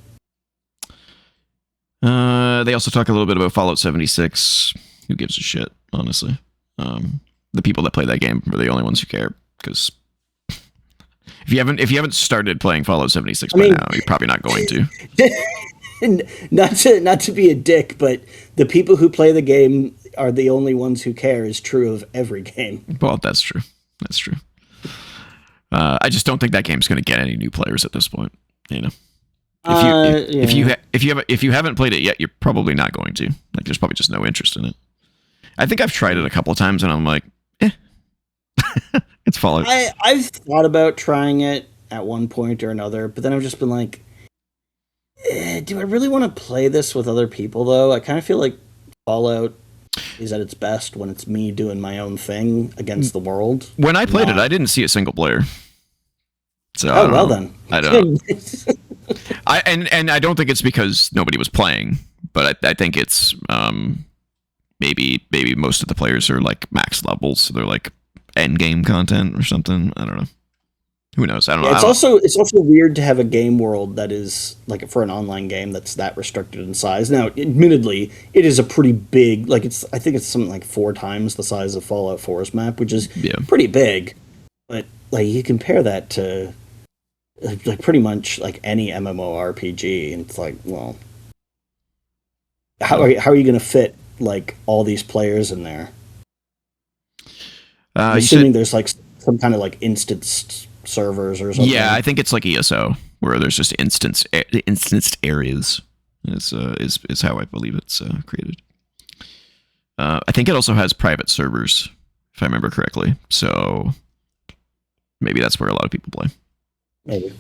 They also talk a little bit about Fallout 76. Who gives a shit, honestly? The people that play that game are the only ones who care, because if you haven't started playing Fallout 76 by now, you're probably not going to. not to be a dick, but the people who play the game are the only ones who care is true of every game. Well, that's true. That's true. I just don't think that game's going to get any new players at this point. You know, if you haven't played it yet, you're probably not going to. Like, there's probably just no interest in it. I think I've tried it a couple of times, and I'm like, it's Fallout. I've thought about trying it at one point or another, but then I've just been like, do I really want to play this with other people, though? I kind of feel like Fallout is at its best when it's me doing my own thing against the world. When I played it, I didn't see a single player. So then. I don't know. I don't think it's because nobody was playing, but I think it's maybe most of the players are like max levels, so they're like end game content or something. I don't know. Who knows? I don't know. It's also weird to have a game world that is like for an online game that's that restricted in size. Now, admittedly, it is a pretty big. Like I think it's something like 4 times the size of Fallout 4's map, which is pretty big. But like you compare that to like pretty much like any MMORPG, and it's like, well, how are you going to fit like all these players in there? I'm assuming there's like some kind of like instance servers or something. Yeah, I think it's like ESO, where there's just instanced areas. Is how I believe it's created. I think it also has private servers, if I remember correctly. So maybe that's where a lot of people play. Maybe.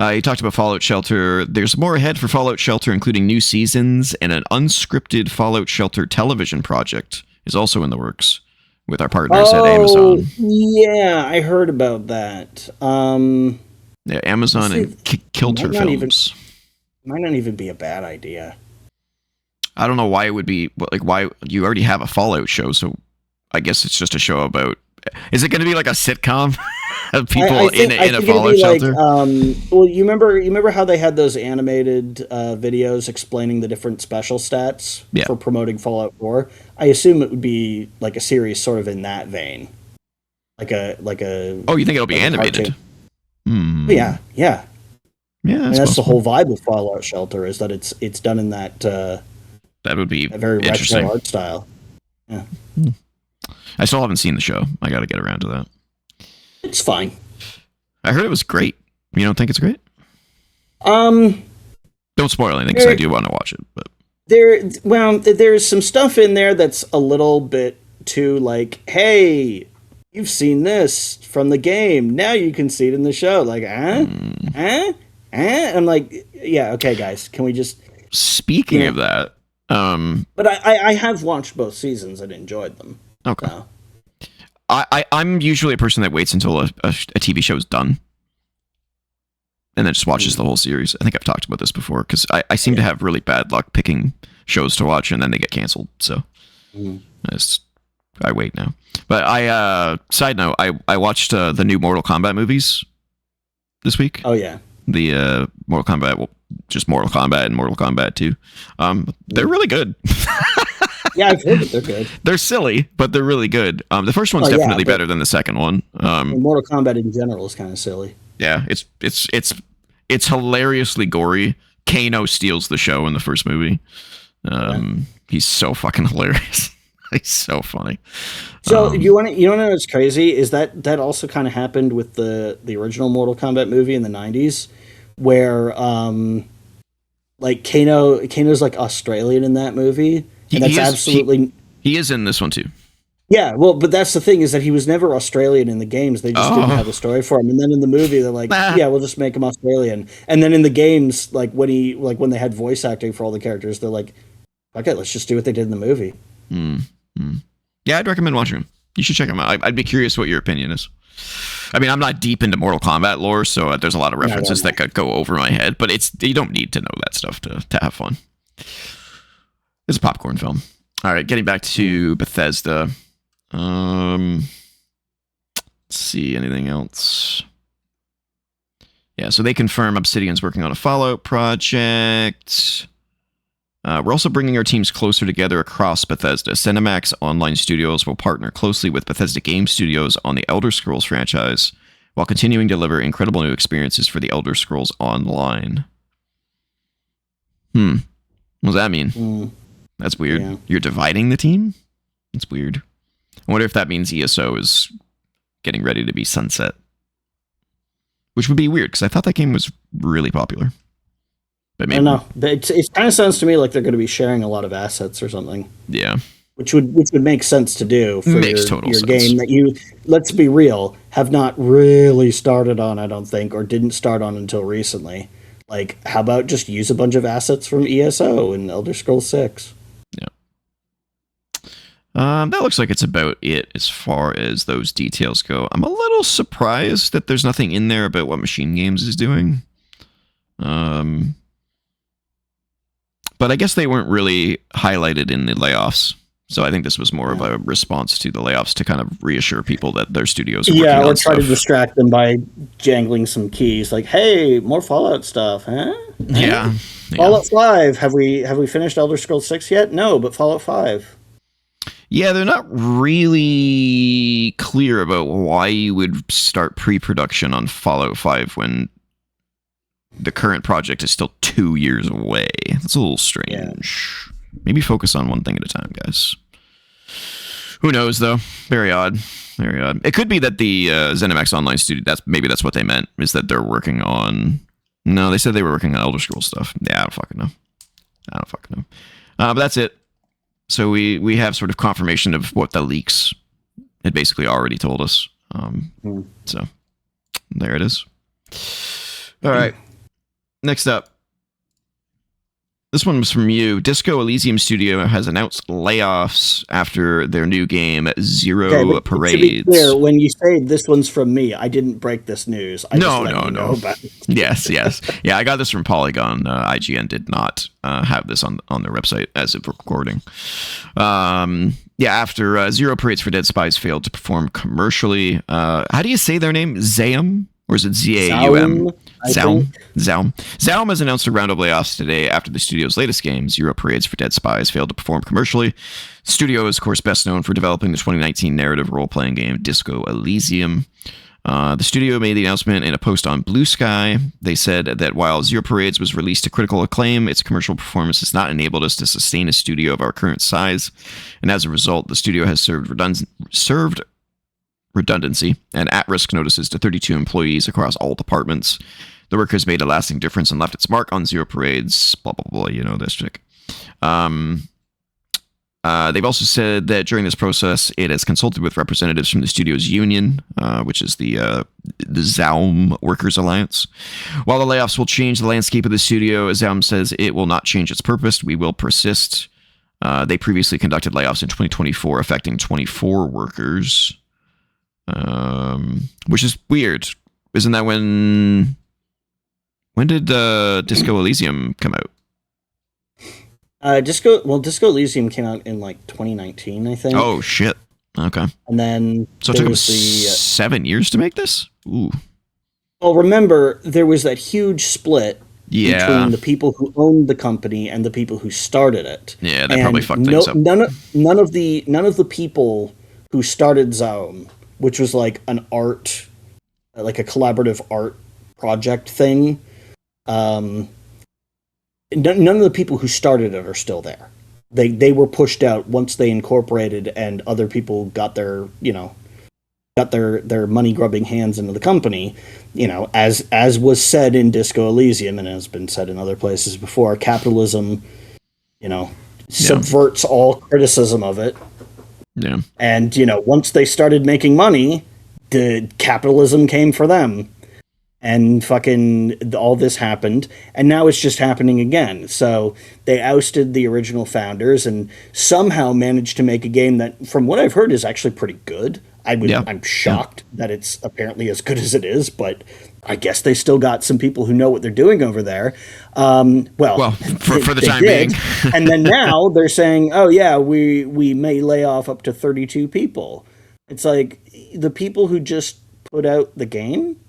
You talked about Fallout Shelter. There's more ahead for Fallout Shelter, including new seasons, and an unscripted Fallout Shelter television project is also in the works with our partners at Amazon. Yeah, I heard about that. Yeah, Amazon and Kilter Films. Might not even be a bad idea. I don't know why it would be, like, why you already have a Fallout show, so I guess it's just a show about. Is it going to be like a sitcom of people in a Fallout shelter? Well, you remember how they had those animated videos explaining the different special stats for promoting Fallout 4? I assume it would be like a series sort of in that vein, like a. Oh, you think it'll be animated? Yeah. And that's the whole vibe of Fallout Shelter, is that it's done in that. That would be a very interesting retro art style. Yeah. I still haven't seen the show. I got to get around to that. It's fine. I heard it was great. You don't think it's great? Don't spoil anything, because I do want to watch it. But there's some stuff in there that's a little bit too like, hey, you've seen this from the game, now you can see it in the show. Like, I'm like, yeah, okay, guys, can we just? Speaking of that, but I have watched both seasons and enjoyed them. Okay. So. I'm usually a person that waits until a TV show is done and then just watches the whole series. I think I've talked about this before, because I seem to have really bad luck picking shows to watch and then they get canceled. So I wait now. But side note, I watched the new Mortal Kombat movies this week. Oh, yeah. The Mortal Kombat, just Mortal Kombat and Mortal Kombat 2. They're really good. Yeah, I've heard that they're good. They're silly, but they're really good. The first one's definitely better than the second one. Mortal Kombat in general is kind of silly. Yeah, it's hilariously gory Kano steals the show in the first movie. He's so fucking hilarious. He's so funny. So you want to know what's crazy is that also kind of happened with the original Mortal Kombat movie in the 90s, where like Kano's like Australian in that movie, and that's absolutely he is in this one too. Yeah, well, but that's the thing is that he was never Australian in the games. They just didn't have a story for him. And then in the movie, they're like, yeah, we'll just make him Australian. And then in the games, like when they had voice acting for all the characters, they're like, okay, let's just do what they did in the movie. Yeah, I'd recommend watching him. You should check him out. I'd be curious what your opinion is. I mean, I'm not deep into Mortal Kombat lore, so there's a lot of references that could go over my head, but you don't need to know that stuff to have fun. It's a popcorn film. All right, getting back to Bethesda. Let's see, anything else? Yeah, so they confirm Obsidian's working on a Fallout project. We're also bringing our teams closer together across Bethesda. ZeniMax Online Studios will partner closely with Bethesda Game Studios on the Elder Scrolls franchise, while continuing to deliver incredible new experiences for the Elder Scrolls Online. What does that mean? That's weird. Yeah. You're dividing the team? That's weird. I wonder if that means ESO is getting ready to be sunset. Which would be weird, because I thought that game was really popular. But maybe. I don't know. It kind of sounds to me like they're going to be sharing a lot of assets or something. Yeah. Which would make sense to do for your game that you, let's be real, have not really started on, I don't think, or didn't start on until recently. Like, how about just use a bunch of assets from ESO in Elder Scrolls 6? That looks like it's about it as far as those details go. I'm a little surprised that there's nothing in there about what Machine Games is doing. But I guess they weren't really highlighted in the layoffs. So I think this was more of a response to the layoffs to kind of reassure people that their studios are working on stuff. Or try to distract them by jangling some keys. Like, hey, more Fallout stuff, huh? Yeah. Fallout 5. Have we finished Elder Scrolls 6 yet? No, but Fallout 5. Yeah, they're not really clear about why you would start pre-production on Fallout 5 when the current project is still 2 years away. That's a little strange. Yeah. Maybe focus on one thing at a time, guys. Who knows, though? Very odd. Very odd. It could be that the ZeniMax Online Studio, maybe that's what they meant, is that they're working on... No, they said they were working on Elder Scrolls stuff. Yeah, I don't fucking know. But that's it. So we have sort of confirmation of what the leaks had basically already told us. So there it is. All right. Next up. This one was from you. Disco Elysium Studio has announced layoffs after their new game, Zero Parades. To be clear, when you say this one's from me, I didn't break this news. No. Yes. Yeah, I got this from Polygon. IGN did not have this on their website as of recording. After Zero Parades for Dead Spies failed to perform commercially. How do you say their name? Zaum? Or is it Zaum? Zaum has announced a round of layoffs today after the studio's latest game, Zero Parades for Dead Spies, failed to perform commercially. The studio is, of course, best known for developing the 2019 narrative role-playing game Disco Elysium. The studio made the announcement in a post on BlueSky. They said that while Zero Parades was released to critical acclaim, its commercial performance has not enabled us to sustain a studio of our current size, and as a result, the studio has served redundancy and at-risk notices to 32 employees across all departments. The work has made a lasting difference and left its mark on Zero Parades, blah, blah, blah, you know this chick. They've also said that during this process, it has consulted with representatives from the studio's union, which is the Zaum Workers Alliance. While the layoffs will change the landscape of the studio, Zaum says it will not change its purpose. We will persist. They previously conducted layoffs in 2024, affecting 24 workers. Which is weird. Isn't that when did Disco Elysium come out? Disco Elysium came out in like 2019, I think. Oh shit. Okay. And then so it took them 7 years to make this? Ooh. Well, remember there was that huge split between the people who owned the company and the people who started it. Yeah, that probably fucked things up. None of the people who started Zaum, which was like an art, like a collaborative art project thing. none of the people who started it are still there. They were pushed out once they incorporated, and other people got their their money grubbing hands into the company. As was said in Disco Elysium and has been said in other places before, capitalism, subverts all criticism of it. Yeah. And once they started making money, the capitalism came for them. And fucking all this happened, and now it's just happening again. So they ousted the original founders and somehow managed to make a game that, from what I've heard, is actually pretty good. I'm shocked that it's apparently as good as it is, but I guess they still got some people who know what they're doing over there. Well, for the time being. And then now they're saying, oh yeah, we may lay off up to 32 people. It's like, the people who just put out the game?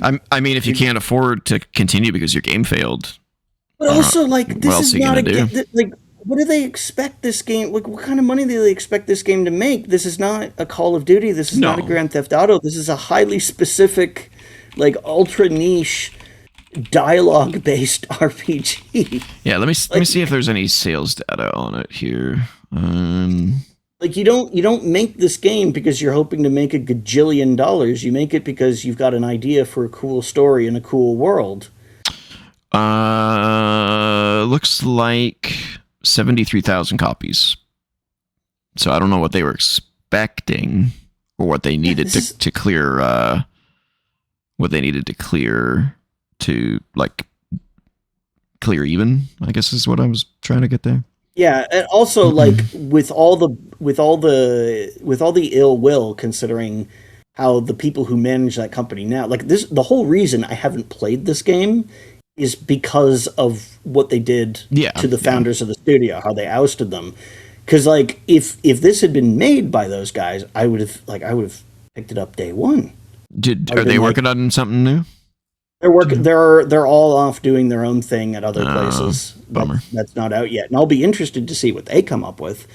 I mean, if you can't afford to continue because your game failed. But also, this is not a game. What do they expect this game? Like, what kind of money do they expect this game to make? This is not a Call of Duty. This is not a Grand Theft Auto. This is a highly specific, ultra niche, dialogue-based RPG. Yeah, let me see if there's any sales data on it here. You don't make this game because you're hoping to make $1 gajillion. You make it because you've got an idea for a cool story and a cool world. Looks like 73,000 copies. So I don't know what they were expecting or what they needed to clear. What they needed to clear to clear even, I guess is what I was trying to get there. Yeah, and also with all the ill will, considering how the people who manage that company now, the whole reason I haven't played this game is because of what they did to the founders of the studio, how they ousted them. Because if this had been made by those guys, I would have picked it up day one. Are they working on something new? They're working. They're all off doing their own thing at other places. Bummer. That's not out yet, and I'll be interested to see what they come up with.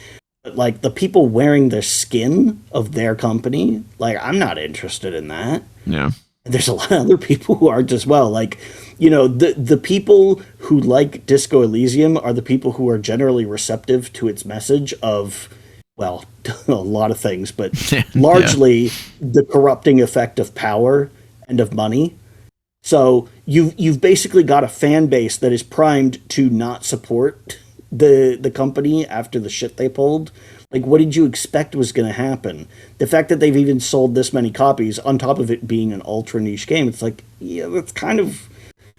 But the people wearing the skin of their company, I'm not interested in that. Yeah. And there's a lot of other people who aren't as well. The people who like Disco Elysium are the people who are generally receptive to its message of, well, a lot of things, but largely the corrupting effect of power and of money. So you've basically got a fan base that is primed to not support the company after the shit they pulled. What did you expect was going to happen? The fact that they've even sold this many copies, on top of it being an ultra niche game, it's that's kind of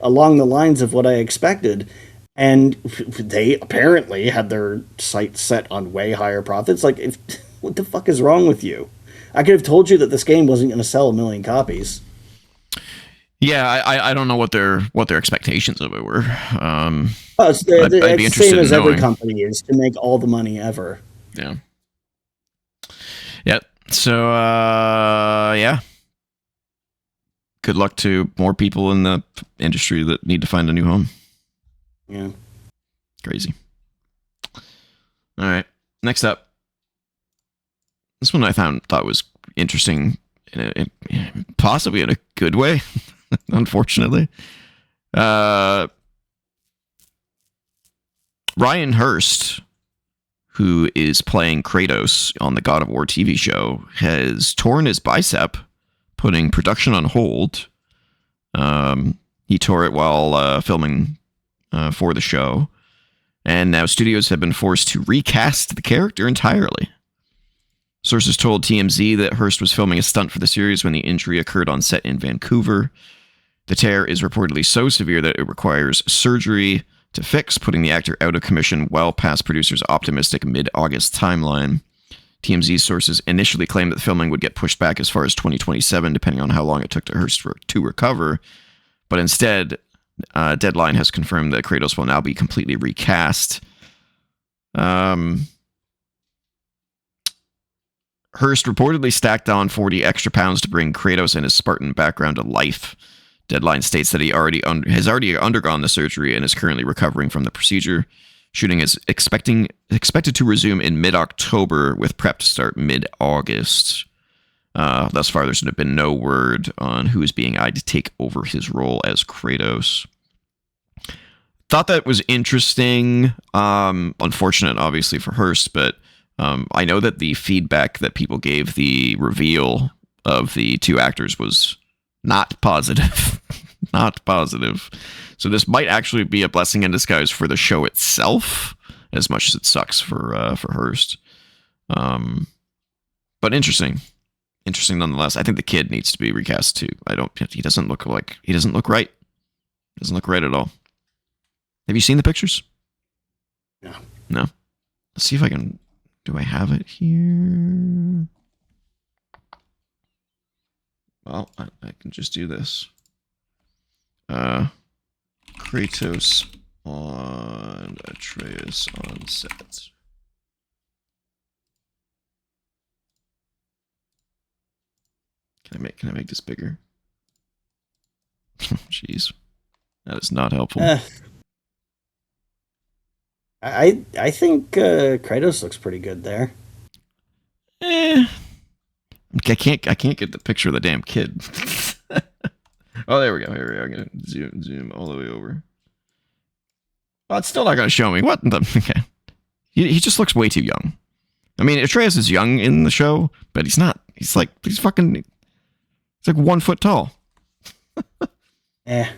along the lines of what I expected. And they apparently had their sights set on way higher profits. What the fuck is wrong with you? I could have told you that this game wasn't going to sell 1 million copies. Yeah, I don't know what their expectations of it were. It's the same as every company is, to make all the money ever. Yeah. Yep. So good luck to more people in the industry that need to find a new home. Yeah. Crazy. All right. Next up, this one I thought was interesting, possibly in a good way. Unfortunately, Ryan Hurst, who is playing Kratos on the God of War TV show, has torn his bicep, putting production on hold. He tore it while filming for the show, and now studios have been forced to recast the character entirely. Sources told TMZ that Hurst was filming a stunt for the series when the injury occurred on set in Vancouver. The tear is reportedly so severe that it requires surgery to fix, putting the actor out of commission well past producers' optimistic mid-August timeline. TMZ sources initially claimed that the filming would get pushed back as far as 2027, depending on how long it took to Hurst to recover. But instead, Deadline has confirmed that Kratos will now be completely recast. Hurst reportedly stacked on 40 extra pounds to bring Kratos and his Spartan background to life. Deadline states that he has already undergone the surgery and is currently recovering from the procedure. Shooting is expected to resume in mid-October, with prep to start mid-August. Thus far, there's been no word on who is being eyed to take over his role as Kratos. thought that was interesting. Unfortunate, obviously, for Hearst, but I know that the feedback that people gave the reveal of the two actors was not positive. Not positive. So this might actually be a blessing in disguise for the show itself, as much as it sucks for Hearst. But interesting nonetheless. I think the kid needs to be recast too. He doesn't look right. Doesn't look right at all. Have you seen the pictures? No. No. Let's see if I can. Do I have it here? Well, I can just do this. Kratos on Atreus on set. Can I make this bigger? Jeez, that is not helpful. I think Kratos looks pretty good there. I can't get the picture of the damn kid. Oh, there we go. Here we go. I'm gonna zoom all the way over. Well, it's still not gonna show me. What the? Okay. He just looks way too young. I mean, Atreus is young in the show, but he's not. He's like 1 foot tall. It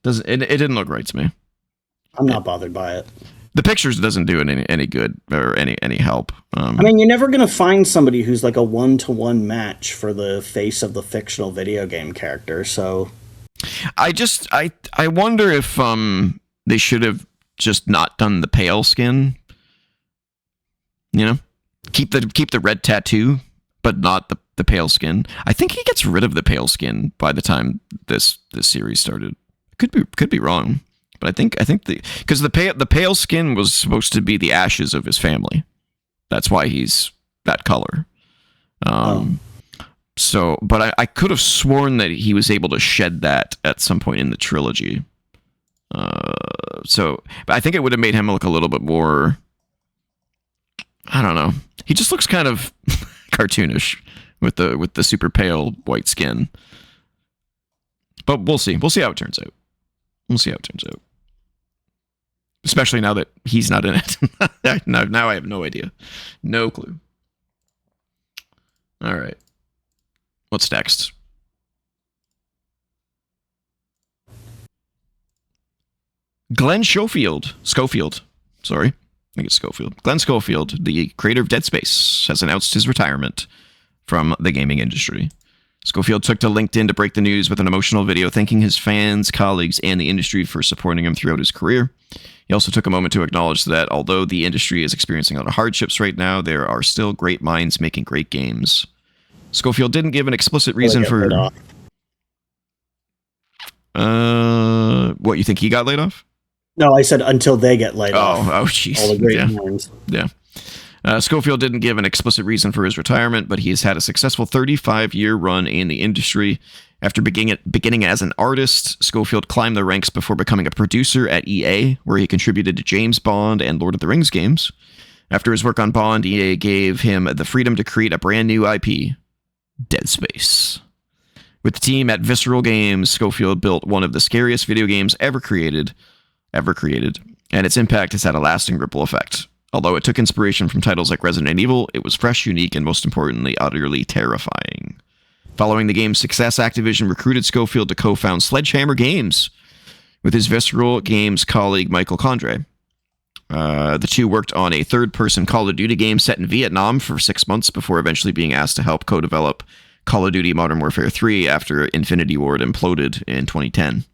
didn't look right to me. I'm not bothered by it. The pictures doesn't do it any good or any help. I mean, you're never going to find somebody who's like a 1-to-1 match for the face of the fictional video game character. So, I wonder if they should have just not done the pale skin. You know, keep the red tattoo, but not the pale skin. I think he gets rid of the pale skin by the time this series started. Could be wrong. But I think because the pale skin was supposed to be the ashes of his family. That's why he's that color. So, but I could have sworn that he was able to shed that at some point in the trilogy. But I think it would have made him look a little bit more. I don't know. He just looks kind of cartoonish with the super pale white skin. But we'll see. We'll see how it turns out. Especially now that he's not in it. Now I have no idea. No clue. All right. What's next? Glenn Schofield. Sorry. I think it's Schofield. Glenn Schofield, the creator of Dead Space, has announced his retirement from the gaming industry. Schofield took to LinkedIn to break the news with an emotional video thanking his fans, colleagues, and the industry for supporting him throughout his career. He also took a moment to acknowledge that although the industry is experiencing a lot of hardships right now, there are still great minds making great games. Schofield didn't give an explicit reason for... What, you think he got laid off? No, I said until they get laid off. Oh, jeez. All the great minds. Yeah. Schofield didn't give an explicit reason for his retirement, but he has had a successful 35-year run in the industry. After beginning as an artist, Schofield climbed the ranks before becoming a producer at EA, where he contributed to James Bond and Lord of the Rings games. After his work on Bond, EA gave him the freedom to create a brand new IP, Dead Space. With the team at Visceral Games, Schofield built one of the scariest video games ever created, and its impact has had a lasting ripple effect. Although it took inspiration from titles like Resident Evil, it was fresh, unique, and most importantly, utterly terrifying. Following the game's success, Activision recruited Schofield to co-found Sledgehammer Games with his Visceral Games colleague Michael Condrey. The two worked on a third-person Call of Duty game set in Vietnam for 6 months before eventually being asked to help co-develop Call of Duty Modern Warfare 3 after Infinity Ward imploded in 2010.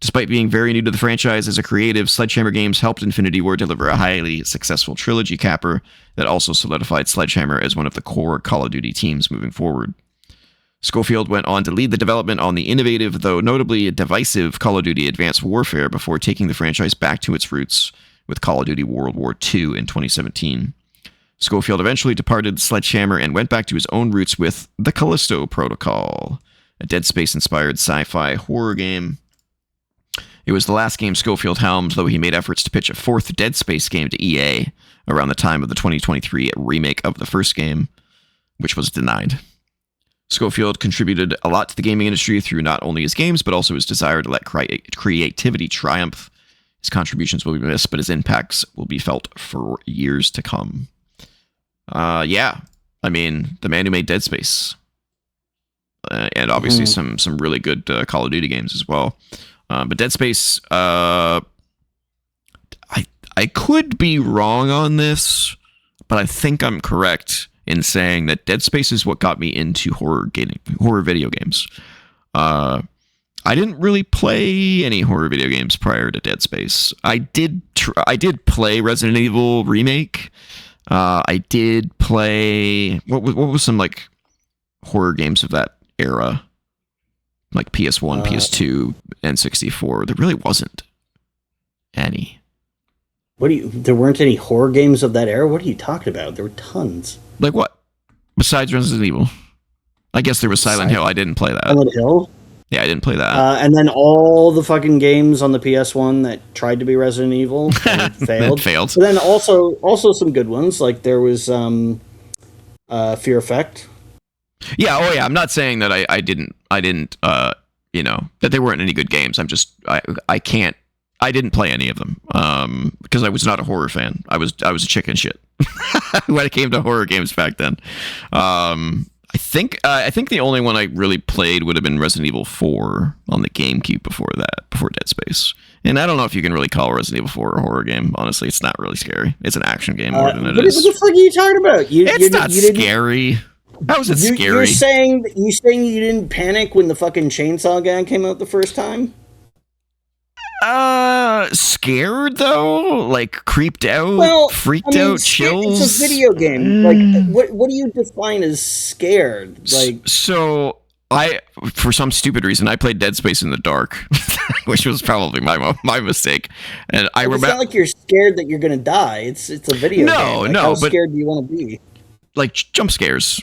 Despite being very new to the franchise as a creative, Sledgehammer Games helped Infinity Ward deliver a highly successful trilogy capper that also solidified Sledgehammer as one of the core Call of Duty teams moving forward. Schofield went on to lead the development on the innovative, though notably divisive, Call of Duty Advanced Warfare before taking the franchise back to its roots with Call of Duty World War II in 2017. Schofield eventually departed Sledgehammer and went back to his own roots with The Callisto Protocol, a Dead Space-inspired sci-fi horror game. It was the last game Schofield helmed, though he made efforts to pitch a fourth Dead Space game to EA around the time of the 2023 remake of the first game, which was denied. Schofield contributed a lot to the gaming industry through not only his games, but also his desire to let creativity triumph. His contributions will be missed, but his impacts will be felt for years to come. Yeah, I mean, the man who made Dead Space, and obviously some really good Call of Duty games as well. But Dead Space, I could be wrong on this, but I think I'm correct in saying that Dead Space is what got me into horror video games. I didn't really play any horror video games prior to Dead Space. I did play Resident Evil Remake. I did play what was some like horror games of that era, like PS1, PS2, and 64. There really wasn't any. There weren't any horror games of that era? What are you talking about? There were tons. Like what? Besides Resident Evil, I guess there was Silent Hill. I didn't play that. Silent Hill. Yeah, I didn't play that. And then all the fucking games on the PS1 that tried to be Resident Evil and failed. Failed. But then also some good ones. Like there was Fear Effect. Yeah. Oh yeah. I'm not saying that I didn't. That there weren't any good games. I'm just I didn't play any of them because I was not a horror fan. I was a chicken shit when it came to horror games back then. I think the only one I really played would have been Resident Evil 4 on the GameCube before Dead Space. And I don't know if you can really call Resident Evil 4 a horror game. Honestly, it's not really scary. It's an action game more than it is. What the fuck are you talking about? It's not scary. How is it scary? You're saying you didn't panic when the fucking Chainsaw Gang came out the first time? Scared though, like creeped out, freaked out, chills. It's a video game. Like, what do you define as scared? Like, so for some stupid reason, I played Dead Space in the dark, which was probably my mistake. And I remember, it's not like you're scared that you're gonna die. It's a video game. Like, how scared do you want to be? Like jump scares,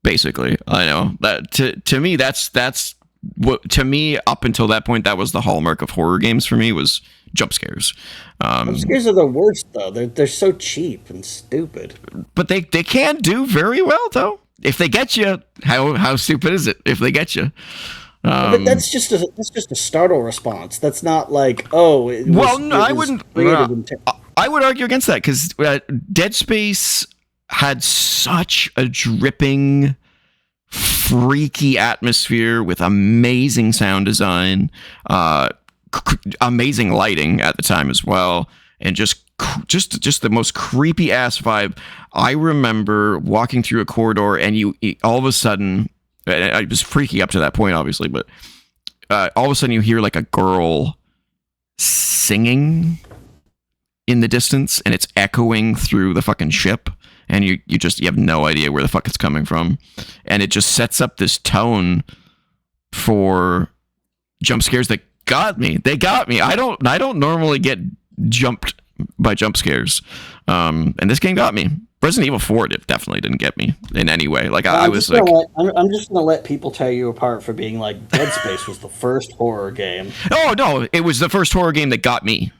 basically. I know that to me that's what, to me, up until that point, that was the hallmark of horror games for me, was jump scares. Jump scares are the worst, though. They're so cheap and stupid. But they can do very well, though. If they get you, how stupid is it if they get you? But that's just a startle response. That's not like, I wouldn't. I would argue against that because Dead Space had such a dripping, freaky atmosphere with amazing sound design, amazing lighting at the time as well, and just the most creepy ass vibe. I remember walking through a corridor and you all of a sudden, I was freaky up to that point obviously, but all of a sudden you hear like a girl singing in the distance and it's echoing through the fucking ship. And you have no idea where the fuck it's coming from. And it just sets up this tone for jump scares that got me. They got me. I don't normally get jumped by jump scares. And this game got me. Resident Evil 4 definitely didn't get me in any way. Like I'm just gonna let people tear you apart for being like, Dead Space was the first horror game. Oh no, it was the first horror game that got me.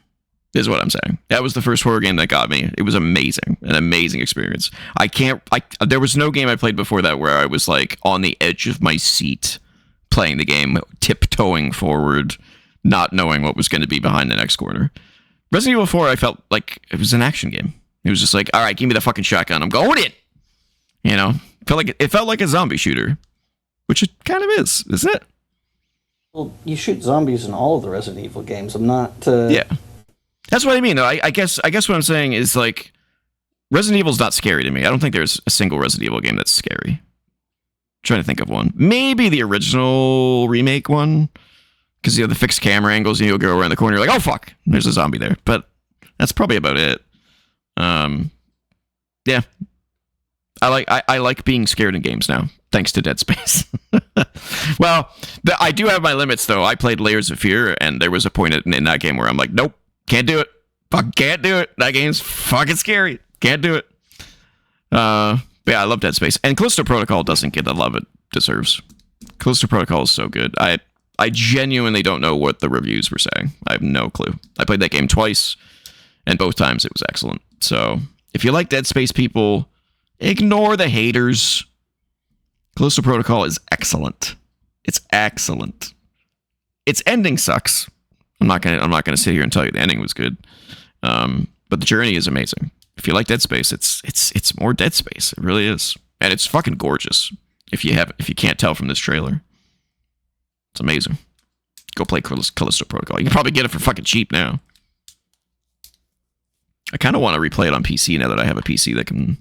Is what I'm saying. That was the first horror game that got me. It was amazing. An amazing experience. There was no game I played before that where I was like on the edge of my seat playing the game, tiptoeing forward, not knowing what was going to be behind the next corner. Resident Evil 4, I felt like it was an action game. It was just like, all right, give me the fucking shotgun. I'm going in. You know, it felt like a zombie shooter, which it kind of is, isn't it? Well, you shoot zombies in all of the Resident Evil games. I'm not. Yeah. That's what I mean, though. I guess what I'm saying is, like, Resident Evil's not scary to me. I don't think there's a single Resident Evil game that's scary. I'm trying to think of one. Maybe the original remake one, because you have the fixed camera angles and you'll go around the corner, you're like, oh fuck, there's a zombie there. But that's probably about it. Yeah. I like being scared in games now, thanks to Dead Space. Well, I do have my limits, though. I played Layers of Fear, and there was a point in that game where I'm like, nope. Can't do it. Fuck, can't do it. That game's fucking scary. Can't do it. But yeah, I love Dead Space. And Callisto Protocol doesn't get the love it deserves. Callisto Protocol is so good. I genuinely don't know what the reviews were saying. I have no clue. I played that game twice, and both times it was excellent. So if you like Dead Space, people, ignore the haters. Callisto Protocol is excellent. It's excellent. Its ending sucks. I'm not gonna sit here and tell you the ending was good. But the journey is amazing. If you like Dead Space, it's more Dead Space. It really is, and it's fucking gorgeous. If you can't tell from this trailer, it's amazing. Go play Callisto Protocol. You can probably get it for fucking cheap now. I kind of want to replay it on PC now that I have a PC that can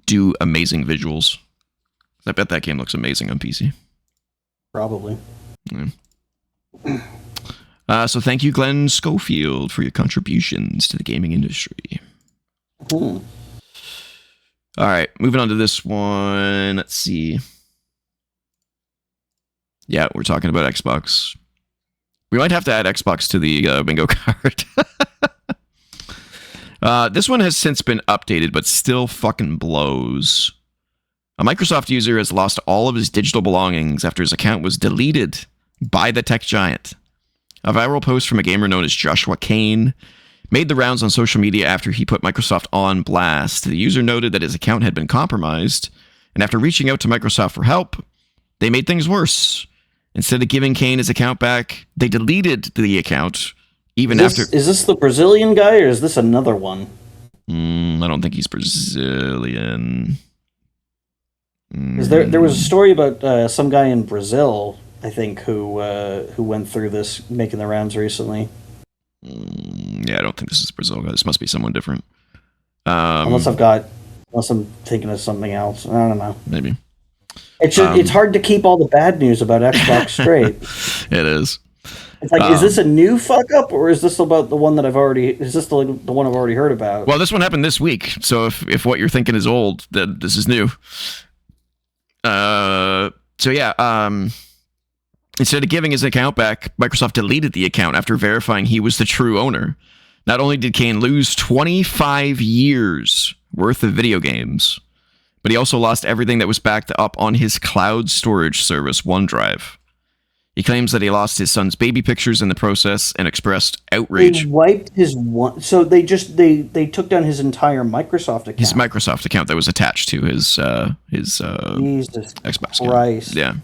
do amazing visuals. I bet that game looks amazing on PC. Probably. Yeah. So thank you, Glenn Schofield, for your contributions to the gaming industry. All right, moving on to this one. Let's see. Yeah, we're talking about Xbox. We might have to add Xbox to the bingo card. This one has since been updated, but still fucking blows. A Microsoft user has lost all of his digital belongings after his account was deleted by the tech giant. A viral post from a gamer known as Joshua Kane made the rounds on social media after he put Microsoft on blast. The user noted that his account had been compromised, and after reaching out to Microsoft for help, they made things worse. Instead of giving Kane his account back, they deleted the account. Is this the Brazilian guy, or is this another one? I don't think he's Brazilian. There was a story about some guy in Brazil, I think, who went through this, making the rounds recently. Yeah, I don't think this is Brazil. This must be someone different. Unless I'm thinking of something else. I don't know. Maybe. It's hard to keep all the bad news about Xbox straight. It is. It's like, is this a new fuck up, or is this about the one that is this the one I've already heard about? Well, this one happened this week, so if what you're thinking is old, then this is new. Instead of giving his account back, Microsoft deleted the account after verifying he was the true owner. Not only did Kane lose 25 years worth of video games, but he also lost everything that was backed up on his cloud storage service, OneDrive. He claims that he lost his son's baby pictures in the process and expressed outrage. They wiped his one. So they took down his entire Microsoft account. His Microsoft account that was attached to his Jesus Xbox Christ. Yeah.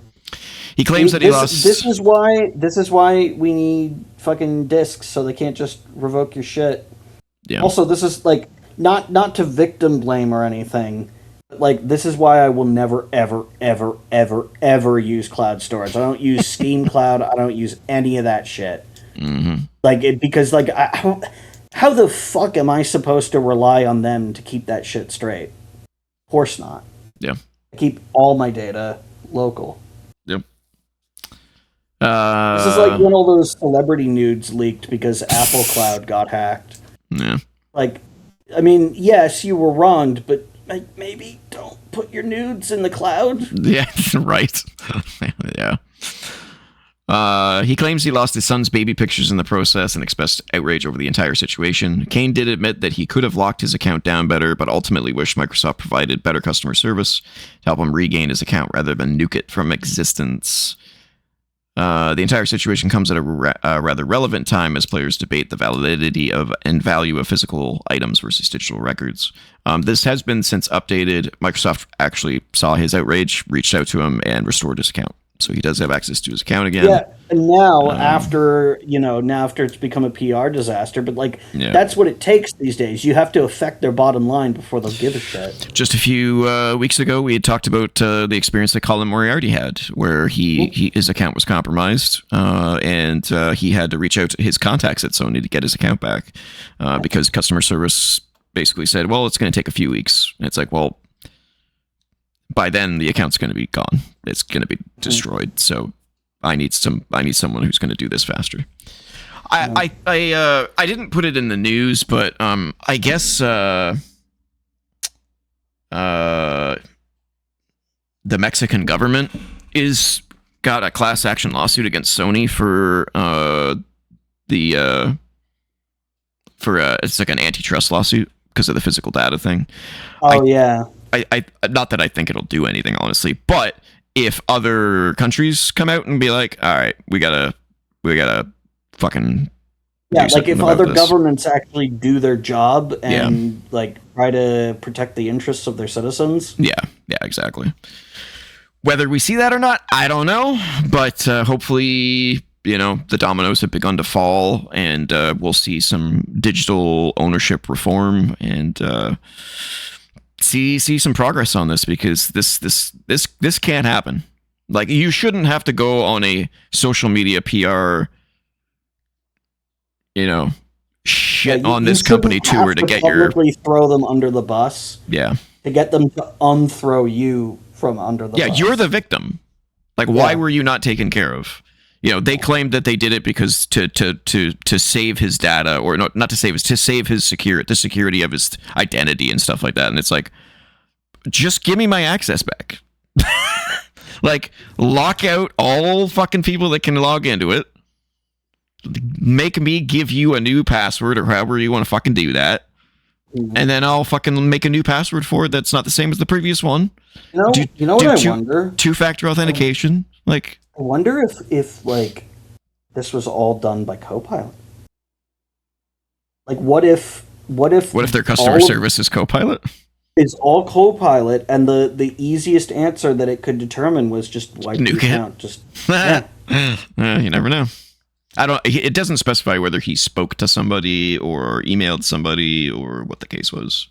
He claims that he lost. This is why we need fucking discs, so they can't just revoke your shit. Yeah. Also, this is like not to victim blame or anything. Like, this is why I will never, ever, ever, ever, ever use cloud storage. I don't use Steam Cloud. I don't use any of that shit. Mm-hmm. Because how the fuck am I supposed to rely on them to keep that shit straight? Of course not. Yeah. I keep all my data local. Yep. This is like when all those celebrity nudes leaked because Apple Cloud got hacked. Yeah. Like, I mean, yes, you were wronged, but maybe don't put your nudes in the cloud. Yeah, right. Yeah. He claims he lost his son's baby pictures in the process and expressed outrage over the entire situation. Kane did admit that he could have locked his account down better, but ultimately wished Microsoft provided better customer service to help him regain his account rather than nuke it from existence. The entire situation comes at a rather relevant time as players debate the validity of and value of physical items versus digital records. This has been since updated. Microsoft actually saw his outrage, reached out to him, and restored his account. So he does have access to his account again. Yeah, and now after it's become a PR disaster, but that's what it takes these days. You have to affect their bottom line before they'll give a shit. Just a few weeks ago, we had talked about the experience that Colin Moriarty had, where his account was compromised, and he had to reach out to his contacts at Sony to get his account back because customer service basically said, "Well, it's going to take a few weeks." And it's like, well, by then the account's going to be gone. It's going to be destroyed. So I need someone who's going to do this faster. I didn't put it in the news, but I guess the Mexican government got a class action lawsuit against Sony for it's like an antitrust lawsuit because of the physical data thing. Yeah. I not that I think it'll do anything, honestly, but if other countries come out and be like, all right, we gotta fucking like if other governments actually do their job and try to protect the interests of their citizens. Yeah, exactly. Whether we see that or not, I don't know, but hopefully the dominoes have begun to fall, and we'll see some digital ownership reform, and see some progress on this, because this can't happen. Like, you shouldn't have to go on a social media PR, shit on this company tour to get your publicly throw them under the bus. Yeah. To get them to unthrow you from under the bus. Yeah, you're the victim. Like, why were you not taken care of? They claimed that they did it because to save his data, or not to save to save his the security of his identity and stuff like that. And it's like, just give me my access back. Like, lock out all fucking people that can log into it. Make me give you a new password, or however you want to fucking do that. Mm-hmm. And then I'll fucking make a new password for it that's not the same as the previous one. You know what I wonder? Two-factor authentication. Like, I wonder if like this was all done by Copilot. Like, what if their customer service is Copilot? Is all Copilot, and the easiest answer that it could determine was just wipe the account. Just you never know. It doesn't specify whether he spoke to somebody or emailed somebody or what the case was.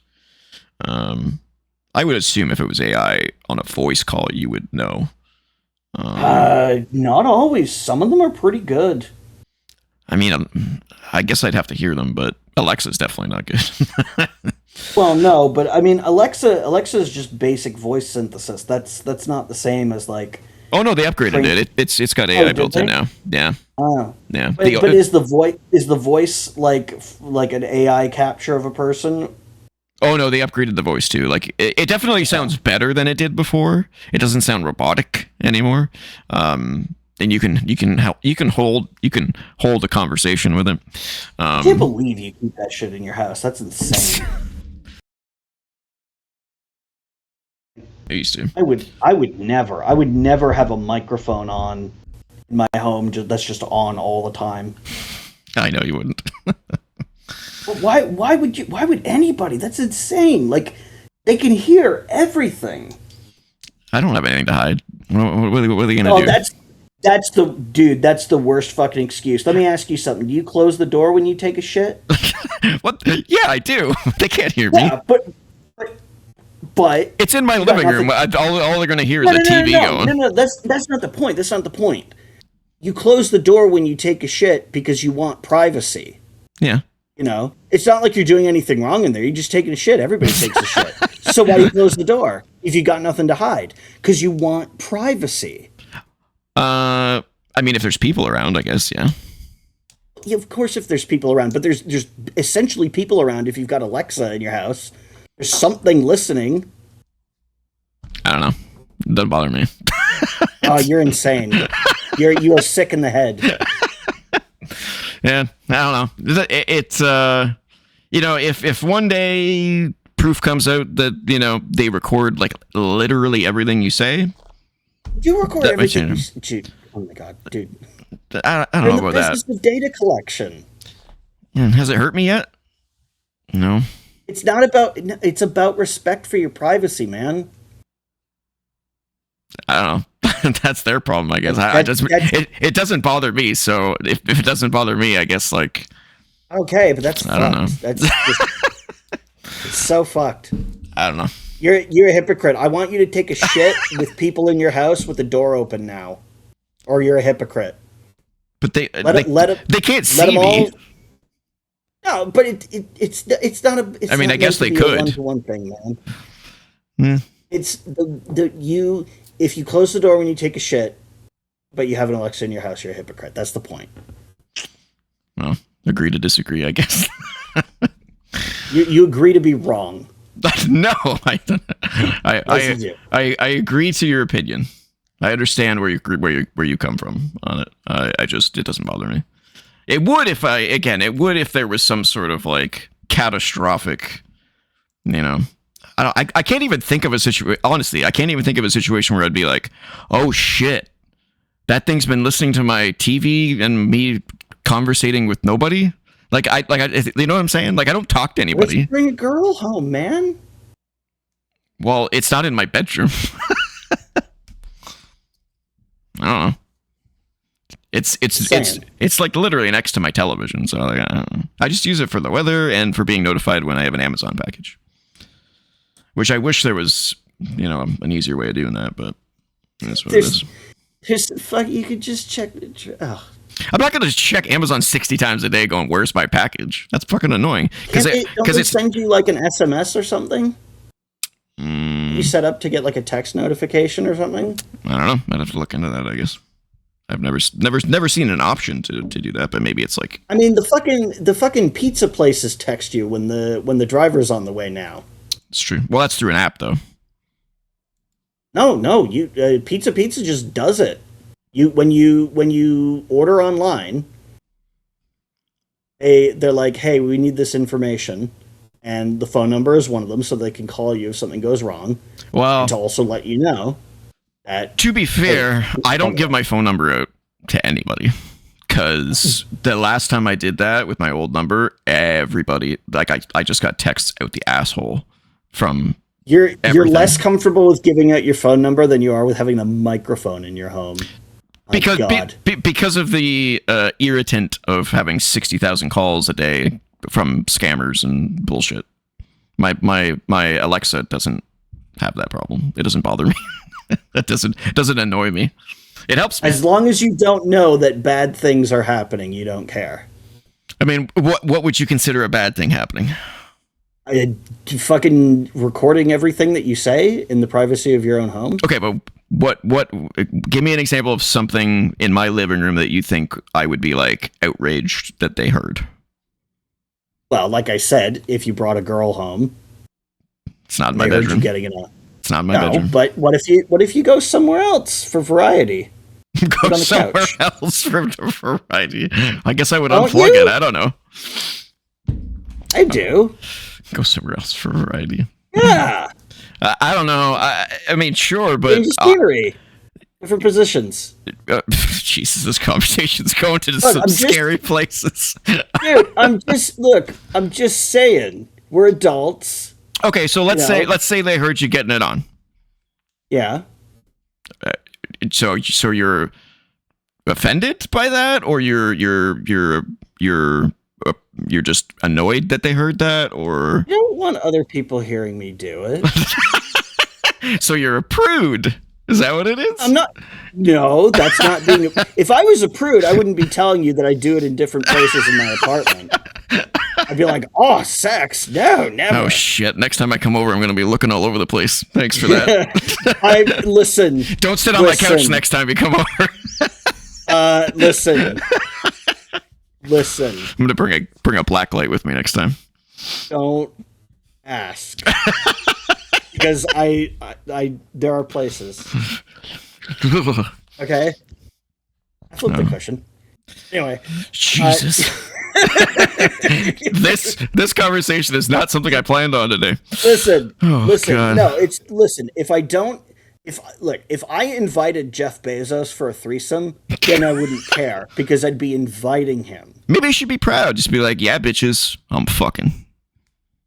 I would assume if it was AI on a voice call, you would know. Not always. Some of them are pretty good. I mean, I guess I'd have to hear them, but Alexa's definitely not good. Well, no, but I mean, Alexa is just basic voice synthesis. That's not the same as like. Oh no, they upgraded it. It's got AI built in now. Yeah. Oh. Yeah. But is the voice like an AI capture of a person? Oh no, they upgraded the voice too. Like, it definitely sounds better than it did before. It doesn't sound robotic anymore. And you can hold a conversation with it. I can't believe you keep that shit in your house. That's insane. I used to. I would never have a microphone on in my home that's just on all the time. I know you wouldn't. But why would anybody? That's insane. Like, they can hear everything. I don't have anything to hide. What are they gonna do? That's the worst fucking excuse. Let me ask you something. Do you close the door when you take a shit? What? Yeah, I do. They can't hear me. Yeah, but it's in my living room. All they're gonna hear is a TV going. No, that's not the point. That's not the point. You close the door when you take a shit because you want privacy. Yeah. It's not like you're doing anything wrong in there. You're just taking a shit. Everybody takes a shit. So why do you close the door if you got nothing to hide? Because you want privacy. I mean, if there's people around, I guess, yeah. Yeah, of course, if there's people around, but there's essentially people around if you've got Alexa in your house. There's something listening. I don't know. Doesn't bother me. Oh, you're insane. You are sick in the head. Yeah, I don't know. It's if one day proof comes out that they record like literally everything you say. You record everything. Dude, oh my god, dude. I don't know about that. This is the data collection. Yeah, has it hurt me yet? No. It's not about. It's about respect for your privacy, man. I don't know. That's their problem, I guess. It doesn't bother me. So if it doesn't bother me, I guess like. Okay, but that's. I don't know. That's just, it's so fucked. I don't know. You're a hypocrite. I want you to take a shit with people in your house with the door open now, or you're a hypocrite. But they can't see me. All, no, but it's not a. It's I mean, I guess they could. One-to-one thing, man. Hmm. It's if you close the door when you take a shit, but you have an Alexa in your house, you're a hypocrite. That's the point. Well, agree to disagree, I guess. You agree to be wrong. No, I agree to your opinion. I understand where you come from on it. It doesn't bother me. It would if there was some sort of like catastrophic, I can't even think of a situation. Honestly, I can't even think of a situation where I'd be like, oh shit, that thing's been listening to my TV and me conversating with nobody. Like you know what I'm saying? Like, I don't talk to anybody. Let's bring a girl home, man. Well, it's not in my bedroom. I don't know. it's like literally next to my television. So like, I don't know. I just use it for the weather and for being notified when I have an Amazon package. Which I wish there was, an easier way of doing that, but that's what it is. You could just check. I'm not going to check Amazon 60 times a day going, where's my package? That's fucking annoying. Don't they send you like an SMS or something? You set up to get like a text notification or something? I don't know. I'd have to look into that, I guess. I've never seen an option to do that, but maybe it's like... I mean, the fucking pizza places text you when the driver's on the way now. It's true. Well, that's through an app, though. No, Pizza just does it. When you order online, they're like, hey, we need this information, and the phone number is one of them, so they can call you if something goes wrong. Well, and to also let you know that. To be fair, I don't give my phone number out to anybody, because the last time I did that with my old number, everybody I just got texts out the asshole from. You're less comfortable with giving out your phone number than you are with having a microphone in your home. Because of the irritant of having 60,000 calls a day from scammers and bullshit. My Alexa doesn't have that problem. It doesn't bother me. That doesn't annoy me. It helps me. As long as you don't know that bad things are happening, you don't care. I mean, what would you consider a bad thing happening? Fucking recording everything that you say in the privacy of your own home. Okay, but what give me an example of something in my living room that you think I would be like outraged that they heard. Well, like I said, if you brought a girl home, it's not in my bedroom. It's not in my bedroom. But what if you go somewhere else for variety? Go somewhere else for variety. I guess I would unplug it. I don't know. I do. Go somewhere else for variety. Yeah. I don't know. I mean, sure, but scenery, different positions. Jesus, this conversation's going to some scary places. Dude, I'm just saying, we're adults. Okay, so let's say they heard you getting it on. Yeah. So you're offended by that, or you're just annoyed that they heard that, or you don't want other people hearing me do it. So you're a prude. Is that what it is? I'm not. No, that's not being. If I was a prude, I wouldn't be telling you that I do it in different places in my apartment. I'd be like, oh, sex. No, never. Oh, shit. Next time I come over, I'm going to be looking all over the place. Thanks for that. Listen. Don't sit on my couch next time you come over. Listen. I'm going to bring a black light with me next time. Don't ask. Because there are places. Okay? I flipped the question. Anyway. Jesus. This conversation is not something I planned on today. Listen. God. No, listen. If I invited Jeff Bezos for a threesome, then I wouldn't care because I'd be inviting him. Maybe you should be proud. Just be like, yeah, bitches, I'm fucking.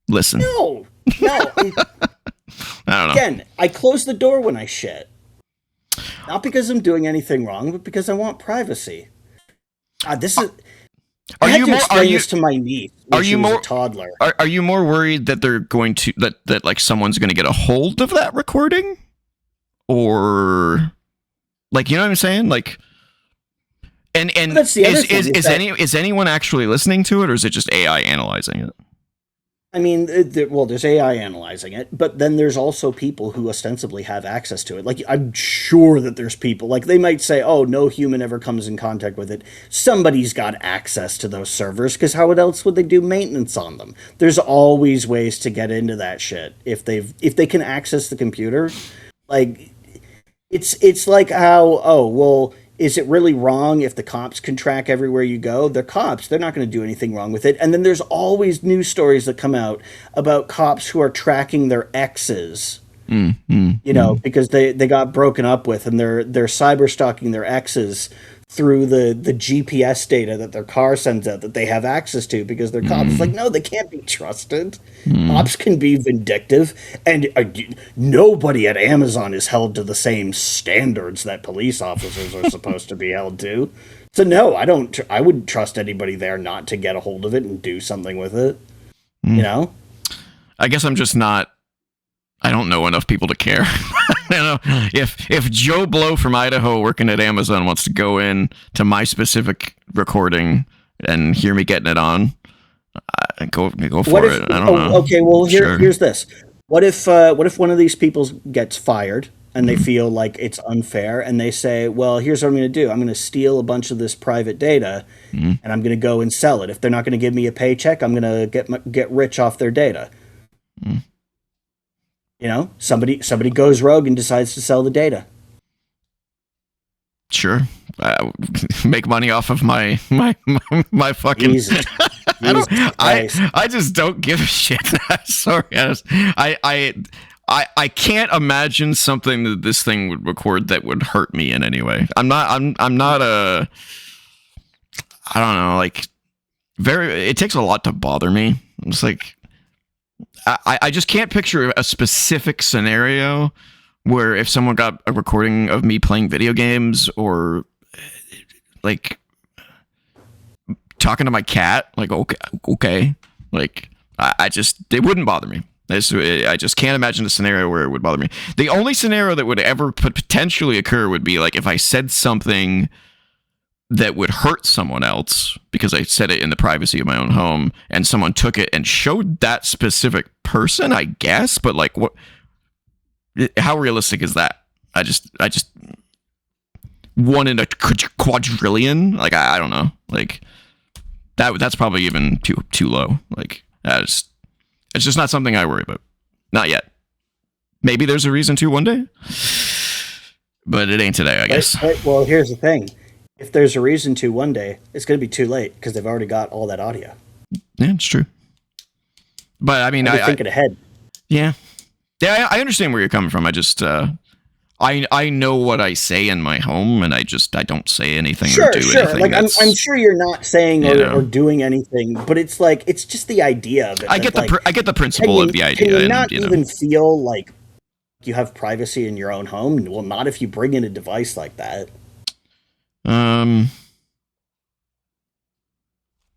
Listen. No. I don't know. Again, I close the door when I shit. Not because I'm doing anything wrong, but because I want privacy. This is. I had to explain this to my niece when she was a toddler. Are you more worried that they're going to that like someone's going to get a hold of that recording, or like, you know what I'm saying? Like, and that's the other thing, is anyone actually listening to it, or is it just AI analyzing it? I mean, there's AI analyzing it, but then there's also people who ostensibly have access to it. Like, I'm sure that there's people, like, they might say, oh, no human ever comes in contact with it. Somebody's got access to those servers, because how else would they do maintenance on them? There's always ways to get into that shit if they can access the computer. Like, it's like how, is it really wrong if the cops can track everywhere you go? They're cops. They're not going to do anything wrong with it. And then there's always news stories that come out about cops who are tracking their exes You know, because they got broken up with, and they're cyber stalking their exes through the GPS data that their car sends out that they have access to because they're cops. It's like, no, they can't be trusted. Cops can be vindictive, and nobody at Amazon is held to the same standards that police officers are supposed to be held to. So no, I wouldn't trust anybody there not to get a hold of it and do something with it. You know? I guess I'm just not. I don't know enough people to care. You know, if Joe Blow from Idaho working at Amazon wants to go in to my specific recording and hear me getting it on, go for it. I don't know. Okay, well here's this. What if one of these people gets fired and they feel like it's unfair and they say, well, here's what I'm going to do. I'm going to steal a bunch of this private data and I'm going to go and sell it. If they're not going to give me a paycheck, I'm going to get rich off their data. You know, somebody goes rogue and decides to sell the data. Sure, make money off of my fucking. Jesus. I just don't give a shit. Sorry, I can't imagine something that this thing would record that would hurt me in any way. I'm not a. I don't know, like it takes a lot to bother me. It's like. I just can't picture a specific scenario where if someone got a recording of me playing video games or like talking to my cat, like okay, like it wouldn't bother me. I just can't imagine a scenario where it would bother me. The only scenario that would ever potentially occur would be like if I said something that would hurt someone else because I said it in the privacy of my own home and someone took it and showed that specific person, I guess. But like, how realistic is that? I just 1 in a quadrillion. Like, I don't know. Like that's probably even too low. Like it's just not something I worry about. Not yet. Maybe there's a reason to one day, but it ain't today, I guess. Well, here's the thing. If there's a reason to one day, it's going to be too late because they've already got all that audio. Yeah, it's true. But I mean, I'm thinking ahead. Yeah, I understand where you're coming from. I just, I know what I say in my home, and I don't say anything or do anything. Like I'm sure you're not saying or doing anything, but it's like it's just the idea of it. I get the principle of the idea. Can you not even feel like you have privacy in your own home? Well, not if you bring in a device like that.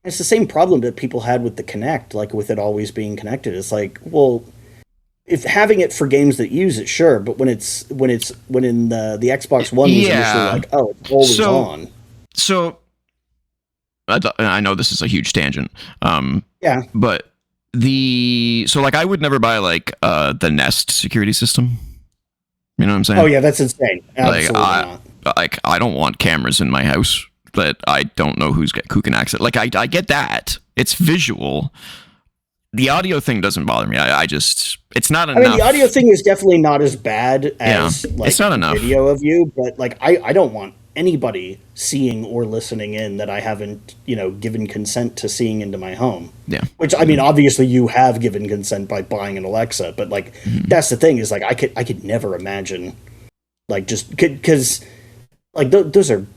It's the same problem that people had with the Kinect, like with it always being connected. It's like, well, if having it for games that use it, sure, but when in the Xbox One was initially like, oh, it's always on. So I know this is a huge tangent. Yeah, but I would never buy like the Nest security system. You know what I'm saying? Oh yeah, that's insane. Absolutely not. Like I don't want cameras in my house that I don't know who can access. Like I get that it's visual. The audio thing doesn't bother me. It's not enough. I mean, the audio thing is definitely not as bad as like it's not enough video of you, but like I don't want anybody seeing or listening in that I haven't, given consent to seeing into my home. Yeah. Which, I mean, obviously you have given consent by buying an Alexa, but like that's the thing is like I could never imagine like just because like those are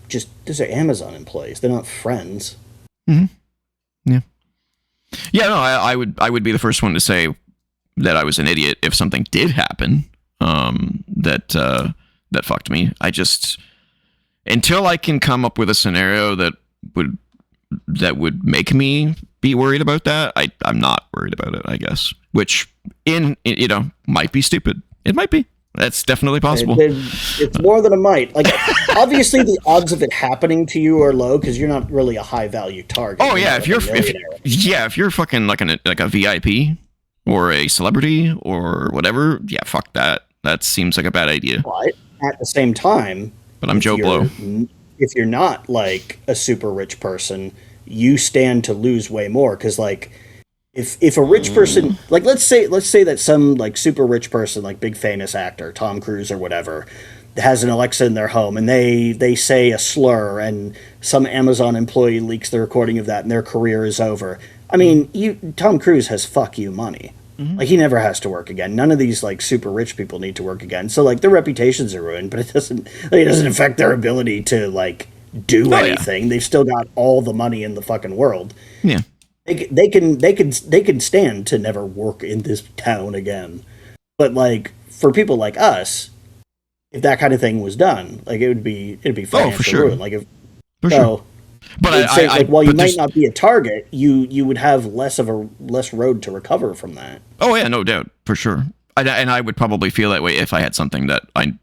Amazon employees. They're not friends. Mm-hmm. Yeah. Yeah, no, I would be the first one to say that I was an idiot if something did happen that fucked me. Until I can come up with a scenario that would make me be worried about that, I'm not worried about it, I guess. Which might be stupid. It might be. That's definitely possible. It's more than a might. Like, obviously, the odds of it happening to you are low because you're not really a high value target. Oh yeah, if you're fucking like a VIP or a celebrity or whatever, yeah, fuck that. That seems like a bad idea. But at the same time, I'm Joe Blow. If you're not like a super rich person, you stand to lose way more because like. If a rich person, like let's say that some like super rich person, like big famous actor, Tom Cruise or whatever, has an Alexa in their home and they say a slur and some Amazon employee leaks the recording of that and their career is over. I mean, Tom Cruise has fuck you money. Like, he never has to work again. None of these like super rich people need to work again. So like their reputations are ruined, but it doesn't affect their ability to like do anything. They've still got all the money in the fucking world. Yeah. They can stand to never work in this town again. But like for people like us, if that kind of thing was done, like it'd be financial for sure. ruin. Like if for sure. But while you might not be a target, you would have less road to recover from that. Oh yeah, no doubt, for sure. And I would probably feel that way if I had something that I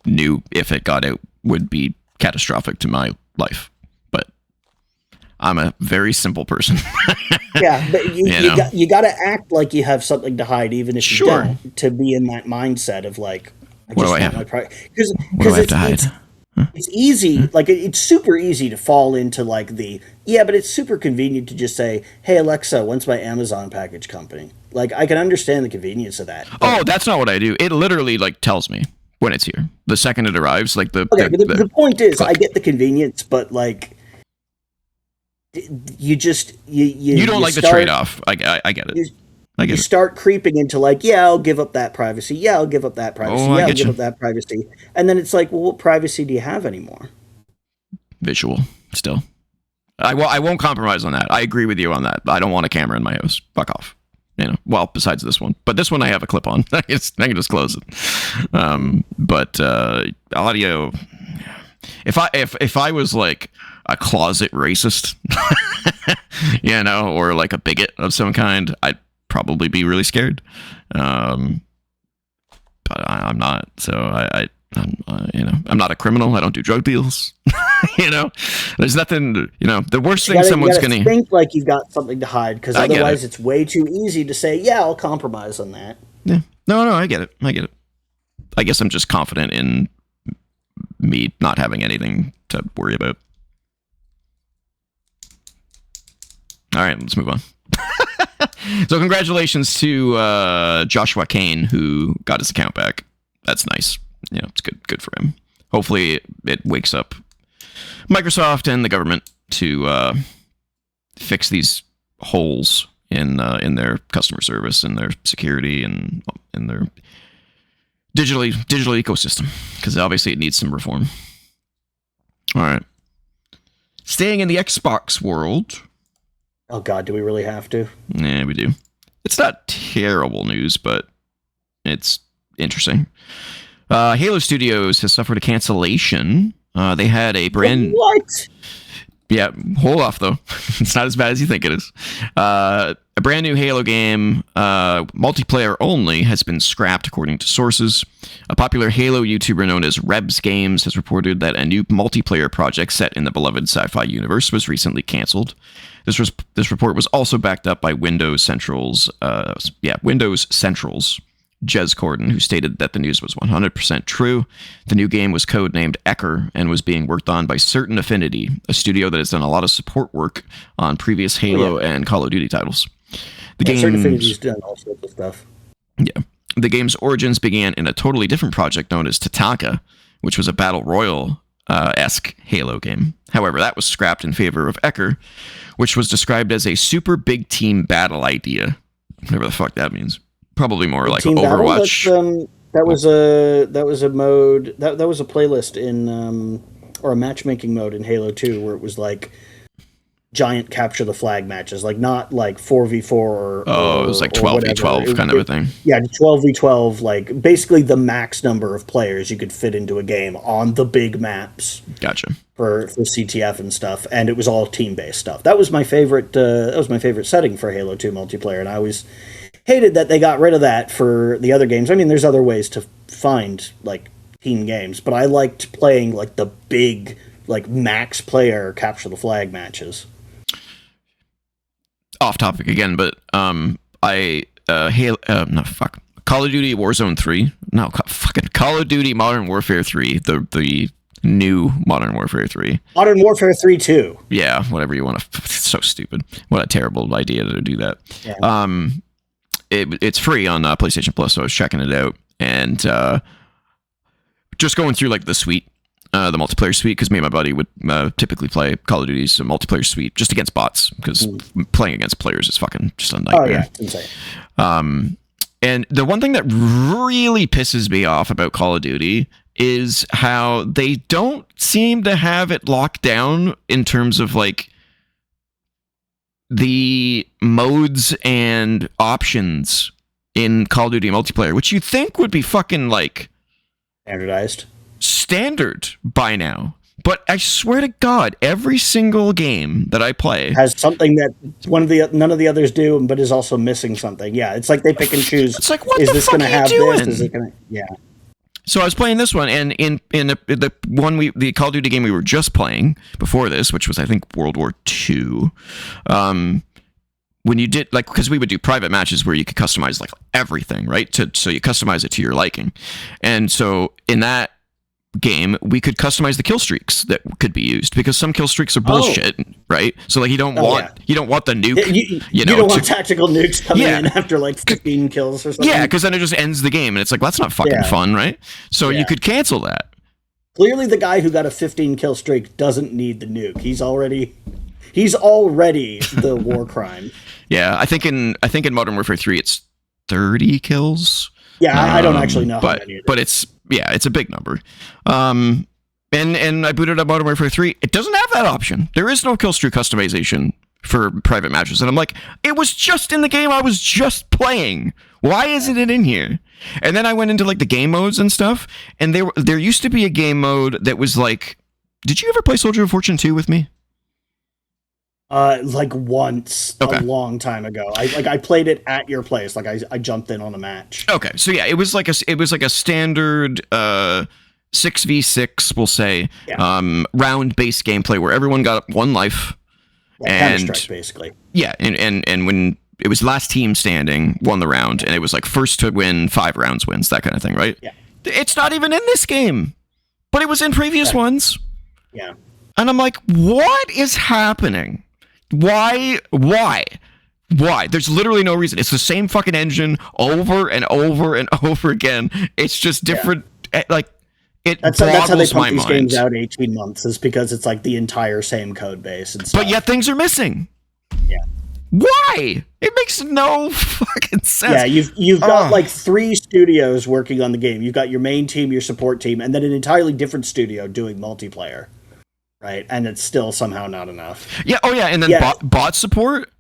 knew if it got out would be catastrophic to my life. But I'm a very simple person. Yeah, but you got to act like you have something to hide, even if you don't, to be in that mindset of like, what do I have? Because what do I have to hide? It's easy, like it's super easy to fall into like but it's super convenient to just say, "Hey Alexa, when's my Amazon package coming?" Like I can understand the convenience of that. Oh, that's not what I do. It literally like tells me when it's here. The second it arrives, like the the point is, I get the convenience, but like you don't like the trade-off. I get it. You start creeping into like, I'll give up that privacy. Yeah, I'll give up that privacy. I'll give up that privacy. And then it's like, well, what privacy do you have anymore? Visual, still. I won't compromise on that. I agree with you on that. I don't want a camera in my house. Fuck off. Well, besides this one. But this one I have a clip on. I can just close it. But audio... If I was like a closet racist, or like a bigot of some kind, I'd probably be really scared, but I'm not. So I'm not a criminal. I don't do drug deals. There's nothing. The worst thing someone's gonna think like you've got something to hide, because otherwise it's way too easy to say, I'll compromise on that. Yeah, no, I get it. I guess I'm just confident in me not having anything to worry about. All right, let's move on. So congratulations to Joshua Kane, who got his account back. That's nice. It's good for him. Hopefully it wakes up Microsoft and the government to fix these holes in their customer service and their security and in their digital ecosystem, because obviously it needs some reform. All right. Staying in the Xbox world. Oh, God, do we really have to? Yeah, we do. It's not terrible news, but it's interesting. Halo Studios has suffered a cancellation. They had a brand... What? Yeah, hold off, though. It's not as bad as you think it is. A brand new Halo game, multiplayer only, has been scrapped, according to sources. A popular Halo YouTuber known as Rebs Games has reported that a new multiplayer project set in the beloved sci-fi universe was recently canceled. This report was also backed up by Windows Central's Jez Corden, who stated that the news was 100% true. The new game was codenamed Ecker and was being worked on by Certain Affinity, a studio that has done a lot of support work on previous Halo and Call of Duty titles. Certain Affinity's done all sorts of stuff. Yeah. The game's origins began in a totally different project known as Tatanka, which was a Battle Royale-esque Halo game. However, that was scrapped in favor of Ecker, which was described as a super big team battle idea. Whatever the fuck that means. Probably more like Overwatch. That was a mode, that was a playlist in or a matchmaking mode in Halo 2 where it was like giant capture the flag matches, like not like 4v4 or it was like 12v12 kind of a thing. Yeah, 12v12, like basically the max number of players you could fit into a game on the big maps. Gotcha. For CTF and stuff, and it was all team-based stuff. That was my favorite. That was my favorite setting for Halo 2 multiplayer, and I always hated that they got rid of that for the other games. I mean, there's other ways to find like team games, but I liked playing like the big, like max player capture the flag matches. Off topic again, but Call of Duty Warzone 3. No, fucking Call of Duty Modern Warfare 3. The new Modern Warfare 3. Modern Warfare 3 too. Yeah, whatever you want to. It's so stupid. What a terrible idea to do that. Yeah. It's free on PlayStation Plus, so I was checking it out and just going through like the suite, the multiplayer suite, because me and my buddy would typically play Call of Duty's multiplayer suite just against bots, because playing against players is fucking just a nightmare. Oh yeah, it's insane. And the one thing that really pisses me off about Call of Duty is how they don't seem to have it locked down in terms of like the modes and options in Call of Duty multiplayer, which you think would be fucking like standard by now. But I swear to God, every single game that I play has something that none of the others do, but is also missing something. Yeah, it's like they pick and choose. It's like, what is this going to have doing? This? Is it going to? Yeah. So I was playing this one, and in the Call of Duty game we were just playing before this, which was I think World War II. When you did like, because we would do private matches where you could customize like everything, right? So you customize it to your liking, and so in that game we could customize the kill streaks that could be used, because some kill streaks are bullshit, right? So like you don't want the nuke, you don't want tactical nukes coming in after like 15 kills or something. Yeah, because then it just ends the game, and it's like, well, that's not fucking fun, right? So you could cancel that. Clearly the guy who got a 15 kill streak doesn't need the nuke. He's already the war crime. Yeah, I think in Modern Warfare 3 it's 30 kills. Yeah, I don't actually know how many. But it's a big number. And I booted up Modern Warfare 3. It doesn't have that option. There is no kill streak customization for private matches. And I'm like, it was just in the game I was just playing. Why isn't it in here? And then I went into like the game modes and stuff, and there used to be a game mode that was like, did you ever play Soldier of Fortune 2 with me? Like once a long time ago. I played it at your place. Like I jumped in on a match. Okay, so yeah, it was like a standard 6v6, we'll say, round-based gameplay where everyone got one life, and Counter-Strike, basically. Yeah, and when it was last team standing won the round, and it was like first to win 5 rounds wins, that kind of thing, right? Yeah. It's not even in this game, but it was in previous ones. Yeah. And I'm like, what is happening? Why? There's literally no reason. It's the same fucking engine over and over and over again. It's just different. Like, that's how they pump these games out 18 months, is because it's like the entire same code base and stuff. But yet things are missing. Yeah. Why? It makes no fucking sense. Yeah, you've got like 3 studios working on the game. You've got your main team, your support team, and then an entirely different studio doing multiplayer. Right, and it's still somehow not enough. Yeah, and then bot support.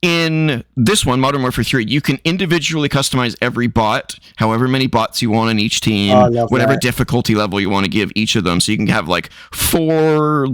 In this one, Modern Warfare 3, you can individually customize every bot, however many bots you want on each team, whatever difficulty level you want to give each of them. So you can have like 4,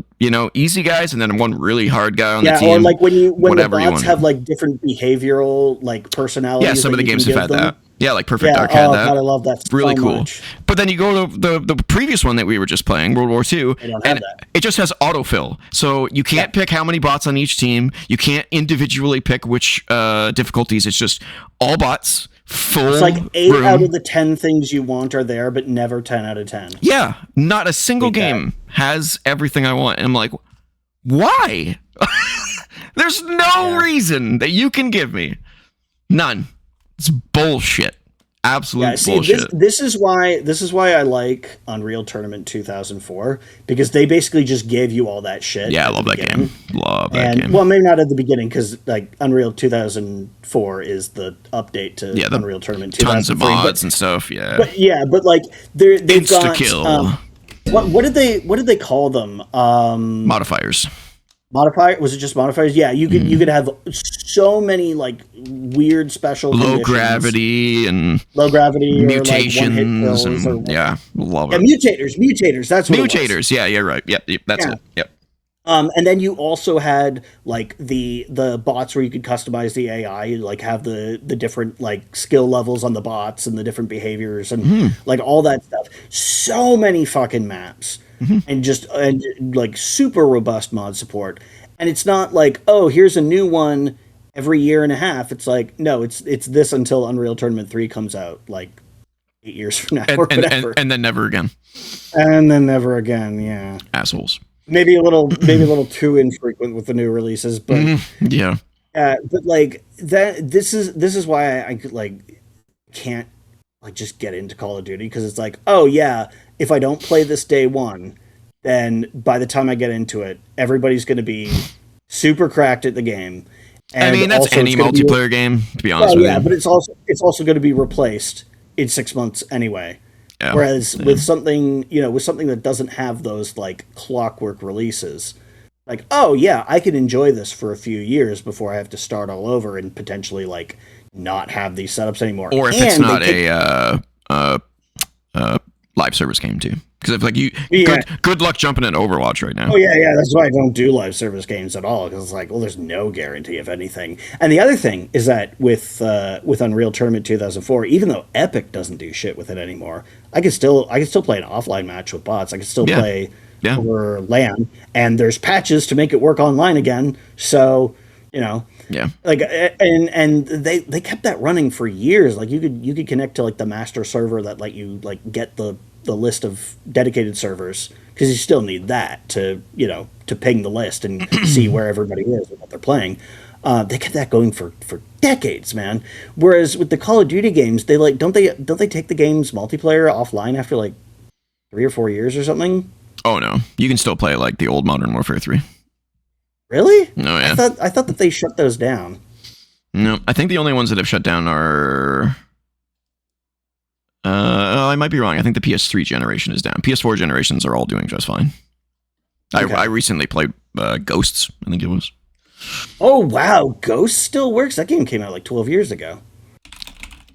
easy guys, and then 1 really hard guy on the team. Yeah, or like when the bots have like different behavioral like personalities. Yeah, some of the games have had that. Yeah, like Perfect Dark had that. God, I love that. Really cool. Much. But then you go to the previous one that we were just playing, World War II, and it just has autofill. So you can't pick how many bots on each team. You can't individually pick which difficulties. It's just all bots, full. It's like 8 out of the 10 things you want are there, but never 10 out of 10. Yeah, not a single game has everything I want. And I'm like, why? There's no reason that you can give me. None. It's bullshit. Absolute bullshit. This is why I like Unreal Tournament 2004, because they basically just gave you all that shit. Yeah, I love that game. Love that game. Well, maybe not at the beginning, because like Unreal 2004 is the update to Unreal Tournament 2003. Tons of mods and stuff. Yeah. But like they've got Insta-kill. What did they call them? Modifiers. Was it just modifiers? Yeah, you could have so many like weird special low gravity mutations or like love it. Mutators. That's what mutators. It was. Yeah, you're right. Yep, that's it. Yep. And then you also had like the bots where you could customize the AI, like have the different like skill levels on the bots and the different behaviors and like all that stuff. So many fucking maps. And like super robust mod support. And it's not like, oh, here's a new one every year and a half. It's like, no, it's this until Unreal Tournament 3 comes out, like 8 years from now or whatever. And then never again. And then never again, yeah. Assholes. Maybe a little too infrequent with the new releases, but yeah. But like that, this is why I like can't like just get into Call of Duty, because it's like, oh yeah, if I don't play this day one, then by the time I get into it, everybody's going to be super cracked at the game, And I mean, that's also any multiplayer game, to be honest with you. but it's also going to be replaced in 6 months anyway. Yeah. Whereas with something, with something that doesn't have those like clockwork releases, like, oh yeah, I can enjoy this for a few years before I have to start all over and potentially like not have these setups anymore. Or if and it's not a live service game too, because if like good luck jumping in Overwatch right now. Oh yeah, that's why I don't do live service games at all, because it's like, well, there's no guarantee of anything. And the other thing is that with Unreal Tournament 2004, even though Epic doesn't do shit with it anymore, I can still play an offline match with bots. I can still play over LAN, and there's patches to make it work online again. So like, and they kept that running for years. Like you could connect to like the master server that let you like get the list of dedicated servers, because you still need that to ping the list and see where everybody is and what they're playing. They kept that going for decades, man. Whereas with the Call of Duty games, they like don't they take the game's multiplayer offline after like 3 or 4 years or something? Oh no, you can still play like the old Modern Warfare 3. Really? No, yeah. I thought that they shut those down. No, I think the only ones that have shut down are. I might be wrong. I think the PS3 generation is down. PS4 generations are all doing just fine. Okay. I recently played Ghosts, I think it was. Oh wow, Ghosts still works? That game came out like 12 years ago.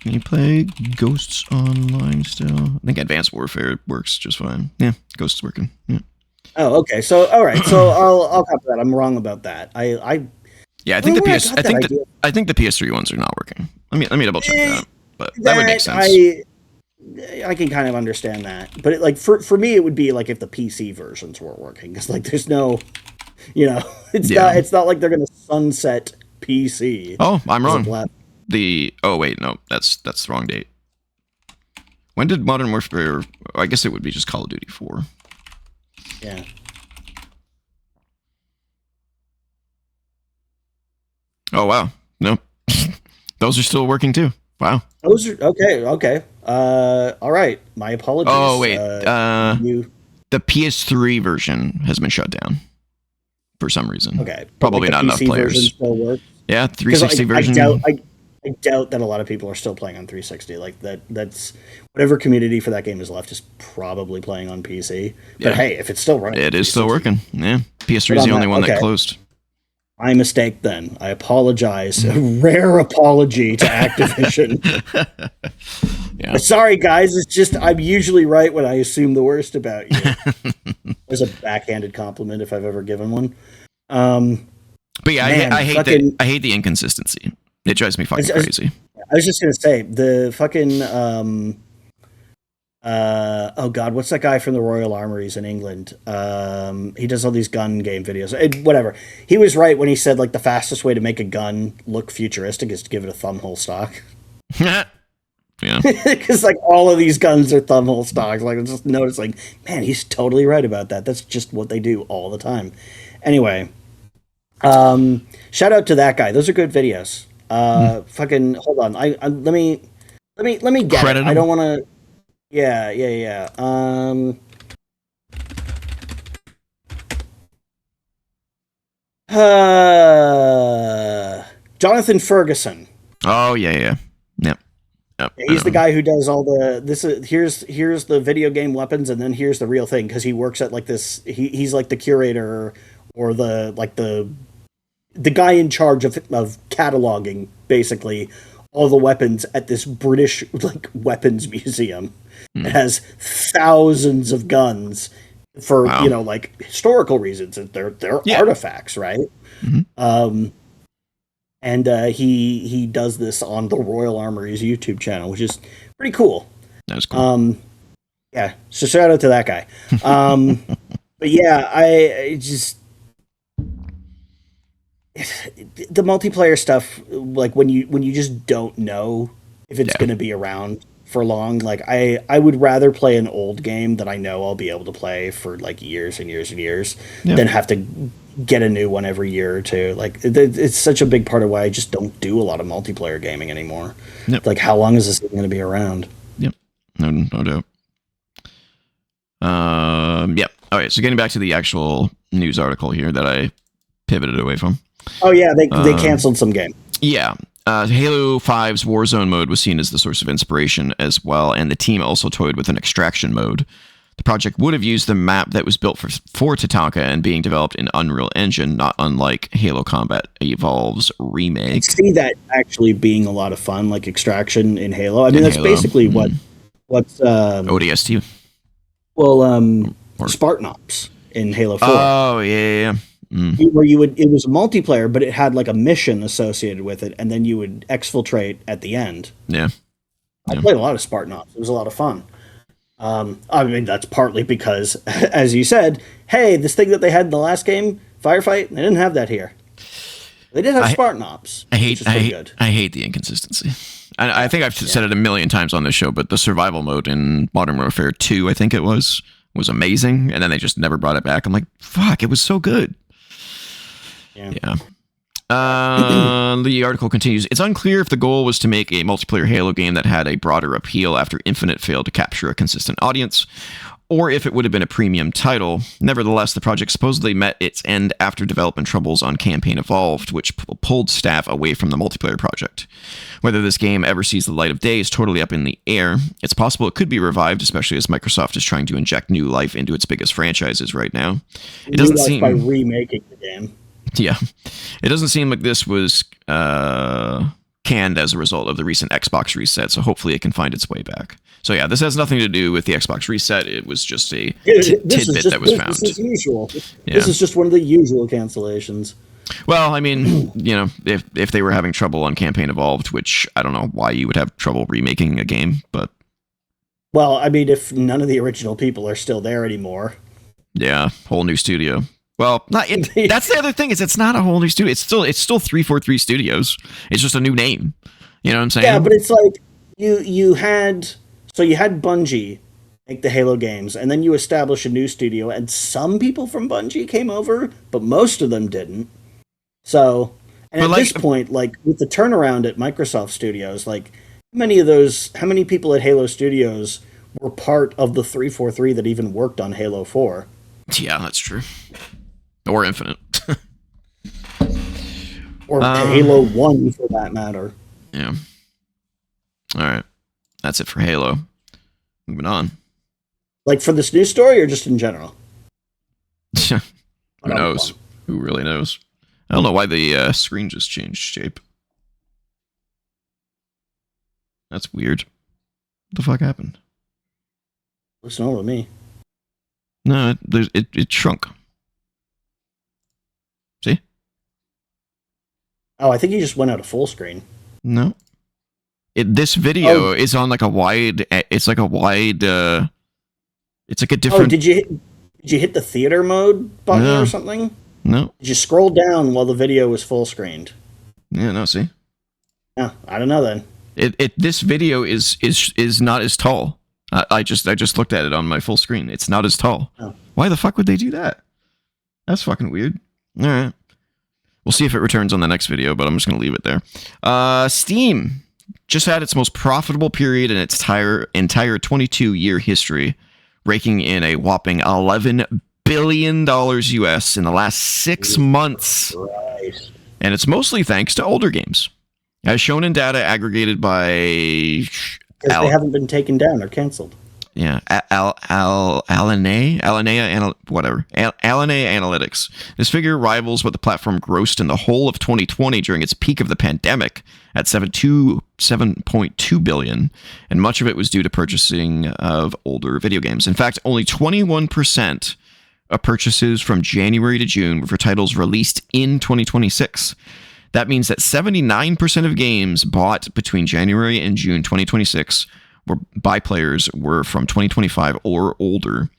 Can you play Ghosts online still? I think Advanced Warfare works just fine. Yeah, Ghosts working. Yeah. Oh, okay. So, all right. So I'll copy that. I'm wrong about that. I think I think the PS3 ones are not working. Let me double check that. But that would make sense. I can kind of understand that. But like for me, it would be like if the PC versions weren't working, because like there's no, it's not like they're gonna sunset PC. Oh, I'm wrong. Wait, no, that's the wrong date. When did Modern Warfare? I guess it would be just Call of Duty 4. Yeah. Oh wow, no, those are still working too. Wow. Those are okay. All right. My apologies. Oh wait, the PS3 version has been shut down for some reason. Okay, probably not enough players. Still works? Yeah, 360 version. I doubt that a lot of people are still playing on 360. Like that's whatever community for that game is left is probably playing on PC. But hey, if it's still running, it is still working. Yeah, PS3 is the only one that closed. My mistake then. I apologize. A rare apology to Activision. Yeah. Sorry, guys. It's just I'm usually right when I assume the worst about you. There's a backhanded compliment if I've ever given one. But yeah, man, I hate the inconsistency. It drives me fucking crazy. I was just gonna say the fucking oh god, what's that guy from the Royal Armories in England? He does all these gun game videos. Whatever. He was right when he said like the fastest way to make a gun look futuristic is to give it a thumbhole stock. Yeah. Because like all of these guns are thumbhole stocks. Like I just noticed, like, man, he's totally right about that. That's just what they do all the time. Anyway, shout out to that guy. Those are good videos. Fucking hold on. Let me get Credit it. I don't want to. Yeah. Jonathan Ferguson. Oh yeah. Yep. He's the guy who does all the here's the video game weapons, and then here's the real thing, because he works at like this. He's like the curator or the guy in charge of cataloging basically all the weapons at this British like weapons museum. It has thousands of guns for like historical reasons. They're artifacts, right? Mm-hmm. And he does this on the Royal Armories YouTube channel, which is pretty cool. That was cool. Yeah, so shout out to that guy. But yeah, I just the multiplayer stuff, like when you just don't know if it's going to be around for long. Like I would rather play an old game that I know I'll be able to play for like years and years and years than have to get a new one every year or two. Like it's such a big part of why I just don't do a lot of multiplayer gaming anymore. Like how long is this going to be around? No doubt. All right, so getting back to the actual news article here that I pivoted away from. Oh yeah, they canceled some game. Yeah. Halo 5's Warzone mode was seen as the source of inspiration as well, and the team also toyed with an extraction mode. The project would have used the map that was built for Tatanka and being developed in Unreal Engine, not unlike Halo Combat Evolve's remake. I see that actually being a lot of fun, like extraction in Halo. I mean, that's basically what's ODST. Well, Spartan Ops in Halo 4. Oh yeah. Where it was a multiplayer, but it had like a mission associated with it, and then you would exfiltrate at the end. Yeah. I played a lot of Spartan Ops. It was a lot of fun. I mean, that's partly because, as you said, hey, this thing that they had in the last game, Firefight, they didn't have that here. They did have Spartan Ops. I hate the inconsistency. I think I've said it a million times on this show, but the survival mode in Modern Warfare 2, I think it was amazing, and then they just never brought it back. I'm like, fuck, it was so good. Yeah. The article continues. It's unclear if the goal was to make a multiplayer Halo game that had a broader appeal after Infinite failed to capture a consistent audience, or if it would have been a premium title. Nevertheless, the project supposedly met its end after development troubles on Campaign Evolved, which pulled staff away from the multiplayer project. Whether this game ever sees the light of day is totally up in the air. It's possible it could be revived, especially as Microsoft is trying to inject new life into its biggest franchises right now. It doesn't seem by remaking the game. Yeah, it doesn't seem like this was canned as a result of the recent Xbox reset, so hopefully it can find its way back. So yeah, this has nothing to do with the Xbox reset. It was just a tidbit that was found. This is usual. Yeah. This is just one of the usual cancellations. Well, I mean, if they were having trouble on Campaign Evolved, which I don't know why you would have trouble remaking a game, but... Well, I mean, if none of the original people are still there anymore. Yeah, whole new studio. Well, that's the other thing, is it's not a whole new studio. It's still 343 Studios. It's just a new name. You know what I'm saying? Yeah, but it's like you had Bungie make the Halo games, and then you establish a new studio, and some people from Bungie came over, but most of them didn't. So, and at this point, like with the turnaround at Microsoft Studios, like how many people at Halo Studios were part of the 343 that even worked on Halo 4? Yeah, that's true. Or Infinite. Or Halo 1, for that matter. Yeah. All right. That's it for Halo. Moving on. Like for this news story, or just in general? Who knows? Who really knows? I don't know why the screen just changed shape. That's weird. What the fuck happened? Looks normal to me. No, it shrunk. See? Oh, I think you just went out of full screen. No. This video is on like a wide. It's like a wide. It's like a different. Oh, did you hit the theater mode button or something? No. Did you scroll down while the video was full screened? Yeah. No. See. Yeah, I don't know then. This video is not as tall. I just looked at it on my full screen. It's not as tall. Oh. Why the fuck would they do that? That's fucking weird. All right. We'll see if it returns on the next video, but I'm just going to leave it there. Steam just had its most profitable period in its entire 22-year history, raking in a whopping $11 billion US in the last 6 months. Right. And it's mostly thanks to older games. As shown in data aggregated by... Because they haven't been taken down or canceled. Yeah, Alanea Analytics. This figure rivals what the platform grossed in the whole of 2020 during its peak of the pandemic at $7.2 billion, and much of it was due to purchasing of older video games. In fact, only 21% of purchases from January to June were for titles released in 2026. That means that 79% of games bought between January and June 2026 by players were from 2025 or older.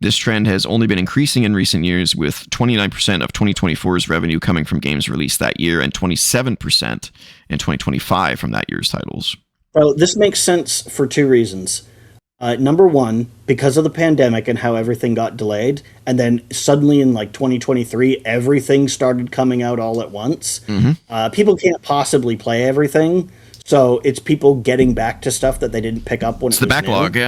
This trend has only been increasing in recent years, with 29% of 2024's revenue coming from games released that year and 27% in 2025 from that year's titles. Well, this makes sense for two reasons. Number one, because of the pandemic and how everything got delayed, and then suddenly in like 2023, everything started coming out all at once. Mm-hmm. People can't possibly play everything. So it's people getting back to stuff that they didn't pick up when it's the backlog, new.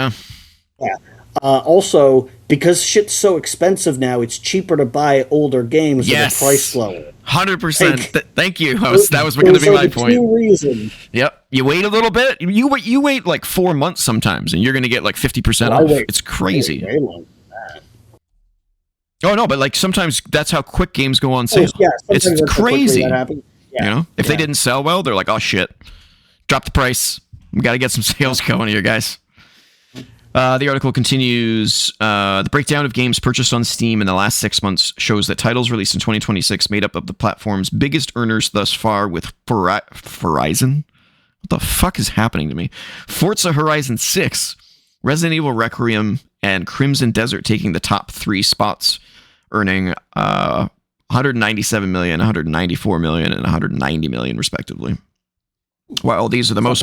Yeah. Also, because shit's so expensive now, it's cheaper to buy older games with a price lower. 100%. Thank you. That was going to be my point. Two reasons. Yep. You wait a little bit. You wait like 4 months sometimes, and you're going to get like 50% off. It's crazy. Way longer than that. Oh no, but like sometimes that's how quick games go on sale. Yeah, it's crazy. Yeah. You know, if they didn't sell well, they're like, oh shit, drop the price. We got to get some sales going here, guys. The article continues. The breakdown of games purchased on Steam in the last 6 months shows that titles released in 2026 made up of the platform's biggest earners thus far, with Horizon. What the fuck is happening to me? Forza Horizon 6, Resident Evil Requiem, and Crimson Desert taking the top 3 spots, earning 197 million, 194 million, and 190 million respectively. While these are the most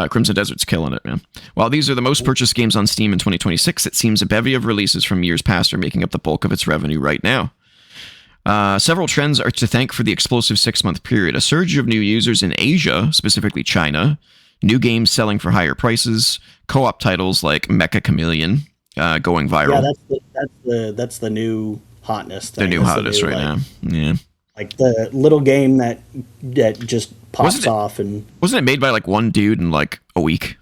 Crimson Desert's killing it, man. While these are the most purchased games on Steam in 2026, it seems a bevy of releases from years past are making up the bulk of its revenue right now. Several trends are to thank for the explosive 6-month period. A surge of new users in Asia, specifically China, new games selling for higher prices, co-op titles like Mecha Chameleon going viral. Yeah, that's the new hotness thing. The new hotness right now. Yeah. Like the little game that just pops off, and wasn't it made by like one dude in like a week,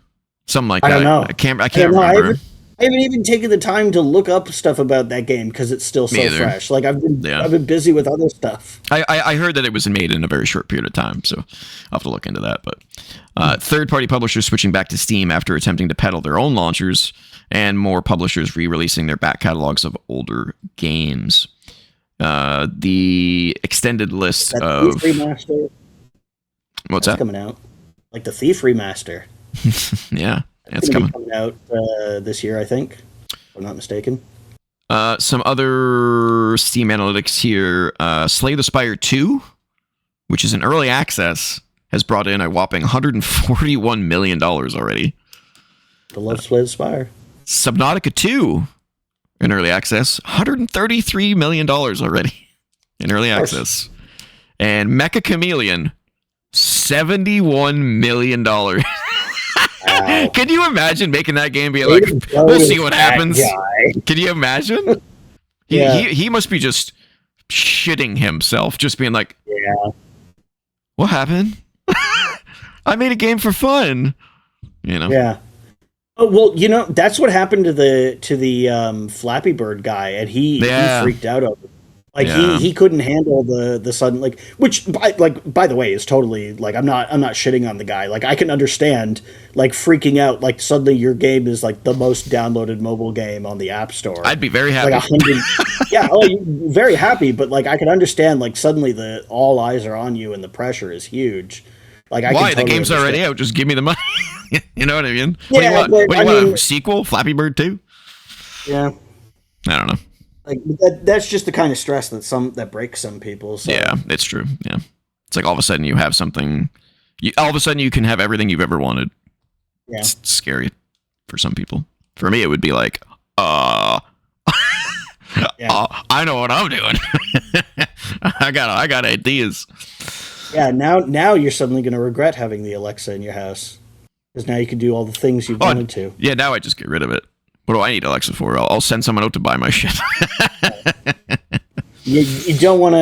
something like that? I don't know. I can't remember. I haven't even taken the time to look up stuff about that game because it's still so fresh. Like I've been busy with other stuff. I heard that it was made in a very short period of time, so I'll have to look into that. But third-party publishers switching back to Steam after attempting to peddle their own launchers, and more publishers re-releasing their back catalogs of older games. The extended list of Thief remaster. What's that coming out? Like the Thief remaster. Yeah, it's coming out this year, I think, if I'm not mistaken. Some other Steam analytics here. Slay the Spire 2, which is in early access, has brought in a whopping $141 million already. I love Slay the Spire. Subnautica 2, in early access, $133 million already in early access. And Mecha Chameleon, $71 million. Wow. Can you imagine making that game be like, we'll see what happens? Can you imagine? He must be just shitting himself, just being like, yeah, what happened? I made a game for fun. You know? Yeah. Oh, well, you know, that's what happened to the Flappy Bird guy, and he freaked out over it. Like he couldn't handle the sudden, like, which by the way is totally, like, I'm not shitting on the guy. Like, I can understand like freaking out, like suddenly your game is like the most downloaded mobile game on the App Store. I'd be very happy. Like 100, yeah, very happy, but like I can understand, like, suddenly all eyes are on you and the pressure is huge. Like, why? The game's already out. Just give me the money. You know what I mean? What do you want? What do you want? A sequel? Flappy Bird 2? Yeah. I don't know. Like that's just the kind of stress that breaks some people. So. Yeah, it's true. Yeah. It's like all of a sudden you have something. All of a sudden you can have everything you've ever wanted. Yeah. It's scary for some people. For me, it would be like, I know what I'm doing. I got ideas. Yeah, now you're suddenly going to regret having the Alexa in your house. Because now you can do all the things you wanted to. Yeah, now I just get rid of it. What do I need Alexa for? I'll send someone out to buy my shit. You don't want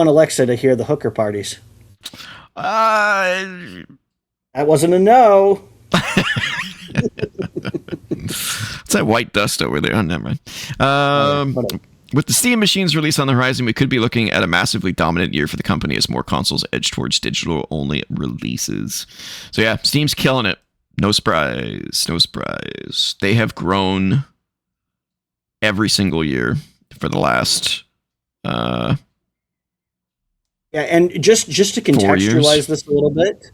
Alexa to hear the hooker parties. That wasn't a no. It's that white dust over there. Oh, never mind. With the Steam machines release on the horizon, we could be looking at a massively dominant year for the company as more consoles edge towards digital-only releases. So yeah, Steam's killing it. No surprise. No surprise. They have grown every single year for the last... yeah, and just to contextualize this a little bit,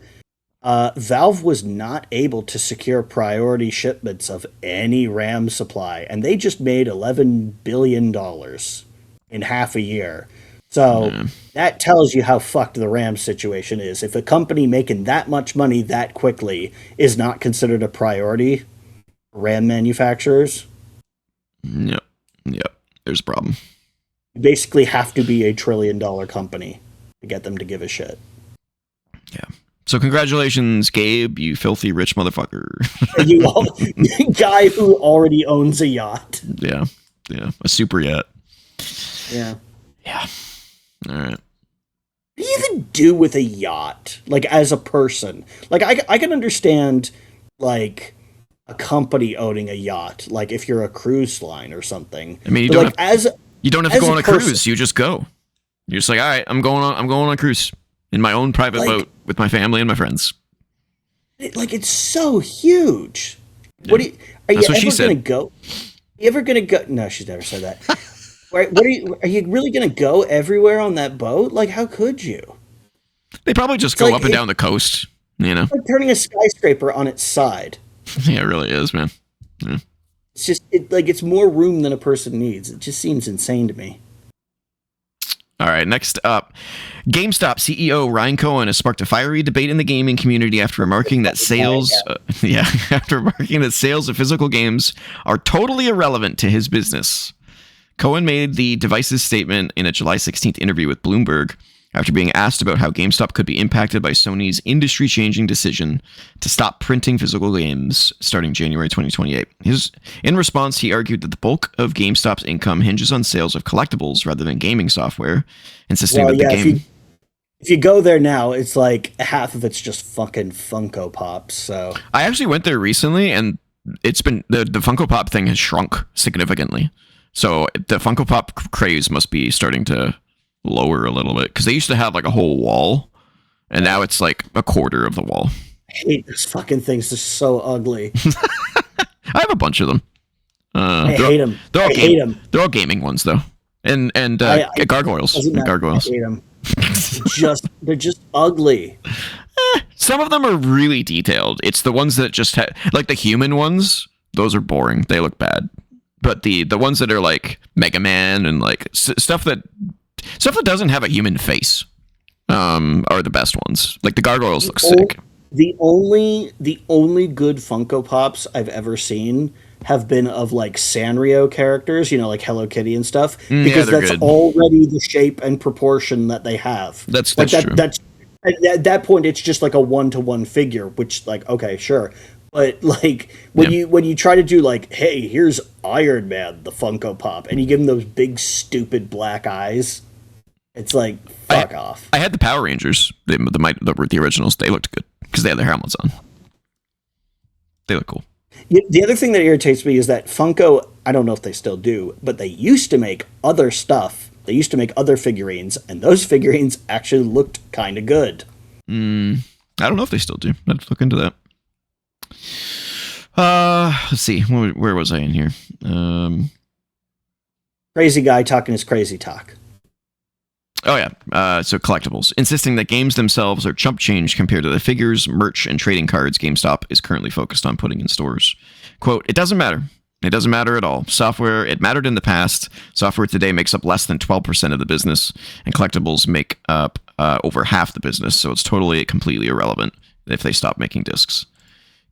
Valve was not able to secure priority shipments of any RAM supply, and they just made $11 billion in half a year. So that tells you how fucked the RAM situation is. If a company making that much money that quickly is not considered a priority for RAM manufacturers. Yep. There's a problem. You basically have to be a $1 trillion company to get them to give a shit. Yeah. So congratulations, Gabe, you filthy rich motherfucker. Guy who already owns a yacht. Yeah, a super yacht. Yeah. All right. What do you even do with a yacht? Like, as a person? Like, I can understand, like, a company owning a yacht. Like, if you're a cruise line or something. I mean, you don't have to go on a cruise. You just go. You're just like, all right, I'm going on a cruise in my own private boat with my family and my friends. It's so huge. Yeah. Are you ever going to go? You ever going to go? No, she's never said that. Are you really going to go everywhere on that boat? Like, how could you? They probably just go up and down the coast, you know? It's like turning a skyscraper on its side. Yeah, it really is, man. Yeah. It's just, it's more room than a person needs. It just seems insane to me. All right, next up, GameStop CEO Ryan Cohen has sparked a fiery debate in the gaming community after remarking that sales of physical games are totally irrelevant to his business. Cohen made the divisive statement in a July 16th interview with Bloomberg after being asked about how GameStop could be impacted by Sony's industry-changing decision to stop printing physical games starting January 2028. In response, he argued that the bulk of GameStop's income hinges on sales of collectibles rather than gaming software, insisting that the game... If you go there now, it's like half of it's just fucking Funko Pops, so... I actually went there recently, and it's been... The Funko Pop thing has shrunk significantly. So the Funko Pop craze must be starting to lower a little bit, because they used to have like a whole wall, and now it's like a quarter of the wall. I hate those fucking things. They're so ugly. I have a bunch of them. I hate them. They're all gaming ones though, and gargoyles. Gargoyles. I hate them. They're just ugly. Some of them are really detailed. It's the ones that just like the human ones. Those are boring. They look bad. But the ones that are like Mega Man and like stuff that doesn't have a human face are the best ones. Like the gargoyles look sick. The only good Funko Pops I've ever seen have been of like Sanrio characters, like Hello Kitty and stuff, because that's good. Already the shape and proportion that they have. That's true. At that point, it's just like a 1-to-1 figure, which like, okay, sure. But like when you try to do like, hey, here's Iron Man, the Funko Pop, and you give him those big stupid black eyes, it's like fuck off. I had the Power Rangers, the originals. They looked good because they had their helmets on. They look cool. The other thing that irritates me is that Funko, I don't know if they still do, but they used to make other stuff. They used to make other figurines, and those figurines actually looked kind of good. I don't know if they still do. Let's look into that. Let's see. Where was I in here? Crazy guy talking his crazy talk. Oh, yeah. So collectibles. Insisting that games themselves are chump change compared to the figures, merch, and trading cards GameStop is currently focused on putting in stores. Quote, it doesn't matter. It doesn't matter at all. Software, it mattered in the past. Software today makes up less than 12% of the business, and collectibles make up over half the business, so it's completely irrelevant if they stop making discs.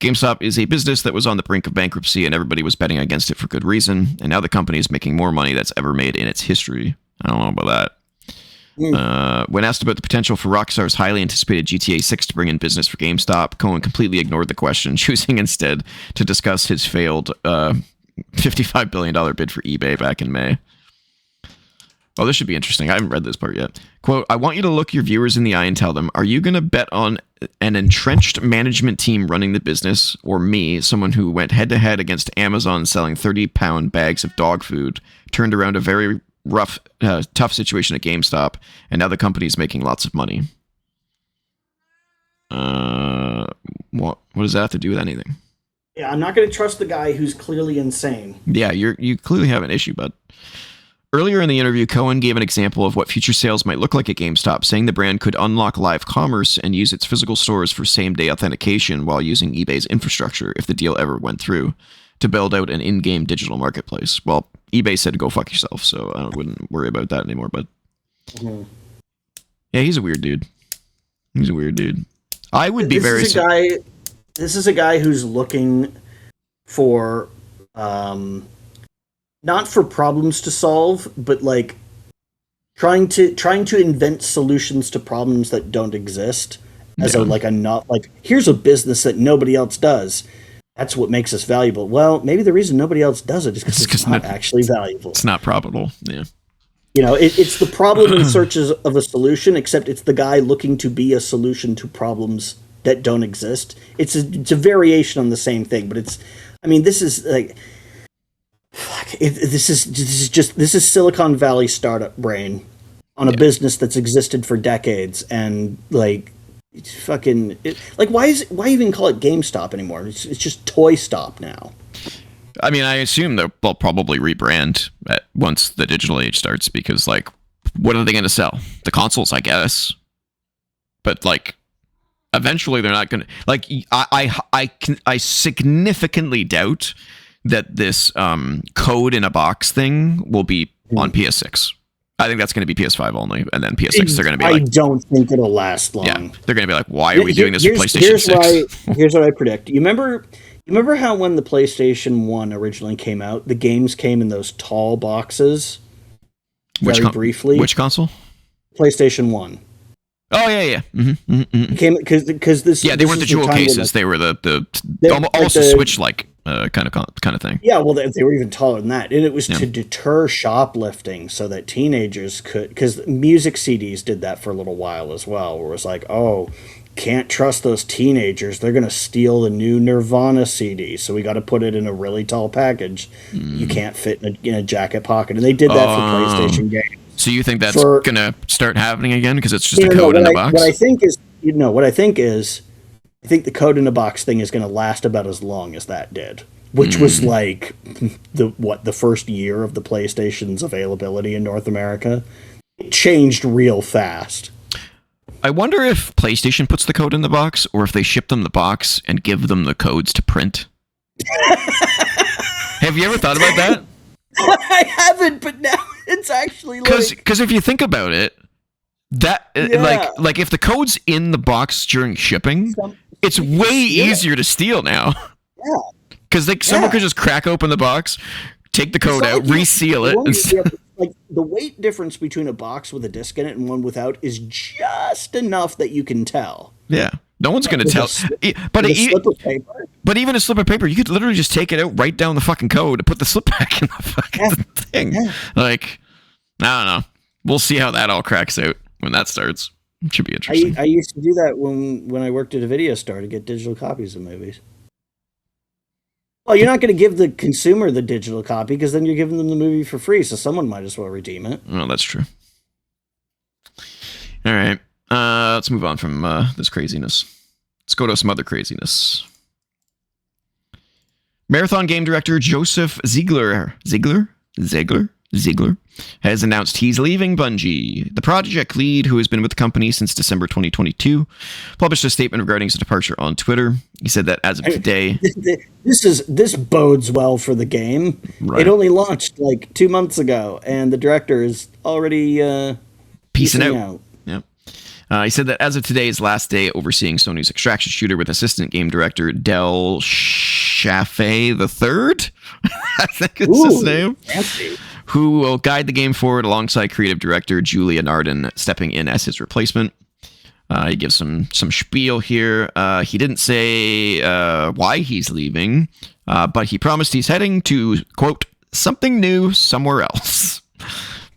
GameStop is a business that was on the brink of bankruptcy, and everybody was betting against it for good reason, and now the company is making more money that's ever made in its history. I don't know about that. When asked about the potential for Rockstar's highly anticipated GTA 6 to bring in business for GameStop, Cohen completely ignored the question, choosing instead to discuss his failed $55 billion bid for eBay back in May. Oh, this should be interesting. I haven't read this part yet. Quote, I want you to look your viewers in the eye and tell them, are you going to bet on an entrenched management team running the business, or me, someone who went head-to-head against Amazon selling 30-pound bags of dog food, turned around a very rough, tough situation at GameStop, and now the company's making lots of money? What does that have to do with anything? Yeah, I'm not going to trust the guy who's clearly insane. Yeah, you clearly have an issue, bud. Earlier in the interview, Cohen gave an example of what future sales might look like at GameStop, saying the brand could unlock live commerce and use its physical stores for same-day authentication while using eBay's infrastructure, if the deal ever went through, to build out an in-game digital marketplace. Well, eBay said to go fuck yourself, so I wouldn't worry about that anymore, but... Mm-hmm. Yeah, he's a weird dude. I would be very... This is a guy who's looking for... not for problems to solve, but like trying to invent solutions to problems that don't exist, as a not like, here's a business that nobody else does. That's what makes us valuable. Well, maybe the reason nobody else does it is because it's not actually valuable. It's not profitable. Yeah. It's the problem in search of a solution, except it's the guy looking to be a solution to problems that don't exist. It's a variation on the same thing, but this is like, this is Silicon Valley startup brain on a business that's existed for decades, and like, why even call it GameStop anymore? It's just Toy Stop now. I mean, I assume they'll probably rebrand once the digital age starts, because like, what are they going to sell? The consoles, I guess. But like, eventually they're not going to, like, I significantly doubt that this code in a box thing will be on PS6. I think that's going to be PS5 only, and then PS6 they're going to be like, I don't think it'll last long. Yeah, they're going to be like, why are we doing this for PlayStation 6? Here's what I predict. You remember how when the PlayStation 1 originally came out, the games came in those tall boxes? Briefly. Which console? PlayStation 1. Oh yeah. Came because this. Yeah, they weren't the jewel cases. They were the almost a Switch like kind of thing. Yeah, well, they were even taller than that, and it was to deter shoplifting, so that teenagers could. Because music CDs did that for a little while as well, where it was like, oh, can't trust those teenagers. They're gonna steal the new Nirvana CD, so we got to put it in a really tall package. You can't fit in a jacket pocket, and they did that for PlayStation games. So you think that's going to start happening again because it's just a code in the box? What I think is, I think the code in the box thing is going to last about as long as that did, which was like the first year of the PlayStation's availability in North America. It changed real fast. I wonder if PlayStation puts the code in the box, or if they ship them the box and give them the codes to print. Have you ever thought about that? I haven't, but now it's actually like, because if you think about it, that like if the code's in the box during shipping, it's way easier to steal now. Yeah, because someone could just crack open the box, take the code out, reseal it. Like, the weight difference between a box with a disc in it and one without is just enough that you can tell. Yeah. No one's going to tell. But even a slip of paper, you could literally just take it out, write down the fucking code, and put the slip back in the fucking thing. Yeah. Like, I don't know. We'll see how that all cracks out when that starts. It should be interesting. I used to do that when I worked at a video store to get digital copies of movies. Well, you're not going to give the consumer the digital copy, because then you're giving them the movie for free, so someone might as well redeem it. Well, that's true. All right. Let's move on from this craziness. Let's go to some other craziness. Marathon game director Joseph Ziegler has announced he's leaving Bungie. The project lead, who has been with the company since December 2022, published a statement regarding his departure on Twitter. He said that as of today... This bodes well for the game. Right. It only launched like 2 months ago, and the director is already peacing out. Yep. He said that as of today's last day overseeing Sony's extraction shooter with assistant game director Del Chaffee III, I think it's his name, fancy. Who will guide the game forward alongside creative director Julia Nardin stepping in as his replacement. He gives some spiel here. He didn't say why he's leaving, but he promised he's heading to, quote, something new somewhere else.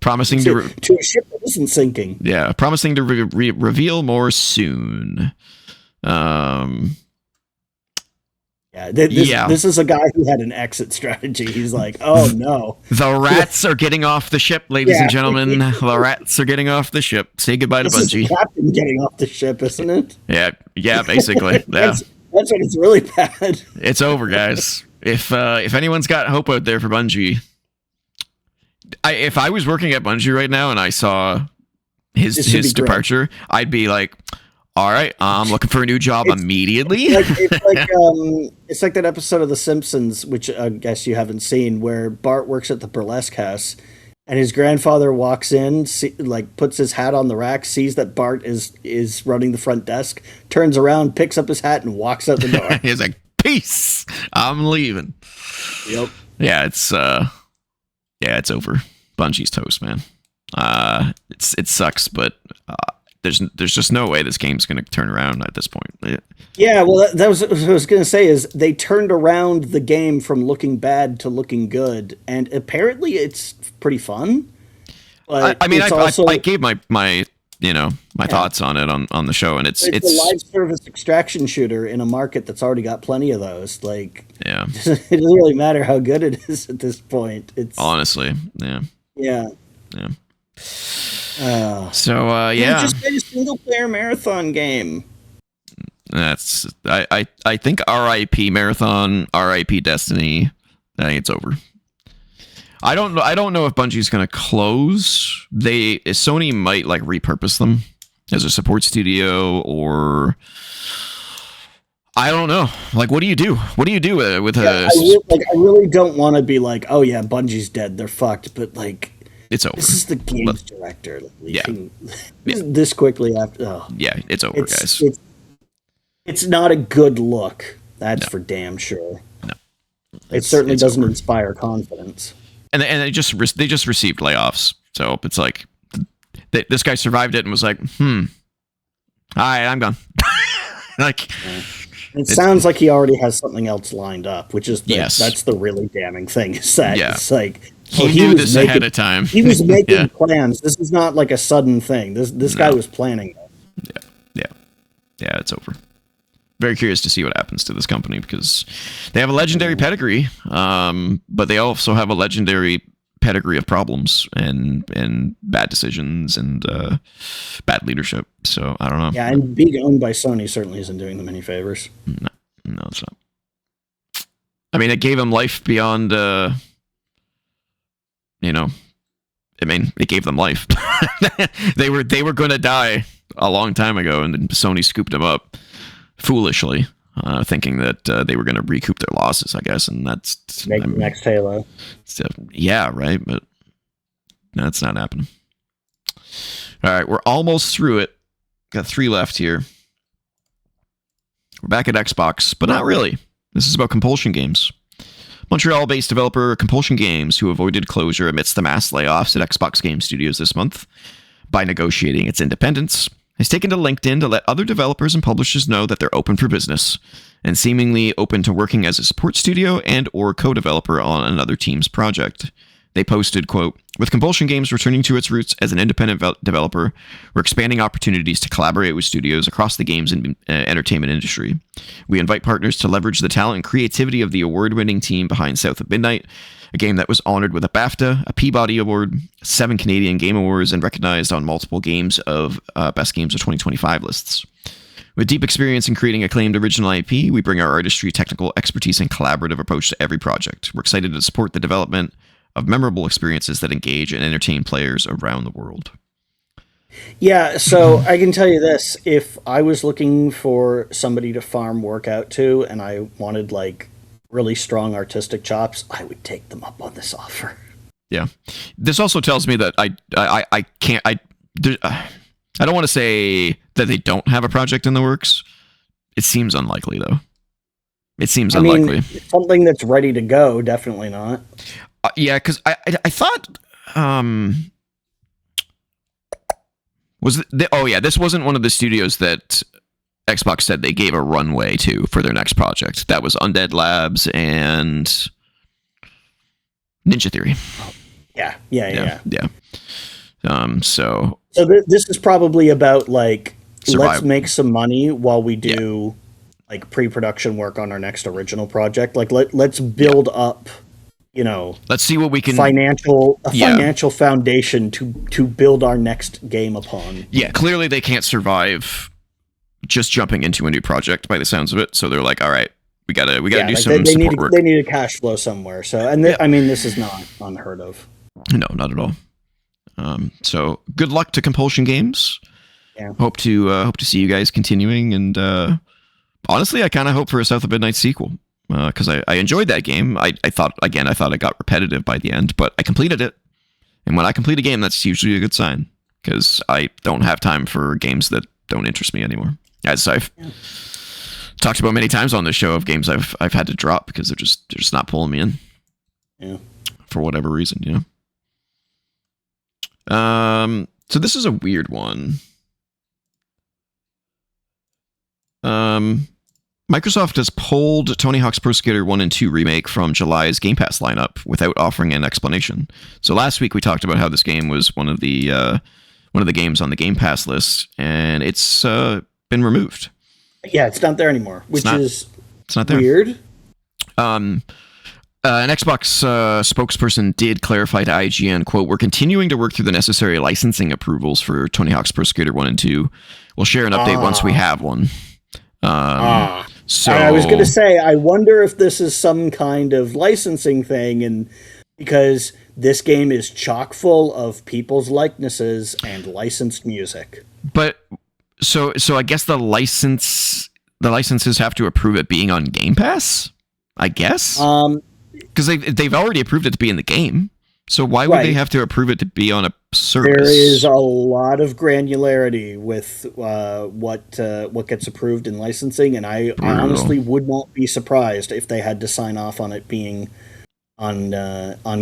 Promising to a ship that isn't sinking. Yeah, promising to reveal more soon. This is a guy who had an exit strategy. He's like, oh no. The rats are getting off the ship, ladies and gentlemen. The rats are getting off the ship. Say goodbye to Bungie. Is the captain getting off the ship, isn't it? Yeah, basically. That's when it's really bad. It's over, guys. If anyone's got hope out there for Bungie, if I was working at Bungie right now and I saw his departure, I'd be like, all right, I'm looking for a new job immediately. It's like that episode of The Simpsons, which I guess you haven't seen, where Bart works at the burlesque house, and his grandfather walks in, puts his hat on the rack, sees that Bart is running the front desk, turns around, picks up his hat, and walks out the door. He's like, peace, I'm leaving. Yep. Yeah, it's over. Bungie's toast, man. It sucks, but there's just no way this game's going to turn around at this point. Yeah, well, that was what I was going to say is they turned around the game from looking bad to looking good, and apparently it's pretty fun. But I mean, it's also, I gave my thoughts on it on the show, and it's a live service extraction shooter in a market that's already got plenty of those. Like, yeah, it doesn't really matter how good it is at this point. It's honestly, yeah. So yeah, just made a single player marathon game. That's I think R.I.P. Marathon, R.I.P. Destiny. I think it's over. I don't know if Bungie's going to close. Sony might like repurpose them as a support studio, or I don't know. Like, what do you do? What do you do with a? I really don't want to be like, oh yeah, Bungie's dead. They're fucked. But like, it's over. This is the games director. This quickly after. Oh. Yeah, it's over, guys. It's not a good look. That's for damn sure. No, it certainly doesn't inspire confidence. And they just received layoffs, so it's like this guy survived it and was like, all right, I'm gone. Like, it sounds like he already has something else lined up, which is that's the really damning thing. Is that it's like he knew this ahead of time. He was making plans. This is not like a sudden thing. This guy was planning it. Yeah, it's over. Very curious to see what happens to this company because they have a legendary pedigree, but they also have a legendary pedigree of problems and bad decisions and bad leadership. So I don't know. Yeah, and being owned by Sony certainly isn't doing them any favors. No, it's not. I mean, it gave them life beyond. I mean, it gave them life. They were going to die a long time ago, and then Sony scooped them up. Foolishly, thinking that they were going to recoup their losses, I guess, and that's make the next Halo. So, yeah, right, but that's not happening. All right, we're almost through it. Got 3 left here. We're back at Xbox, but not really. This is about Compulsion Games. Montreal-based developer Compulsion Games, who avoided closure amidst the mass layoffs at Xbox Game Studios this month by negotiating its independence, has taken to LinkedIn to let other developers and publishers know that they're open for business and seemingly open to working as a support studio and or co-developer on another team's project. They posted, quote, "With Compulsion Games returning to its roots as an independent developer, we're expanding opportunities to collaborate with studios across the games and entertainment industry. We invite partners to leverage the talent and creativity of the award-winning team behind South of Midnight, a game that was honored with a BAFTA, a Peabody Award, 7 Canadian Game Awards, and recognized on multiple games of Best Games of 2025 lists. With deep experience in creating acclaimed original IP, we bring our artistry, technical expertise, and collaborative approach to every project. We're excited to support the development of memorable experiences that engage and entertain players around the world." Yeah, so I can tell you this. If I was looking for somebody to farm work out to and I wanted like really strong artistic chops, I would take them up on this offer. Yeah. This also tells me that I don't want to say that they don't have a project in the works. It seems unlikely, though. It seems unlikely. Mean, something that's ready to go, definitely not. Yeah, because I thought this wasn't one of the studios that Xbox said they gave a runway to for their next project. That was Undead Labs and Ninja Theory. Yeah. So this is probably about like survival. Let's make some money while we do like pre-production work on our next original project. Like let's build up, let's see what we can financial foundation to build our next game upon. Yeah, clearly they can't survive just jumping into a new project by the sounds of it. So they're like, all right, we gotta do some support work. They need a cash flow somewhere. So I mean, this is not unheard of. No, not at all. So good luck to Compulsion Games. Yeah. Hope to see you guys continuing, and honestly, I kind of hope for a South of Midnight sequel because I enjoyed that game. I thought it got repetitive by the end, but I completed it, and when I complete a game, that's usually a good sign because I don't have time for games that don't interest me anymore. As I've talked about many times on this show, of games I've had to drop because they're just not pulling me in. Yeah. For whatever reason, So this is a weird one. Microsoft has pulled Tony Hawk's Pro Skater 1 and 2 remake from July's Game Pass lineup without offering an explanation. So last week we talked about how this game was one of the games on the Game Pass list, and it's been removed. Yeah, it's not there anymore, which is not there. Weird. An Xbox spokesperson did clarify to IGN, quote, "We're continuing to work through the necessary licensing approvals for Tony Hawk's Pro Skater 1 and 2. We'll share an update once we have one." So I was going to say, I wonder if this is some kind of licensing thing, and because this game is chock full of people's likenesses and licensed music. But so I guess the licenses have to approve it being on Game Pass, I guess. Because they've already approved it to be in the game. So why would they have to approve it to be on a service? There is a lot of granularity with what gets approved in licensing, and I honestly would not be surprised if they had to sign off on it being on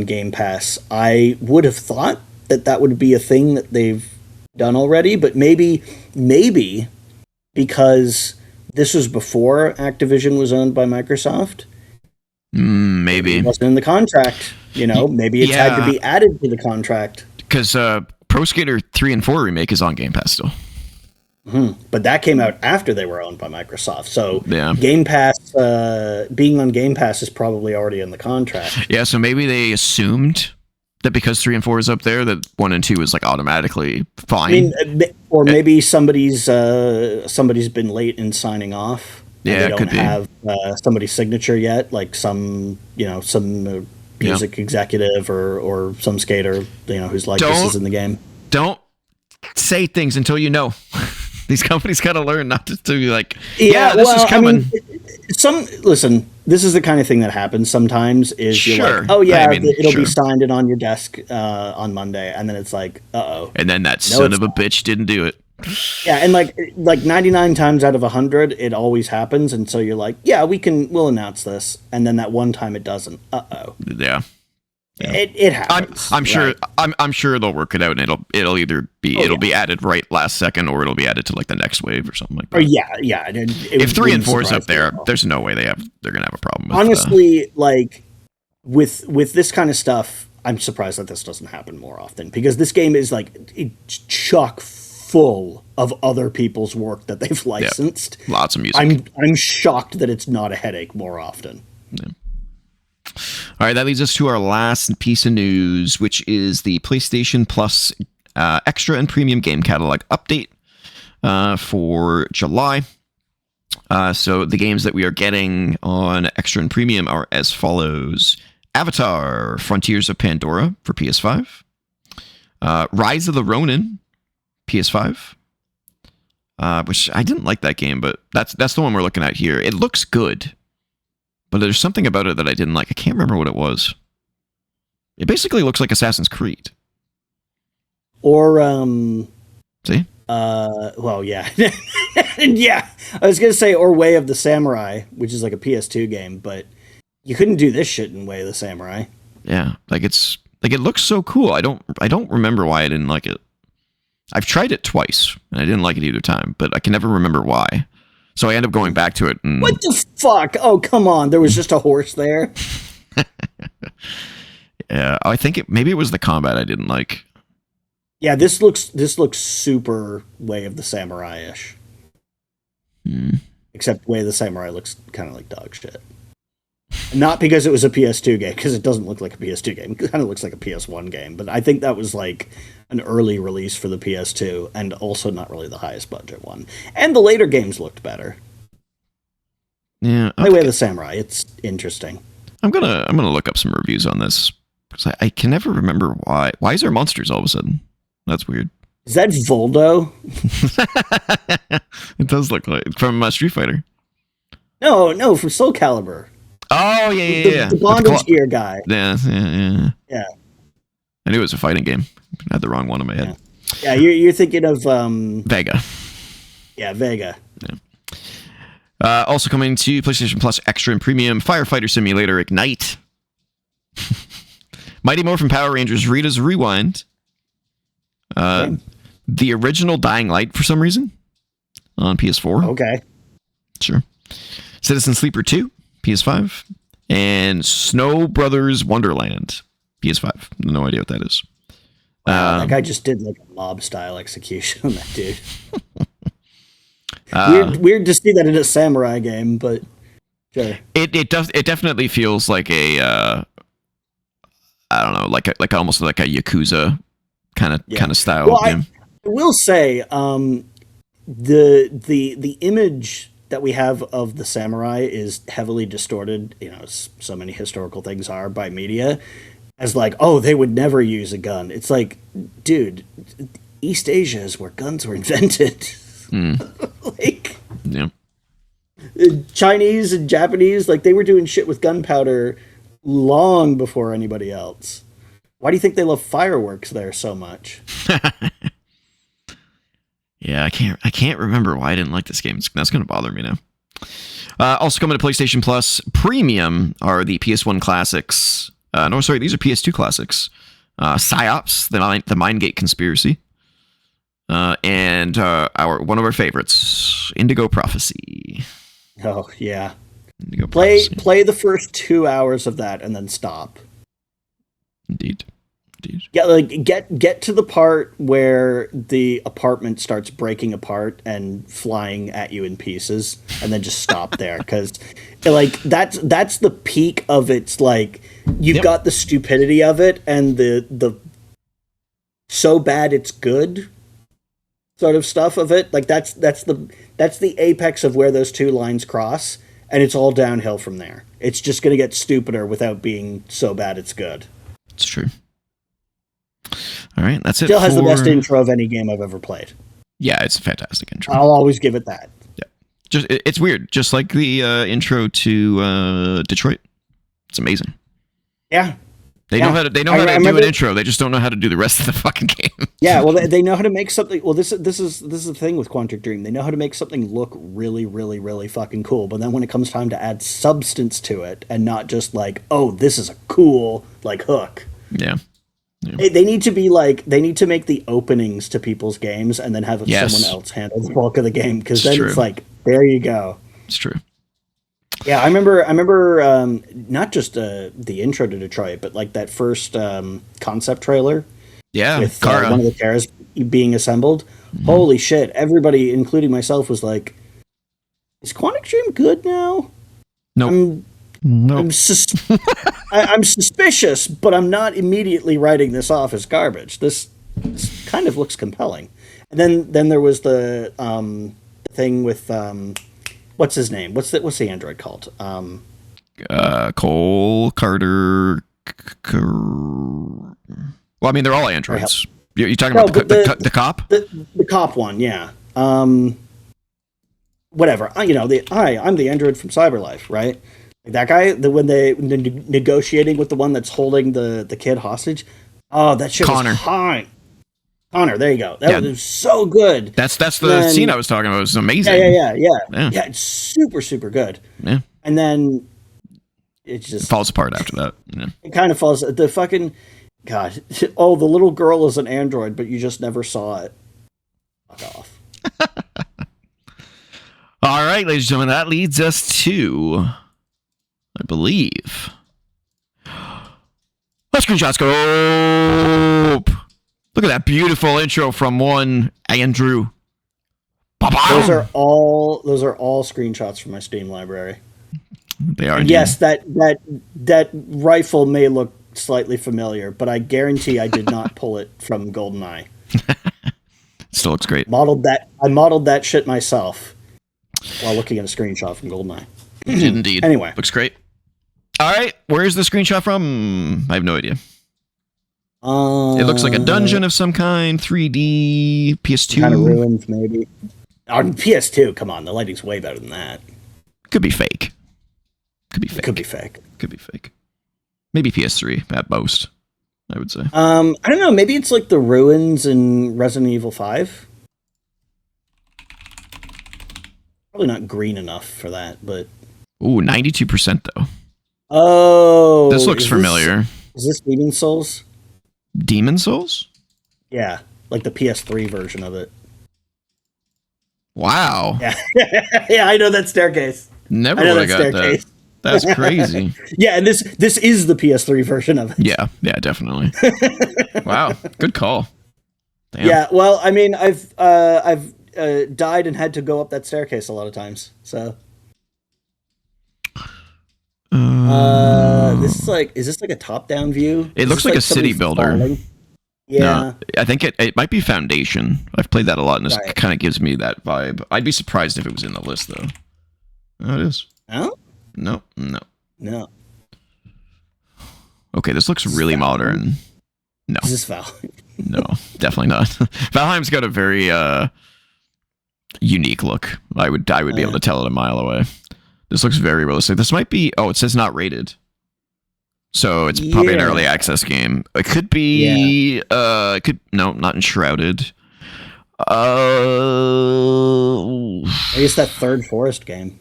Game Pass. I would have thought that would be a thing that they've done already, but maybe because this was before Activision was owned by Microsoft. Maybe it wasn't in the contract. Maybe it's had to be added to the contract. Because Pro Skater 3 and 4 remake is on Game Pass still. But that came out after they were owned by Microsoft. So yeah. Game Pass, being on Game Pass is probably already in the contract. Yeah, so maybe they assumed that because 3 and 4 is up there, that 1 and 2 is like automatically fine. I mean, or maybe somebody's been late in signing off. Yeah, they don't have somebody's signature yet, like some music executive or some skater, who's like this is in the game. Don't say things until you know. These companies got to learn not to be like, this is coming. Listen, this is the kind of thing that happens sometimes. Is you're like, it'll be signed and on your desk on Monday, and then it's like, and then that son of a bitch didn't do it. Yeah, and like 99 times out of 100, it always happens, and so you're like, we'll announce this, and then that one time it doesn't. Yeah. It happens. I'm sure. Right? I'm sure they'll work it out, and it'll either be be added right last second, or it'll be added to like the next wave or something like that. If 3 and 4 is up there, there's no way they're gonna have a problem. Honestly, like with this kind of stuff, I'm surprised that this doesn't happen more often, because this game is like chock full of other people's work that they've licensed. Yep. Lots of music. I'm shocked that it's not a headache more often. Yeah. All right, that leads us to our last piece of news, which is the PlayStation Plus Extra and Premium Game Catalog update for July. So the games that we are getting on Extra and Premium are as follows: Avatar: Frontiers of Pandora for PS5, Rise of the Ronin, PS5, which I didn't like that game, but that's the one we're looking at here. It looks good, but there's something about it that I didn't like. I can't remember what it was. It basically looks like Assassin's Creed. Or, see? Well, yeah. Yeah, I was going to say, or Way of the Samurai, which is like a PS2 game, but you couldn't do this shit in Way of the Samurai. Yeah, it looks so cool. I don't remember why I didn't like it. I've tried it twice, and I didn't like it either time, but I can never remember why. So I end up going back to it. And what the fuck? Oh, come on. There was just a horse there. Yeah, I think maybe it was the combat I didn't like. Yeah, this looks super Way of the Samurai-ish. Except Way of the Samurai looks kind of like dog shit. Not because it was a PS2 game, because it doesn't look like a PS2 game. It kind of looks like a PS1 game, but I think that was like an early release for the PS2, and also not really the highest budget one. And the later games looked better. Yeah, Way of the Samurai, it's interesting. I'm gonna look up some reviews on this, because I can never remember why. Why is there monsters all of a sudden? That's weird. Is that Voldo? It does look like from Street Fighter. No, from Soul Calibur. Oh yeah. The bondage gear guy. Yeah. I knew it was a fighting game. I had the wrong one in my head. Yeah, you're thinking of Vega. Yeah, Vega. Yeah. Also coming to PlayStation Plus Extra and Premium, Firefighter Simulator Ignite, Mighty Morphin Power Rangers Rita's Rewind, the original Dying Light for some reason on PS4. Okay. Sure. Citizen Sleeper 2, PS5, and Snow Brothers Wonderland, PS5. No idea what that is. Wow, that guy just did like a mob style execution on that dude. Weird to see that in a samurai game, but sure. It definitely feels like a I don't know, like almost like a Yakuza kind of style game. I will say, the image that we have of the samurai is heavily distorted. You know, so many historical things are by media, as like, oh, they would never use a gun. It's like, dude, East Asia is where guns were invented. Like, yeah. Chinese and Japanese, like they were doing shit with gunpowder long before anybody else. Why do you think they love fireworks there so much? Yeah, I can't remember why I didn't like this game. That's going to bother me now. Also coming to PlayStation Plus Premium are the PS1 classics. No, sorry, these are PS2 classics. PsyOps, the Mindgate Conspiracy, and one of our favorites, Indigo Prophecy. Oh yeah, play the first 2 hours of that and then stop. Indeed. Yeah, like get to the part where the apartment starts breaking apart and flying at you in pieces, and then just stop there, because like that's the peak of its, like, you've got the stupidity of it and the so bad it's good sort of stuff of it. Like that's the apex of where those two lines cross, and it's all downhill from there. It's just going to get stupider without being so bad it's good. It's true. All right, that's it. Still has the best intro of any game I've ever played. Yeah, it's a fantastic intro. I'll always give it that. Yeah, it's weird, just like the intro to Detroit. It's amazing. Yeah, they know how to do an intro. They just don't know how to do the rest of the fucking game. Yeah, well, they know how to make something. Well, this is the thing with Quantic Dream. They know how to make something look really, really, really fucking cool. But then when it comes time to add substance to it, and not just like, oh, this is a cool like hook. Yeah. They need to be like, they need to make the openings to people's games and then have someone else handle the bulk of the game, because then it's like, there you go. It's true. Yeah, I remember not just the intro to Detroit, but like that first concept trailer. Yeah, with one of the cars being assembled. Mm-hmm. Holy shit! Everybody, including myself, was like, "Is Quantic Dream good now?" Nope. I'm suspicious, but I'm not immediately writing this off as garbage. This kind of looks compelling. And then there was the thing with what's his name? What's the android called? Cole Carter. Well, I mean, they're all androids. You're talking about the cop? The cop one, yeah. Whatever. I'm the android from Cyberlife, right? That guy, when they negotiating with the one that's holding the kid hostage. Oh, that shit was hot. Connor, there you go. That was so good. That's the scene I was talking about. It was amazing. Yeah. Yeah, it's super, super good. Yeah. And then it just falls apart after that. Yeah. It kind of falls. The fucking God. Oh, the little girl is an android, but you just never saw it. Fuck off. All right, ladies and gentlemen, that leads us to, I believe, let's screenshots go. Look at that beautiful intro from one Andrew. Those are all screenshots from my Steam library. They are. And yes, that rifle may look slightly familiar, but I guarantee I did not pull it from GoldenEye. Still looks great. I modeled that shit myself while looking at a screenshot from GoldenEye. Indeed. Anyway, looks great. All right, where's the screenshot from? I have no idea. It looks like a dungeon of some kind, 3D, PS2. Kind of ruined, maybe. On PS2, come on, the lighting's way better than that. Could be fake. Could be fake. Maybe PS3 at most, I would say. I don't know, maybe it's like the ruins in Resident Evil 5. Probably not green enough for that, but... Ooh, 92% though. Oh! This looks familiar. Is this Demon Souls? Demon Souls? Yeah, like the PS3 version of it. Wow. Yeah, yeah, I know that staircase. Never I know would have that got that. staircase. That's crazy. Yeah, and this is the PS3 version of it. Yeah, definitely. Wow, good call. Damn. Yeah, well, I mean, I've died and had to go up that staircase a lot of times. So, this is like, is this like a top-down view? It Is looks this like a somebody city builder. falling? No, Yeah, I think it might be Foundation. I've played that a lot, and this right. kind of gives me that vibe. I'd be surprised if it was in the list, though. Oh, it is. Oh No. no, Okay, this looks really modern. No, is this Val? no, definitely not. Valheim's got a very unique look. I would be able to tell it a mile away. This looks very realistic. This might be. Oh, it says not rated. So it's probably an early access game. It could be. It could not Enshrouded. Maybe it's that Third Forest game.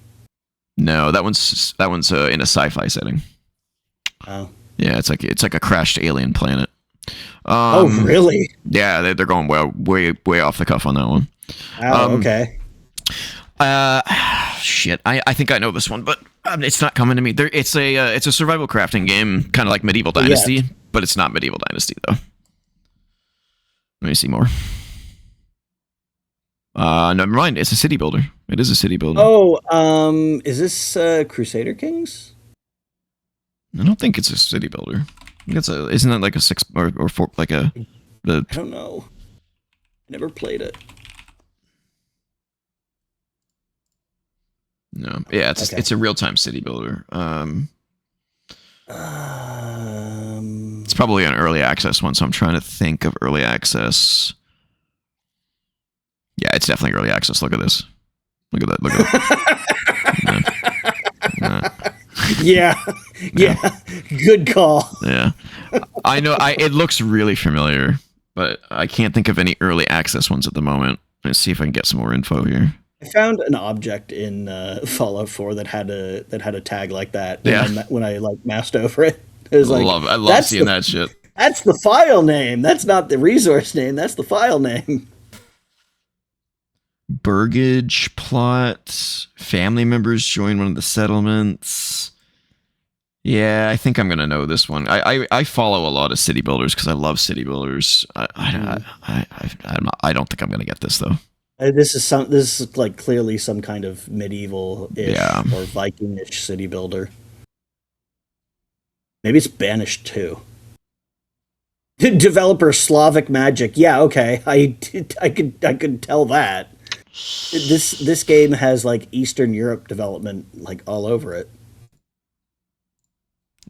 No, that one's in a sci-fi setting. Oh. Yeah, it's like a crashed alien planet. Oh, really? Yeah, they're going way off the cuff on that one. Oh, okay. Shit. I think I know this one, but it's not coming to me. It's a survival crafting game, kind of like Medieval Dynasty, but it's not Medieval Dynasty though. Let me see more. Never mind. It's a city builder. It is a city builder. Oh, is this Crusader Kings? I don't think it's a city builder. I think isn't it like a 6 or 4 like a I don't know. Never played it. No. Yeah, it's a real-time city builder. It's probably an early access one, so I'm trying to think of early access. Yeah, it's definitely early access. Look at this. Look at that. Look at that. Yeah. Good call. Yeah. I know it looks really familiar, but I can't think of any early access ones at the moment. Let's see if I can get some more info here. I found an object in Fallout 4 that had a tag like that. When I like moused over it, it was like, I love seeing that shit. That's the file name. That's not the resource name. That's the file name. Burgage plot. Family members join one of the settlements. Yeah, I think I'm gonna know this one. I follow a lot of city builders because I love city builders. I don't think I'm gonna get this though. This is like clearly some kind of medieval-ish or Viking-ish city builder. Maybe it's Banished 2. Developer Slavic Magic. Yeah, okay. I could tell that. This game has like Eastern Europe development like all over it.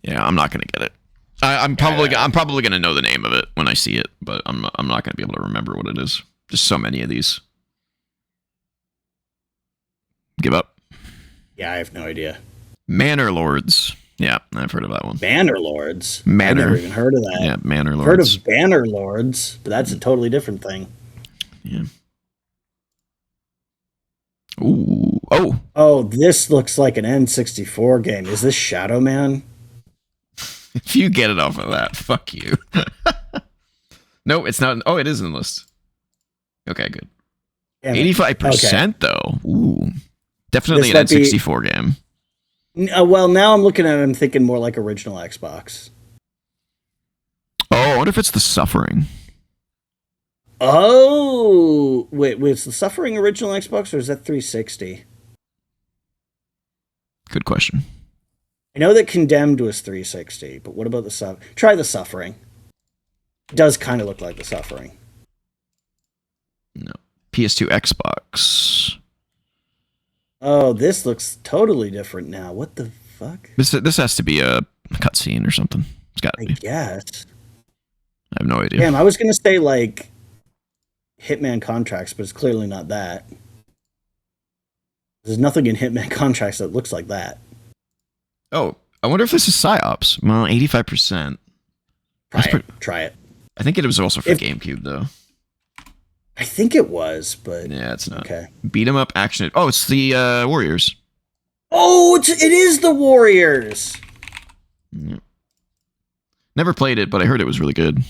Yeah, I'm not gonna get it. I'm probably gonna know the name of it when I see it, but I'm not gonna be able to remember what it is. Just so many of these. Give up. Yeah, I have no idea. Manor Lords. Yeah, I've heard of that one. Banner Lords. Manor. I've never even heard of that. Yeah, Manor Lords. Heard of Banner Lords, but that's a totally different thing. Yeah. Ooh. Oh. Oh, this looks like an N64 game. Is this Shadow Man? If you get it off of that, fuck you. No, it's not. Oh, it is in the list. Okay, good. 85% though. Ooh. Definitely an N64 game. Well, now I'm looking at it, I'm thinking more like original Xbox. Oh, I wonder if it's The Suffering. Oh, wait, was The Suffering original Xbox or is that 360? Good question. I know that Condemned was 360, but what about try The Suffering. It does kind of look like The Suffering. No. PS2 Xbox. Oh, this looks totally different now. What the fuck? This has to be a cutscene or something. It's got to be. I guess. I have no idea. Damn, I was going to say, like, Hitman Contracts, but it's clearly not that. There's nothing in Hitman Contracts that looks like that. Oh, I wonder if this is PsyOps. Well, 85%. Try it. I think it was also for GameCube, though. I think it was, but... Yeah, it's not. Okay. Beat 'em up action. Oh, it's the Warriors. Oh, it is the Warriors! Yeah. Never played it, but I heard it was really good.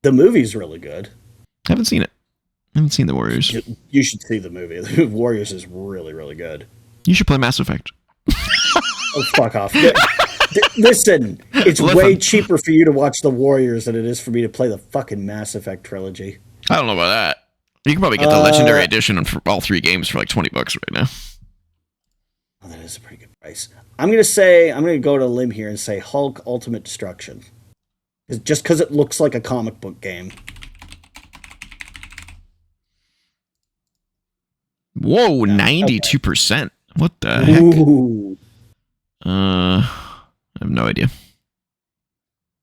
The movie's really good. Haven't seen it. I haven't seen the Warriors. You should see the movie. The Warriors is really, really good. You should play Mass Effect. Oh, fuck off. Listen, it's way cheaper for you to watch the Warriors than it is for me to play the fucking Mass Effect trilogy. I don't know about that. You can probably get the Legendary Edition for all 3 games for like $20 right now. Oh, that is a pretty good price. I'm gonna go to a limb here and say Hulk Ultimate Destruction. Just because it looks like a comic book game. Whoa, 92%. What the Ooh. heck? I have no idea.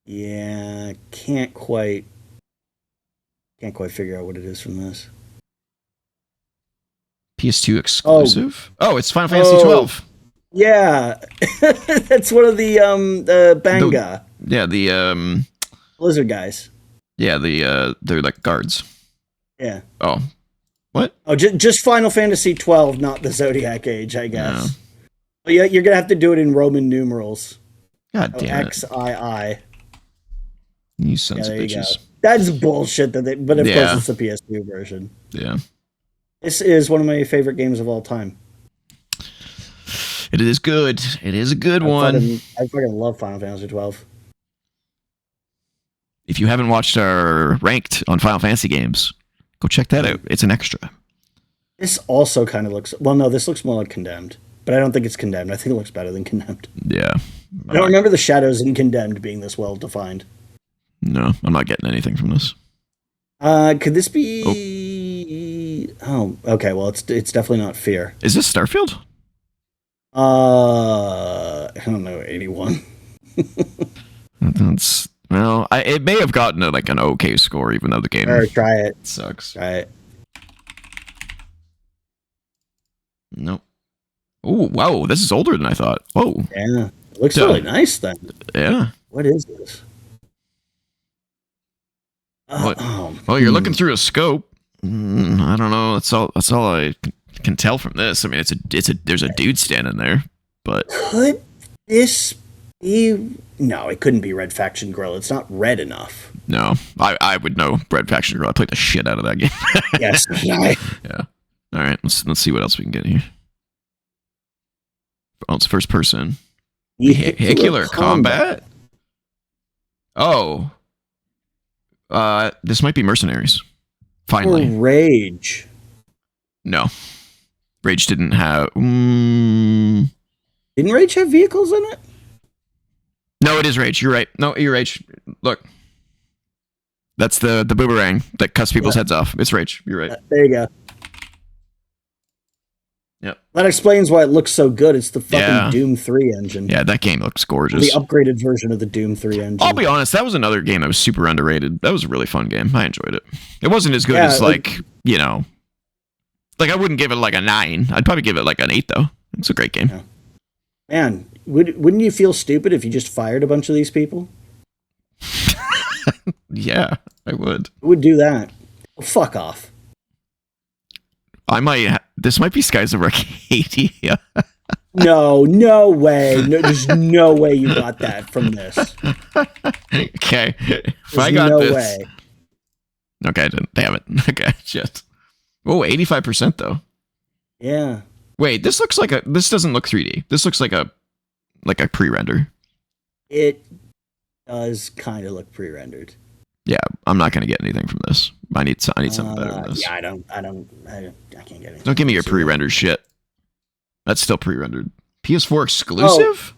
Yeah, can't quite figure out what it is from this. PS2 exclusive? Oh, it's Final Fantasy 12. Yeah. That's one of the Banga. The Blizzard guys. Yeah, they're like guards. Yeah. Oh. What? Oh, just Final Fantasy 12, not the Zodiac Age, I guess. No. But yeah, you're gonna have to do it in Roman numerals. God damn it. XII. You sons of bitches. That's bullshit. But of course, it's the PS2 version. Yeah. This is one of my favorite games of all time. It is good. It is a good one. I fucking love Final Fantasy 12. If you haven't watched our ranked on Final Fantasy games, go check that out. It's an extra. This also kind of looks... Well, no, this looks more like Condemned. But I don't think it's Condemned. I think it looks better than Condemned. Yeah. I don't remember the shadows in Condemned being this well defined. No, I'm not getting anything from this. Could this be... Oh, okay. Well, it's definitely not Fear. Is this Starfield? I don't know. 81. Well, it may have gotten an okay score, even though the game... Try it. Sucks. Try it. Nope. Oh, wow. This is older than I thought. Whoa. Yeah. It looks really nice then. Yeah. What is this? You're looking through a scope. I don't know. That's all I can tell from this. I mean, there's a dude standing there, but could this be? No, it couldn't be Red Faction Grill. It's not red enough. No, I would know Red Faction Grill. I played the shit out of that game. Yes. Yeah. All right. Let's see what else we can get here. Oh, it's first person. Vehicular combat. Oh. This might be Mercenaries. Finally. Or Rage. No. Rage didn't have... Didn't Rage have vehicles in it? No, it is Rage. You're right. No, you're Rage. Look. That's the boomerang that cuts people's heads off. It's Rage. You're right. There you go. Yep. That explains why it looks so good. It's the fucking Doom 3 engine. Yeah, that game looks gorgeous. The upgraded version of the Doom 3 engine. I'll be honest, that was another game that was super underrated. That was a really fun game. I enjoyed it. It wasn't as good as I wouldn't give it a 9. I'd probably give it an 8 though. It's a great game. Yeah. Man, wouldn't you feel stupid if you just fired a bunch of these people? Yeah, I would. Who would do that? Well, fuck off. This might be Skies of Arcadia. No way. No, there's no way you got that from this. Okay. If I got this. Way. Okay, I didn't. Damn it. Okay, shit. Oh, 85% though. Yeah. Wait, this doesn't look 3D. This looks like a pre-render. It does kind of look pre-rendered. Yeah, I'm not going to get anything from this. I need something better than this. Yeah, I can't get anything. Don't give me your pre-rendered shit. That's still pre-rendered. PS4 exclusive?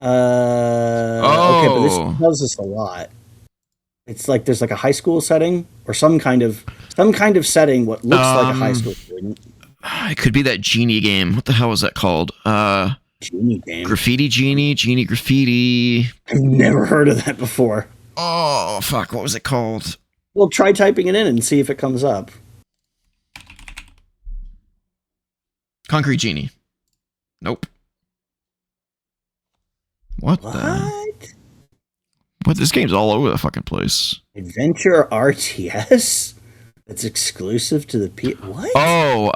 Okay, but this does this a lot. It's like there's a high school setting or some kind of setting what looks like a high school student. It could be that Genie game. What the hell was that called? Genie game. Graffiti Genie Graffiti. I've never heard of that before. Oh, fuck. What was it called? Well, try typing it in and see if it comes up. Concrete Genie. Nope. What? What? This game's all over the fucking place. Adventure RTS? That's exclusive to the What? Oh,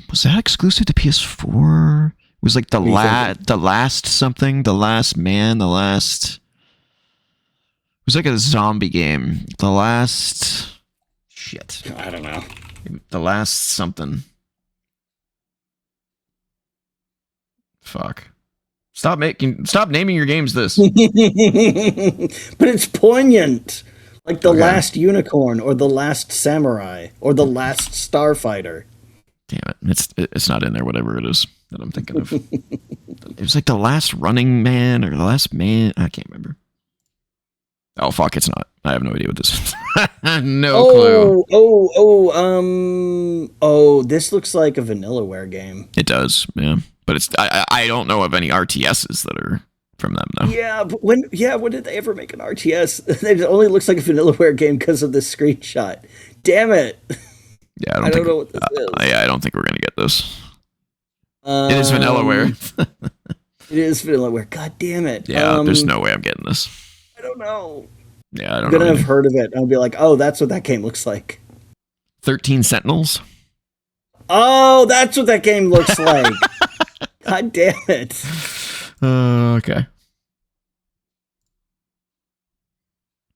was that exclusive to PS4? It was like the last something, the last man, the last... was like a zombie game. The last shit. I don't know. The last something. Fuck. Stop naming your games this. But it's poignant. Like The Last Unicorn, or The Last Samurai, or The Last Starfighter. Damn it. It's not in there, whatever it is that I'm thinking of. It was like The Last Running Man or The Last Man. I can't remember. Oh, fuck, it's not. I have no idea what this is. No clue. This looks like a Vanillaware game. It does, yeah. But I don't know of any RTSs that are from them, though. Yeah, but when did they ever make an RTS? It only looks like a Vanillaware game because of this screenshot. Damn it. Yeah, I don't know what this is. Yeah, I don't think we're going to get this. It is Vanillaware. It is Vanillaware. God damn it. Yeah, there's no way I'm getting this. I don't know. Yeah, I don't know. I'm going to have heard of it. I'll be like, oh, that's what that game looks like. 13 Sentinels? Oh, that's what that game looks like. God damn it. Okay.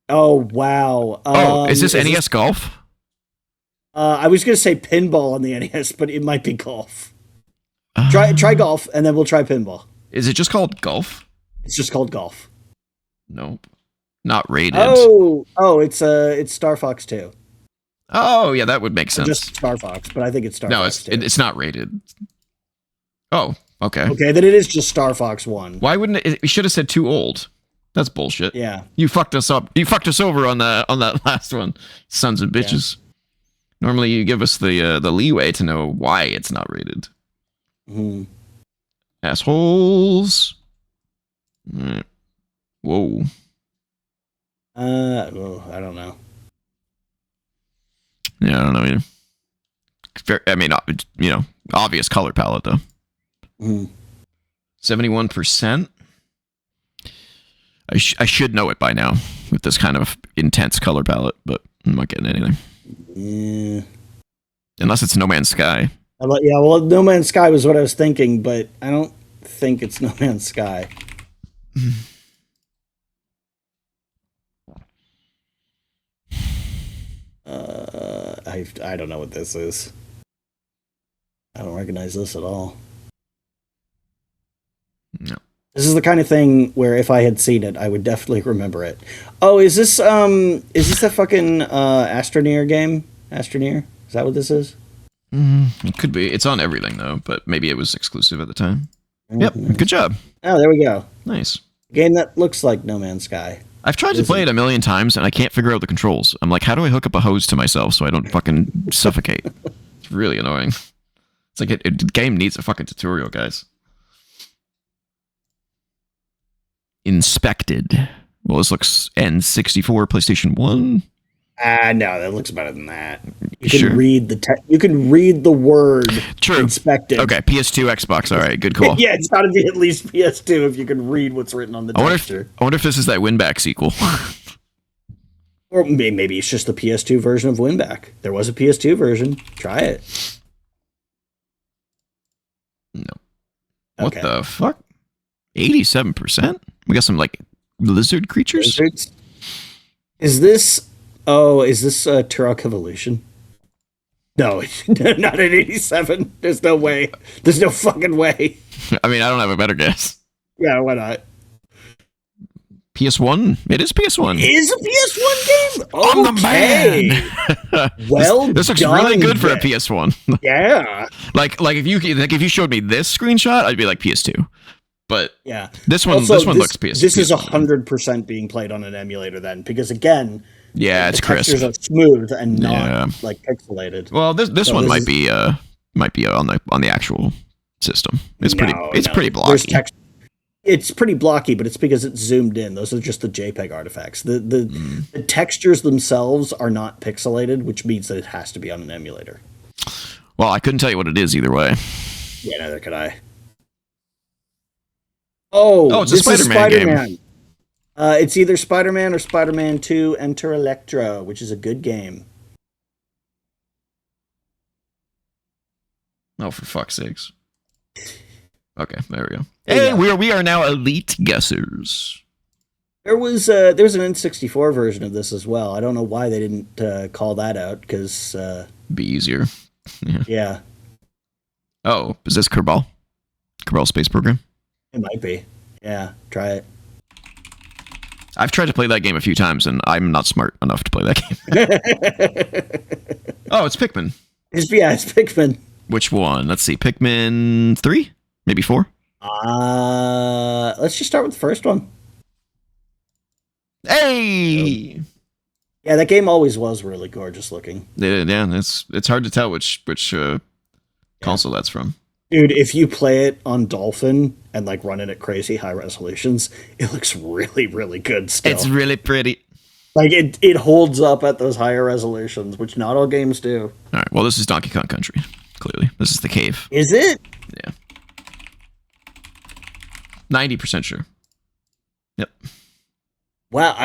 Oh, wow. Is this NES Golf? I was going to say pinball on the NES, but it might be golf. Try golf, and then we'll try pinball. Is it just called Golf? It's just called golf. Nope. Not rated. It's Star Fox 2. Oh, yeah, that would make sense. Just Star Fox, but I think it's Star Fox 2. It's not rated. Oh, okay. Okay, then it is just Star Fox 1. Why wouldn't it? We should have said too old. That's bullshit. Yeah. You fucked us up. You fucked us over on that last one. Sons of bitches. Yeah. Normally you give us the leeway to know why it's not rated. Mm-hmm. Assholes. Right. Whoa. I don't know. Yeah, I don't know either. I mean, obvious color palette though. 71%. I should know it by now with this kind of intense color palette, but I'm not getting anything. Yeah. Unless it's No Man's Sky. No Man's Sky was what I was thinking, but I don't think it's No Man's Sky. I don't know what this is. I don't recognize this at all. No. This is the kind of thing where if I had seen it, I would definitely remember it. Oh, is this a fucking Astroneer game? Astroneer? Is that what this is? It could be. It's on everything though, but maybe it was exclusive at the time. Yep. Good job. Oh, there we go. Nice. A game that looks like No Man's Sky. I've tried to play it a million times and I can't figure out the controls. I'm like, how do I hook up a hose to myself so I don't fucking suffocate? It's really annoying. It's like the game needs a fucking tutorial, guys. Inspected. Well, this looks N64, PlayStation 1. No, that looks better than that. You can read the word. True. Inspected. Okay, PS2, Xbox. All right, good call. Yeah, it's got to be at least PS2 if you can read what's written on the texture. I wonder if this is that Winback sequel. Or maybe it's just the PS2 version of Winback. There was a PS2 version. Try it. No. What the fuck? 87%? We got some like lizard creatures? Lizards? Is this Turok Evolution? No, not at 87. There's no way. There's no fucking way. I mean, I don't have a better guess. Yeah, why not? PS1? It is PS1. It is a PS1 game? I'm the man. Well, this looks really good for a PS1. Yeah. like if you showed me this screenshot, I'd be like PS2. But yeah, this one looks PS2. This is 100% being played on an emulator then, because again, it's crisp. Textures are smooth and not like pixelated. Well, this one might be on the actual system. It's pretty blocky. It's pretty blocky, but it's because it's zoomed in. Those are just the JPEG artifacts. The textures themselves are not pixelated, which means that it has to be on an emulator. Well, I couldn't tell you what it is either way. Yeah, neither could I. Oh, it's a Spider-Man game. It's either Spider-Man or Spider-Man 2 Enter Electro, which is a good game. Oh, for fuck's sakes. Okay, there we go. Hey, we are now elite guessers. There was an N64 version of this as well. I don't know why they didn't call that out because Be easier. Yeah. yeah, Oh, is this Kerbal? Kerbal Space Program? it might be. Yeah, try it. I've tried to play that game a few times, and I'm not smart enough to play that game. Oh, it's Pikmin. It's Pikmin. Which one? Let's see. Pikmin 3? Maybe 4? Let's just start with the first one. Hey! Yeah, that game always was really gorgeous looking. Yeah, it's hard to tell which console that's from. Dude, if you play it on Dolphin and like run it at crazy high resolutions, it looks really, really good still. It's really pretty. Like it holds up at those higher resolutions, which not all games do. All right. Well, this is Donkey Kong Country. Clearly, this is the cave. Is it? Yeah. 90% sure. Yep. Wow,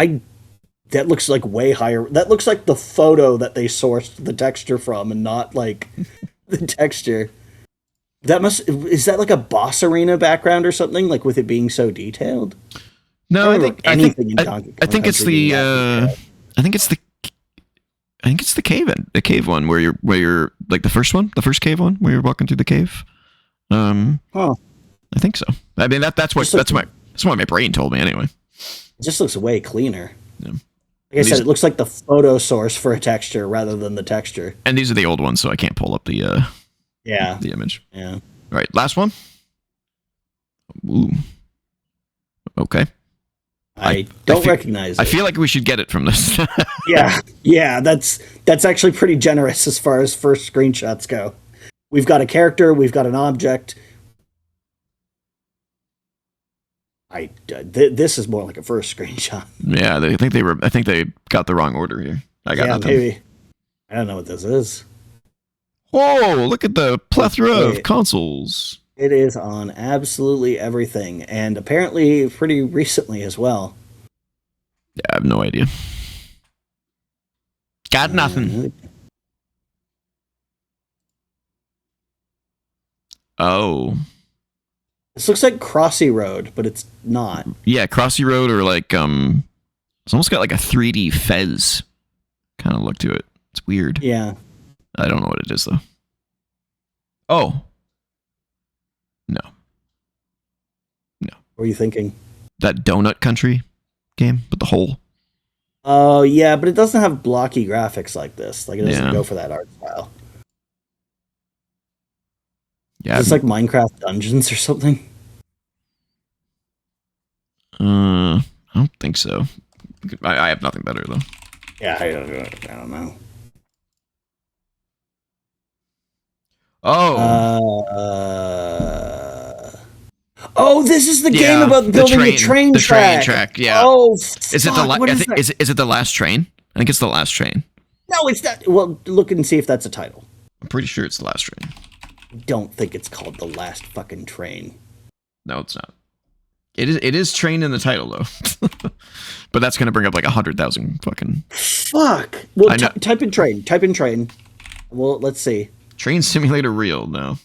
that looks like way higher. That looks like the photo that they sourced the texture from and not like the texture. Is that like a boss arena background or something, like with it being so detailed? No, I think it's the I think it's the cave one where you're like the first cave one where you're walking through the cave. I think so. I mean that's what my brain told me anyway. It just looks way cleaner. Yeah. Like I said, it looks like the photo source for a texture rather than the texture. And these are the old ones, so I can't pull up the the image. Yeah. All right, last one. Ooh. Okay. I don't recognize it. I feel like we should get it from this. yeah, that's actually pretty generous as far as first screenshots go. We've got a character, we've got an object. This is more like a first screenshot. Yeah, I think they got the wrong order here. I got nothing. Maybe. I don't know what this is. Whoa, look at the plethora of consoles. It is on absolutely everything, and apparently pretty recently as well. Yeah, I have no idea. Got nothing. Oh. This looks like Crossy Road, but it's not. Yeah, Crossy Road or like it's almost got like a 3D Fez kind of look to it. It's weird. Yeah. I don't know what it is though. Oh. No. What are you thinking? That Donut Country game with the hole. Oh, yeah, but it doesn't have blocky graphics like this. Like, it doesn't go for that art style. Yeah. It's like Minecraft Dungeons or something. I don't think so. I have nothing better though. Yeah, I don't know. Oh, this is the game about building the train track. Train track, yeah. Oh, is it the last train? I think it's the last train. No, it's not. Well, look and see if that's a title. I'm pretty sure it's the last train. I don't think it's called the last fucking train. No, it's not. It is train in the title though, but that's gonna bring up like 100,000 fucking. Fuck. Well, type in train. Type in train. Well, let's see. Train Simulator Real, no.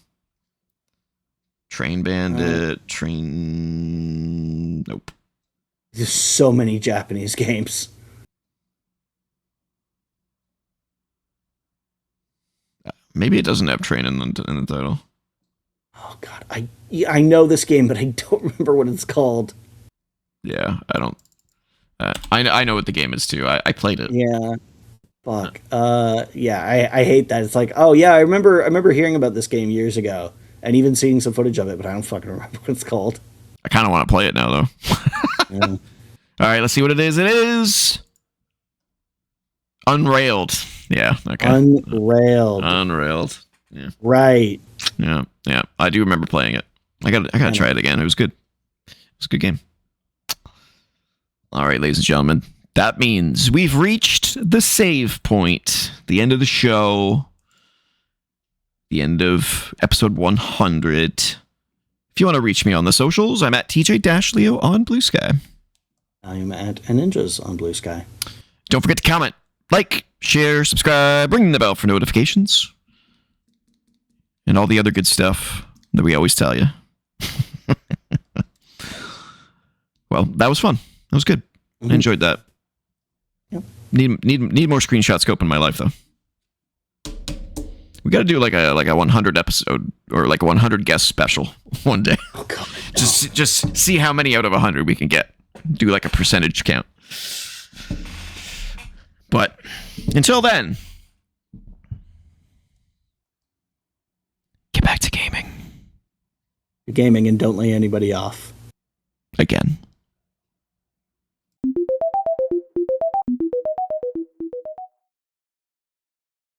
Train Bandit, nope. There's so many Japanese games. Maybe it doesn't have train in the title. Oh god, I know this game, but I don't remember what it's called. Yeah, I don't. I know what the game is too. I played it. Yeah. Fuck. Yeah, I hate that. It's like, oh yeah, I remember hearing about this game years ago and even seeing some footage of it, but I don't fucking remember what it's called. I kind of want to play it now though. Yeah. All right, let's see what it is. It is Unrailed. Yeah. Okay. Unrailed. Yeah. Right. Yeah. Yeah. I do remember playing it. I gotta try it again. It was good. It was a good game. All right, ladies and gentlemen. That means we've reached the save point, the end of the show, the end of episode 100. If you want to reach me on the socials, I'm at TJ-Leo on BlueSky. I'm at Ninjas on BlueSky. Don't forget to comment, like, share, subscribe, ring the bell for notifications, and all the other good stuff that we always tell you. Well, that was fun. That was good. I enjoyed that. Yep. Need more screenshot scope in my life though. We got to do like a 100 episode or like a 100 guest special one day. Oh god. No. Just see how many out of 100 we can get. Do like a percentage count. But until then, get back to gaming. Gaming and don't lay anybody off.